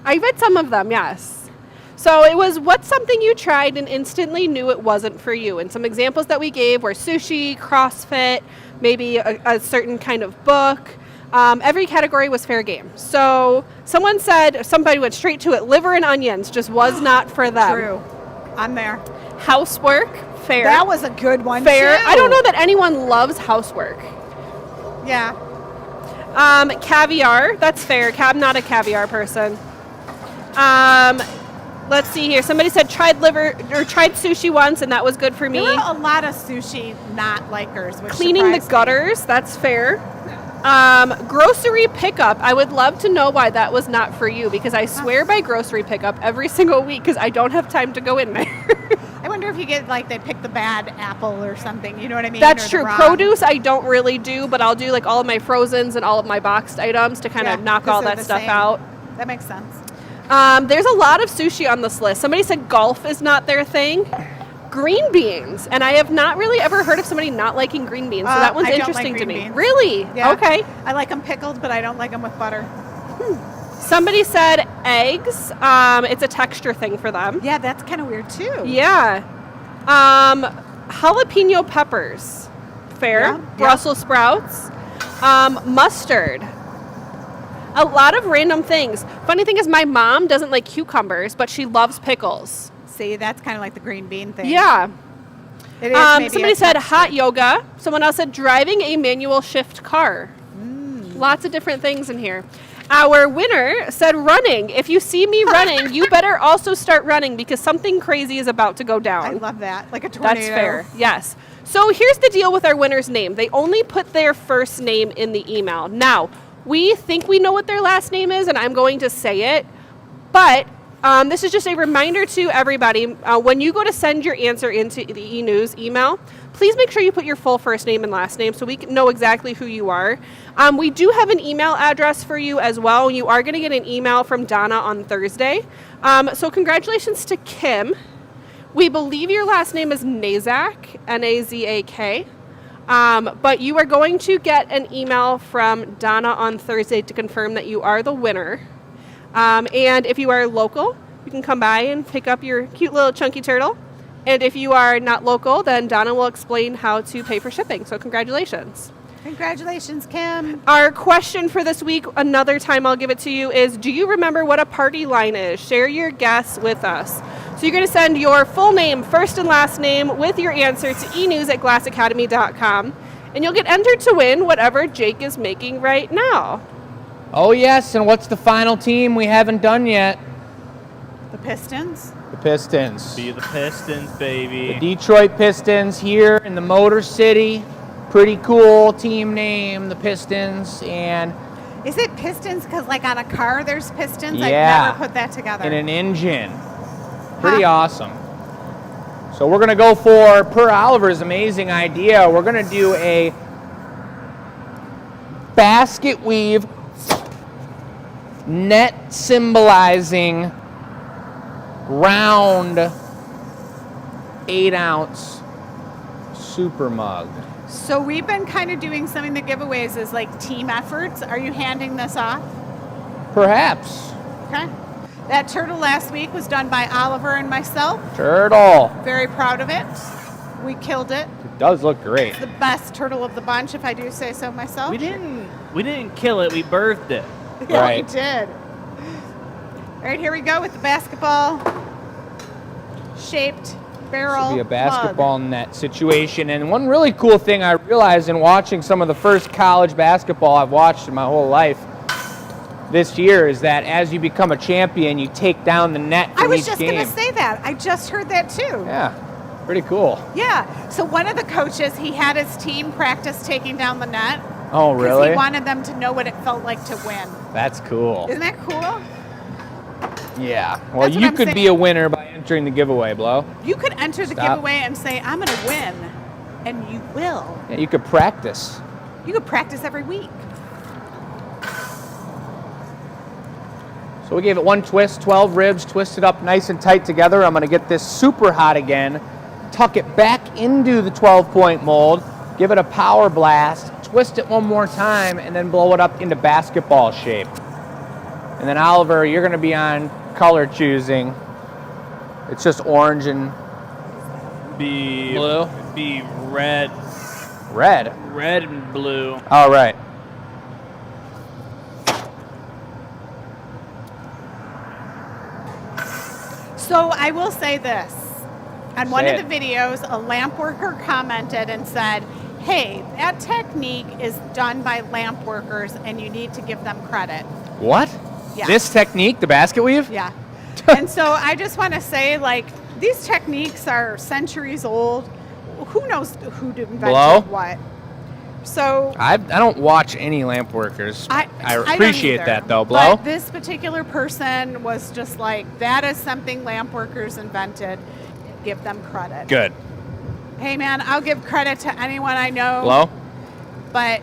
I read some of them, yes. So it was, what's something you tried and instantly knew it wasn't for you? And some examples that we gave were sushi, CrossFit, maybe a certain kind of book. Every category was fair game. So someone said, somebody went straight to it, liver and onions just was not for them. True. I'm there. Housework, fair. That was a good one, fair. too. I don't know that anyone loves housework. Yeah. Caviar, that's fair. I'm not a caviar person. Let's see here. Somebody said tried sushi once, and that was good for me. There were a lot of sushi not likers. Which Cleaning the surprised me. gutters, that's fair. Grocery pickup. I would love to know why that was not for you, because I swear by grocery pickup every single week because I don't have time to go in there. I wonder if you get like they pick the bad apple or something. You know what I mean? That's Or the true. wrong- Produce I don't really do, but I'll do like all of my frozens and all of my boxed items to kind Yeah, of knock 'cause all they're that the stuff same. out. That makes sense. There's a lot of sushi on this list. Somebody said golf is not their thing. Green beans, and I have not really ever heard of somebody not liking green beans, so that one's I don't interesting like to green me. beans. Really? Yeah. Okay. I like them pickled, but I don't like them with butter. Somebody said eggs. It's a texture thing for them. Yeah, that's kind of weird too. Yeah. Jalapeno peppers. Fair. Yeah, yeah. Brussels sprouts. Mustard. A lot of random things. Funny thing is my mom doesn't like cucumbers, but she loves pickles. See, that's kind of like the green bean thing. Yeah. It is maybe Somebody a said texture. hot yoga. Someone else said driving a manual shift car. Lots of different things in here. Our winner said running. If you see me running, you better also start running because something crazy is about to go down. I love that. Like a tornado. That's fair. Yes. So here's the deal with our winner's name. They only put their first name in the email. Now, we think we know what their last name is, and I'm going to say it. But this is just a reminder to everybody. When you go to send your answer into the e-news email, please make sure you put your full first name and last name so we can know exactly who you are. We do have an email address for you as well. You are going to get an email from Donna on Thursday. So congratulations to Kim. We believe your last name is Nazak, Nazak. But you are going to get an email from Donna on Thursday to confirm that you are the winner. And if you are local, you can come by and pick up your cute little chunky turtle. And if you are not local, then Donna will explain how to pay for shipping. So congratulations. Congratulations, Kim. Our question for this week, another time I'll give it to you, is do you remember what a party line is? Share your guess with us. So you're going to send your full name, first and last name, with your answer to enews@glassacademy.com, and you'll get entered to win whatever Jake is making right now. Oh, yes, and what's the final team we haven't done yet? The Pistons. The Pistons. Be the Pistons, baby. The Detroit Pistons here in the Motor City. Pretty cool team name, the Pistons, and Is it Pistons? Because like on a car, there's pistons. Yeah. I've never put that together. in an engine. Pretty Huh. awesome. So we're going to go for, per Oliver's amazing idea, we're going to do a basket weave net symbolizing round 8-ounce super mug. So we've been kind of doing something that giveaways is like team efforts. Are you handing this off? Perhaps. Okay. That turtle last week was done by Oliver and myself. Turtle. Very proud of it. We killed it. It does look great. The best turtle of the bunch, if I do say so myself. We didn't kill it. We birthed it. Yeah, Right. we did. All right, here we go with the basketball shaped barrel. This will be a mug. basketball net situation. And one really cool thing I realized in watching some of the first college basketball I've watched in my whole life this year is that as you become a champion, you take down the net I from was each just game. going to say that. I just heard that too. Yeah, pretty cool. Yeah. So one of the coaches, he had his team practice taking down the net. Oh, 'cause really? He wanted them to know what it felt like to win. That's cool. Isn't that cool? Yeah. Well, That's what you I'm could be saying. a winner by entering the giveaway, Blow. You could enter the Stop. giveaway and say, I'm going to win. And you will. Yeah, you could practice. You could practice every week. So we gave it one twist, 12 ribs, twist it up nice and tight together. I'm going to get this super hot again, tuck it back into the 12-point mold, give it a power blast, twist it one more time, and then blow it up into basketball shape. And then Oliver, you're going to be on color choosing. It's just orange and Be Blue? Be red. red. Red and blue. All right. So I will say this. On one Say of the videos, a lamp worker commented and said, hey, that technique is done by lamp workers and you need to give them credit. What? Yeah. This technique, the basket weave? Yeah. And so I just want to say, like, these techniques are centuries old. Who knows who invented Blow? what? So I don't watch any lamp workers. I don't appreciate either, that though, Blow. But this particular person was just like, that is something lamp workers invented. Give them credit. Good. Hey man, I'll give credit to anyone I know. Blow. But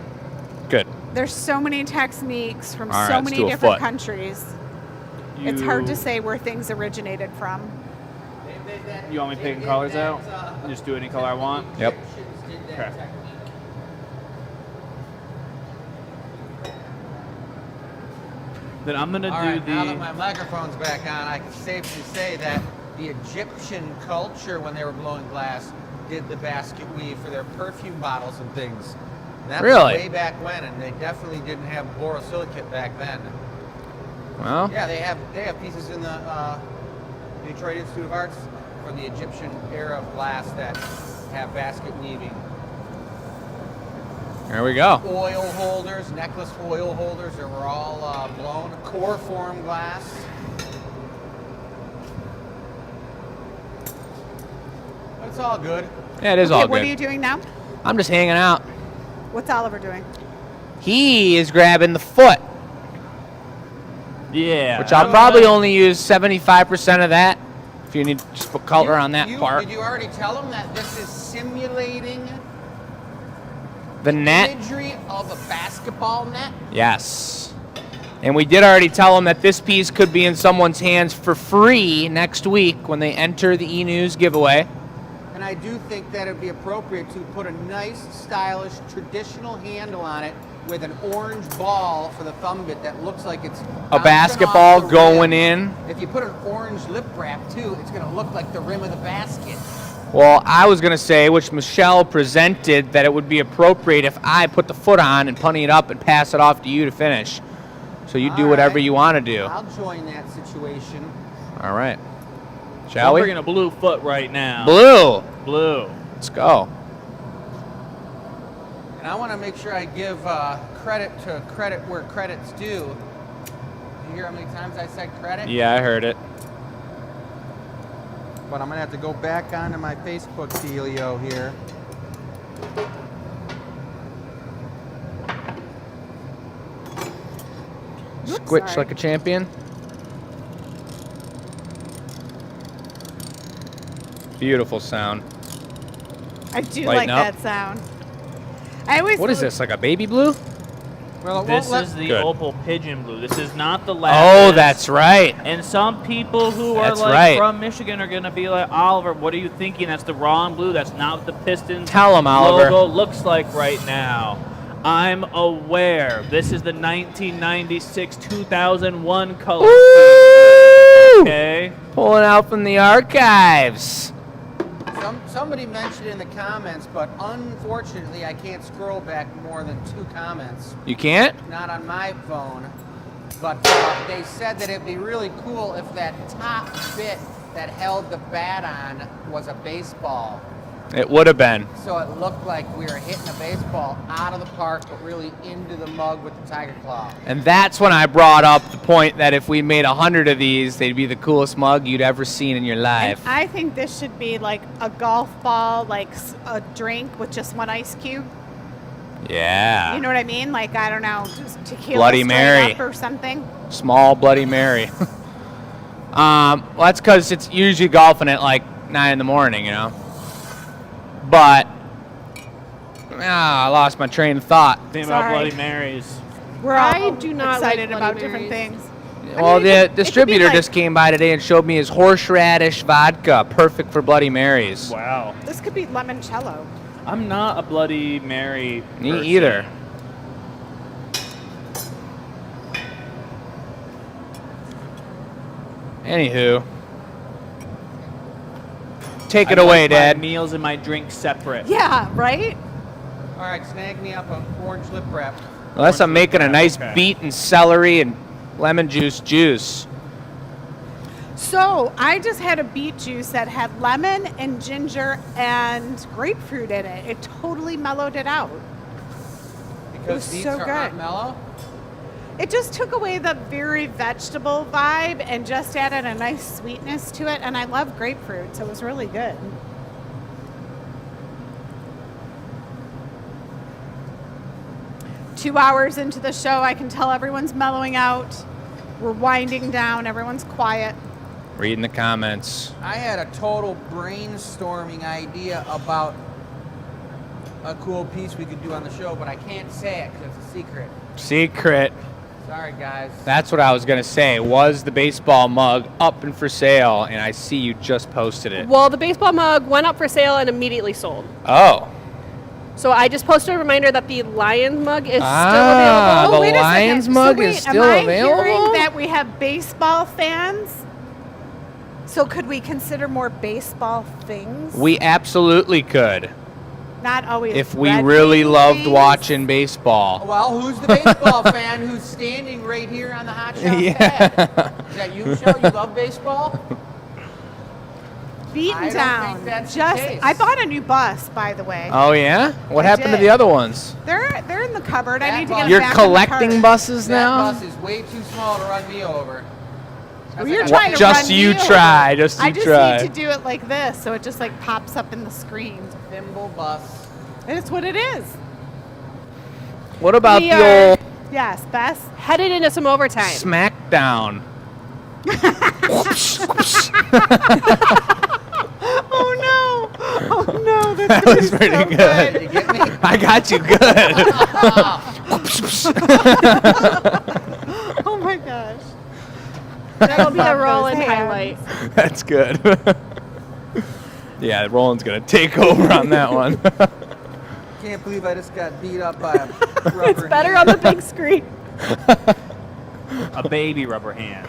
Good. there's so many techniques from All right, so let's many do a different foot. countries. It's hard to say where things originated from. You want me picking colors out? Just do any color I want? Yep. Okay. Then I'm gonna All do right, now that the. my microphone's back on, I can safely say that the Egyptian culture, when they were blowing glass, did the basket weave for their perfume bottles and things. And that Really? was way back when, and they definitely didn't have borosilicate back then. Well, Yeah, they have pieces in the Detroit Institute of Arts from the Egyptian era of glass that have basket weaving. there we go. Oil holders, necklace oil holders, they were all blown. Core form glass. But it's all good. Yeah, it is Okay, all what are good. you doing now? I'm just hanging out. What's Oliver doing? He is grabbing the foot, Yeah. which I'll probably only use 75% of that. If you need just put color on that part. Did you already tell them that this is simulating The net. imagery of a basketball net? Yes. And we did already tell them that this piece could be in someone's hands for free next week when they enter the E-News giveaway. And I do think that it'd be appropriate to put a nice, stylish, traditional handle on it with an orange ball for the thumb bit that looks like it's A bouncing basketball off the going rim. in. If you put an orange lip wrap too, it's gonna look like the rim of the basket. Well, I was going to say, which Michelle presented, that it would be appropriate if I put the foot on and punny it up and pass it off to you to finish. So you do All whatever right. you want to do. I'll join that situation. All right. I'm Shall we? bringing a blue foot right now. Blue. Blue. Let's go. And I want to make sure I give credit to credit where credit's due. Did you hear how many times I said credit? Yeah, I heard it. But I'm gonna have to go back onto my Facebook dealio here. Squitch sorry. like a champion. Beautiful sound. I do Lighten like up. that sound. I always What is this, like a baby blue? Well, it This won't let is the Good. opal pigeon blue. This is not the Oh, lapis. that's right. And some people who are That's like right. from Michigan are gonna be like, Oliver, what are you thinking? That's the wrong blue. That's not what the Pistons Tell 'em, Oliver. logo looks like right now. I'm aware. This is the 1996-2001 color. Woo! Okay. Pulling out from the archives. Somebody mentioned in the comments, but unfortunately I can't scroll back more than 2 comments. You can't? Not on my phone. But they said that it'd be really cool if that top bit that held the bat on was a baseball. It would have been. So it looked like we were hitting a baseball out of the park, but really into the mug with the tiger claw. And that's when I brought up the point that if we made 100 of these, they'd be the coolest mug you'd ever seen in your And life. I think this should be like a golf ball, like a drink with just one ice cube. Yeah. You know what I mean? Like, I don't know, just tequila Bloody straight Mary. up or something. Small Bloody Mary. Well, that's because it's usually golfing at like 9 in the morning, you know. But, I lost my train of thought. Think about Sorry. Bloody Marys. We're I all do not like excited Bloody about different Marys. things. Well, it the could be distributor like- just came by today and showed me his horseradish vodka, perfect for Bloody Marys. Wow. This could be limoncello. I'm not a Bloody Mary Me person. either. Anywho. Take it I away, like my Dad. meals and my drinks separate. Yeah, right? All right, snag me up an orange lip wrap. Unless I'm making a nice Okay. beet and celery and lemon juice. So I just had a beet juice that had lemon and ginger and grapefruit in it. It totally mellowed it out. Because was beets so are good. hot mellow. It just took away the very vegetable vibe and just added a nice sweetness to it. And I love grapefruit, so it was really good. 2 hours into the show, I can tell everyone's mellowing out. We're winding down. Everyone's quiet. Reading the comments. I had a total brainstorming idea about a cool piece we could do on the show, but I can't say it because it's a secret. Secret. Sorry, guys. That's what I was going to say. Was the baseball mug up and for sale? And I see you just posted it. Well, the baseball mug went up for sale and immediately sold. Oh. So I just posted a reminder that the Lions mug is still Ah, available. the wait a Lions second. mug So wait, is still am I available? hearing that we have baseball fans? So could we consider more baseball things? We absolutely could. Not always. If we Red really Wings loved things? watching baseball. Well, who's the baseball fan who's standing right here on the Hot Shot Yeah. pad? Is that you, Michelle? You love baseball? Beaten I don't down. think that's the Just case. I bought a new bus, by the way. Oh, yeah? What I happened to did. the other ones? They're in the cupboard. I That need to bus- get them You're back in the collecting cart. buses That now? bus is way too small to run me over. That's You're like a trying to Just run you me over. try, just I you just try. need to do it like this, so it just like pops up in the screen. thimble bus. And it's what it is. What about We the are- old Yes, Bess. Headed into some overtime. SmackDown? Oh no! Oh no! That's That gonna was be pretty so good. Did you get me? I got you good. Oh my gosh! That'll be a Love Roland those highlight. That's good. Yeah, Roland's going to take over on that one. Can't believe I just got beat up by a rubber It's better on the big screen. A baby rubber hand.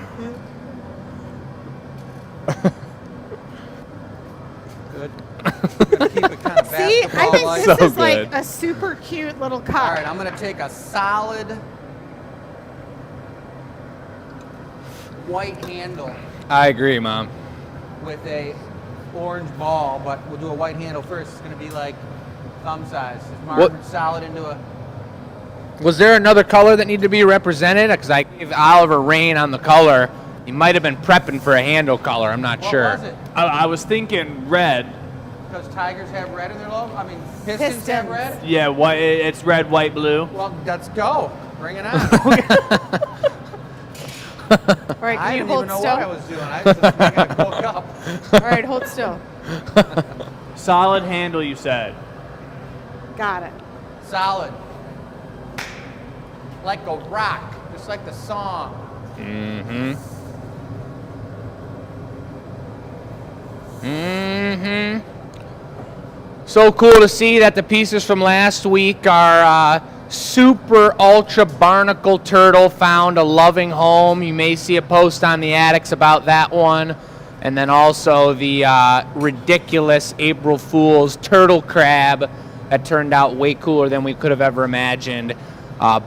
Good. Gonna keep it kind of See, I think basketball-like. this So is like good. a super cute little All cup. right, I'm gonna take a solid white handle I agree, Mom. with a orange ball, but we'll do a white handle first. It's gonna be like thumb size. Just mark What- it solid into a. Was there another color that needed to be represented? Because I gave Oliver rain on the color. He might have been prepping for a handle color. I'm not What sure. was it? I was thinking red. Because Tigers have red in their logo. I mean, Pistons have Pistons. red. Yeah, white. It's red, white, blue. Well, let's go. Bring it on. All right, I can you didn't hold even know still? what I was doing. I just got woke up. All right, hold still. Solid handle, you said. Got it. Solid. Like a rock, just like the song. So cool to see that the pieces from last week are super ultra barnacle turtle found a loving home. You may see a post on the attics about that one. And then also the ridiculous April Fool's turtle crab that turned out way cooler than we could have ever imagined.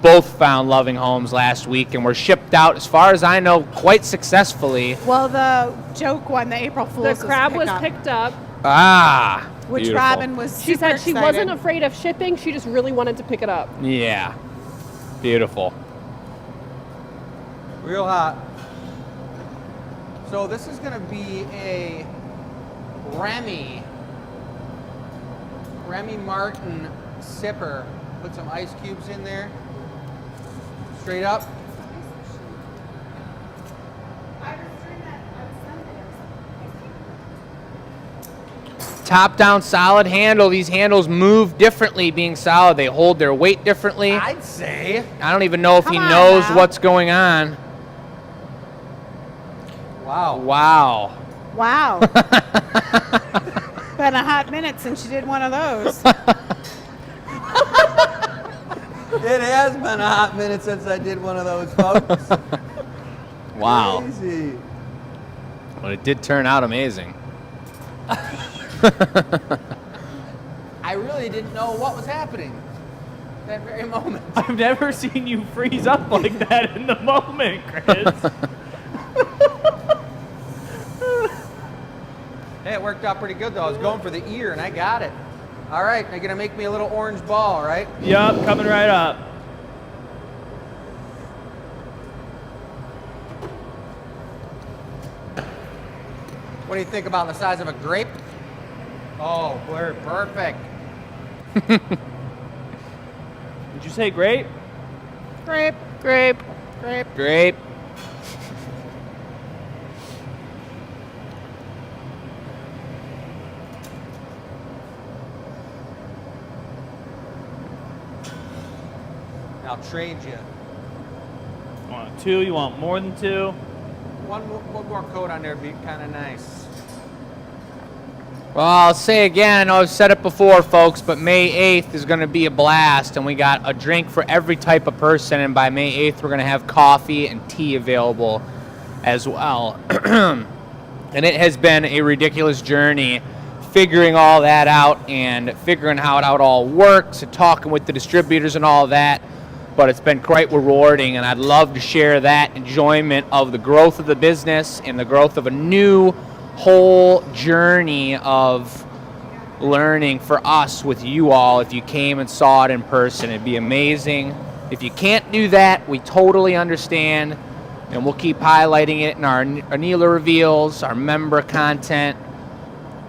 Both found loving homes last week and were shipped out, as far as I know, quite successfully. Well, the joke one, the April The Fool's, crab was picked up, picked up. Ah, which beautiful. Robin was. She super said she excited. wasn't afraid of shipping. She just really wanted to pick it up. Yeah, beautiful. Real hot. So this is gonna be a Remy Martin sipper. Put some ice cubes in there. Straight up. Top down solid handle. These handles move differently being solid. They hold their weight differently. I'd say. I don't even know if he Come on knows now. what's going on. Wow. Wow. Wow. Been a hot minute since you did one of those. It has been a hot minute since I did one of those, folks. Wow. Crazy. But it did turn out amazing. I really didn't know what was happening that very moment. I've never seen you freeze up like that in the moment, Chris. Hey, it worked out pretty good though. I was going for the ear and I got it. All right, you're gonna make me a little orange ball, right? Yup, coming right up. What do you think about the size of a grape? Oh, we're perfect. Did you say grape? Grape. Grape. Grape. Grape. I'll trade you. You want 2? You want more than 2? One more coat on there would be kind of nice. Well, I'll say again, I know I've said it before, folks, but May 8th is going to be a blast, and we got a drink for every type of person, and by May 8th, we're going to have coffee and tea available as well. And it has been a ridiculous journey figuring all that out and figuring how it all works and talking with the distributors and all that. But it's been quite rewarding, and I'd love to share that enjoyment of the growth of the business and the growth of a new whole journey of learning for us with you all. If you came and saw it in person, it'd be amazing. If you can't do that, we totally understand, and we'll keep highlighting it in our Anila reveals, our member content,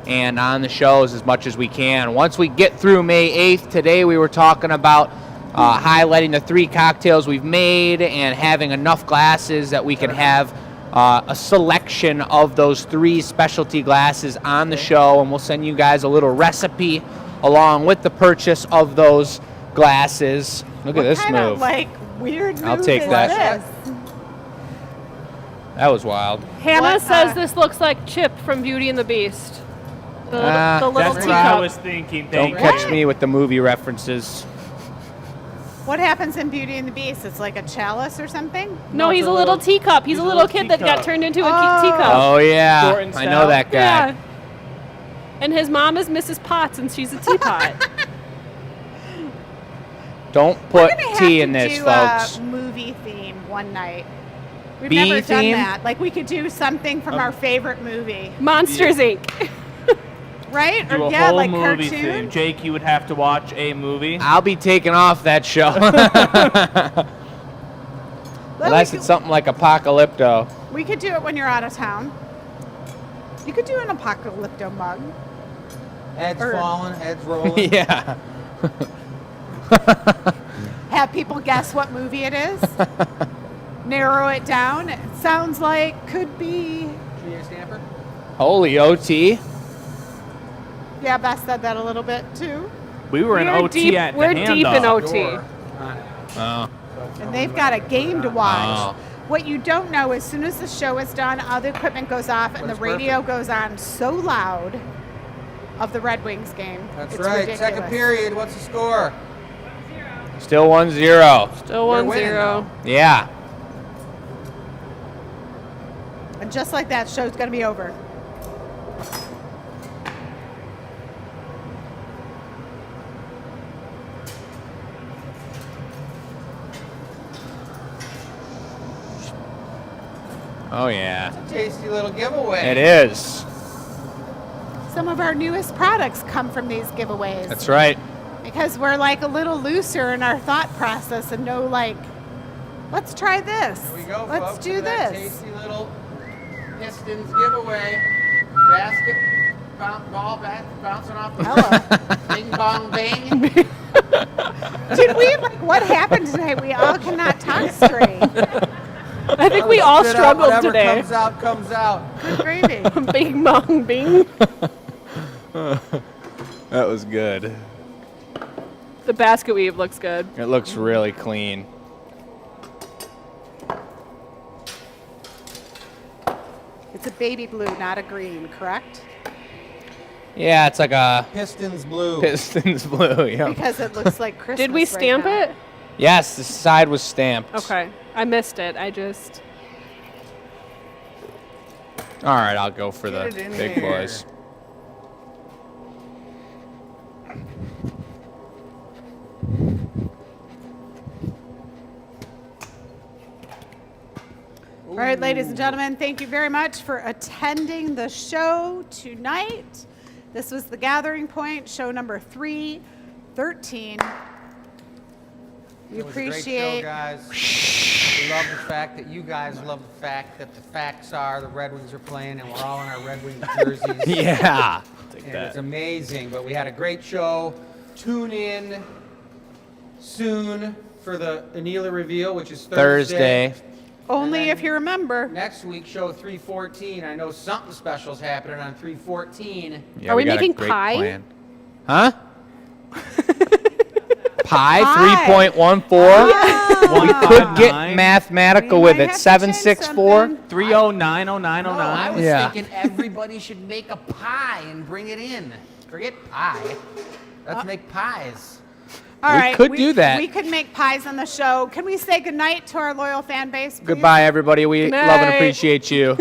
and on the shows as much as we can. Once we get through May 8th, today we were talking about highlighting the 3 cocktails we've made and having enough glasses that we can have a selection of those 3 specialty glasses on the show, and we'll send you guys a little recipe along with the purchase of those glasses. Look at this What kind move. of like weird move I'll take is that. this? That was wild. Hannah What, says this looks like Chip from Beauty and the Beast. The little That's what I teacup. was thinking. Don't Thank catch you. me with the movie references. What happens in Beauty and the Beast? It's like a chalice or something? No, he's a little teacup. He's a little kid that got turned into a Oh. teacup. Oh, yeah. Short and I know stout. that guy. Yeah. And his mom is Mrs. Potts, and she's a teapot. Don't We're put gonna have tea to in this, do folks. a movie theme one night. We've Bee never done theme? that. Like we could do something from our favorite movie, Monsters Inc. right? Do or a yeah, whole like movie cartoon. thing. Jake, you would have to watch a movie. I'll be taking off that show. Well, Unless we it's could- something like Apocalypto. We could do it when you're out of town. You could do an apocalypto mug. Heads Or- falling, heads rolling. Yeah. Have people guess what movie it is. Narrow it down. It sounds like could be. Tree stamper. Holy OT. Yeah, Beth said that a little bit too. We were in We're OT deep- at the we're deep in handoff. OT. Door on it. Oh. And they've got a game to watch. Oh. What you don't know, as soon as the show is done, all the equipment goes off and the That's radio goes on so loud of the Red Wings game. That's It's right. ridiculous. Second period. What's the score? Still 1-0. Still We're 1-0. winning, Yeah. And just like that, show's going to be over. Oh, yeah. Tasty little giveaway. It is. Some of our newest products come from these giveaways. That's right. Because we're like a little looser in our thought process and know like, let's try this. Here we go, Let's folks. do Look at that this. Tasty little Pistons giveaway. Basket, ball bouncing off the Hello. Bing bong bang. Did we, like, what happened tonight? We all cannot talk straight. I think we all Spit out struggled whatever today. Comes out, comes out. Good gravy. Bing bong bing. That was good. The basket weave looks good. It looks really clean. It's a baby blue, not a green, correct? Yeah, it's like a Pistons blue. Pistons blue. Yeah. Because it looks like Christmas. Did we right stamp now. it? Yes, the side was stamped. Okay. I missed it. I just. All right, I'll go for Get the it in big here. boys. All right, ladies and gentlemen, thank you very much for attending the show tonight. This was The Gathering Point, show number 313. We It was a great appreciate show, guys. We love the fact that you guys love the fact that the facts are the Red Wings are playing and we're all in our Red Wings jerseys. Yeah. And it's amazing, but we had a great show. Tune in soon for the Anila reveal, which is Thursday. Only then- if you remember. Next week, show 314. I know something special's happening on 314. Yeah, Are we got a making great pie? plan. Huh? Pie Pie. 3.14. We could get 159. mathematical We with might it. have to 764. change 3090909. No, I was Yeah. thinking everybody should make a pie and bring it in. Forget pie. Let's make pies. All We right, could do that. We could make pies on the show. Can we say goodnight to our loyal fan base? Please? Goodbye, everybody. We Good love and night. appreciate you.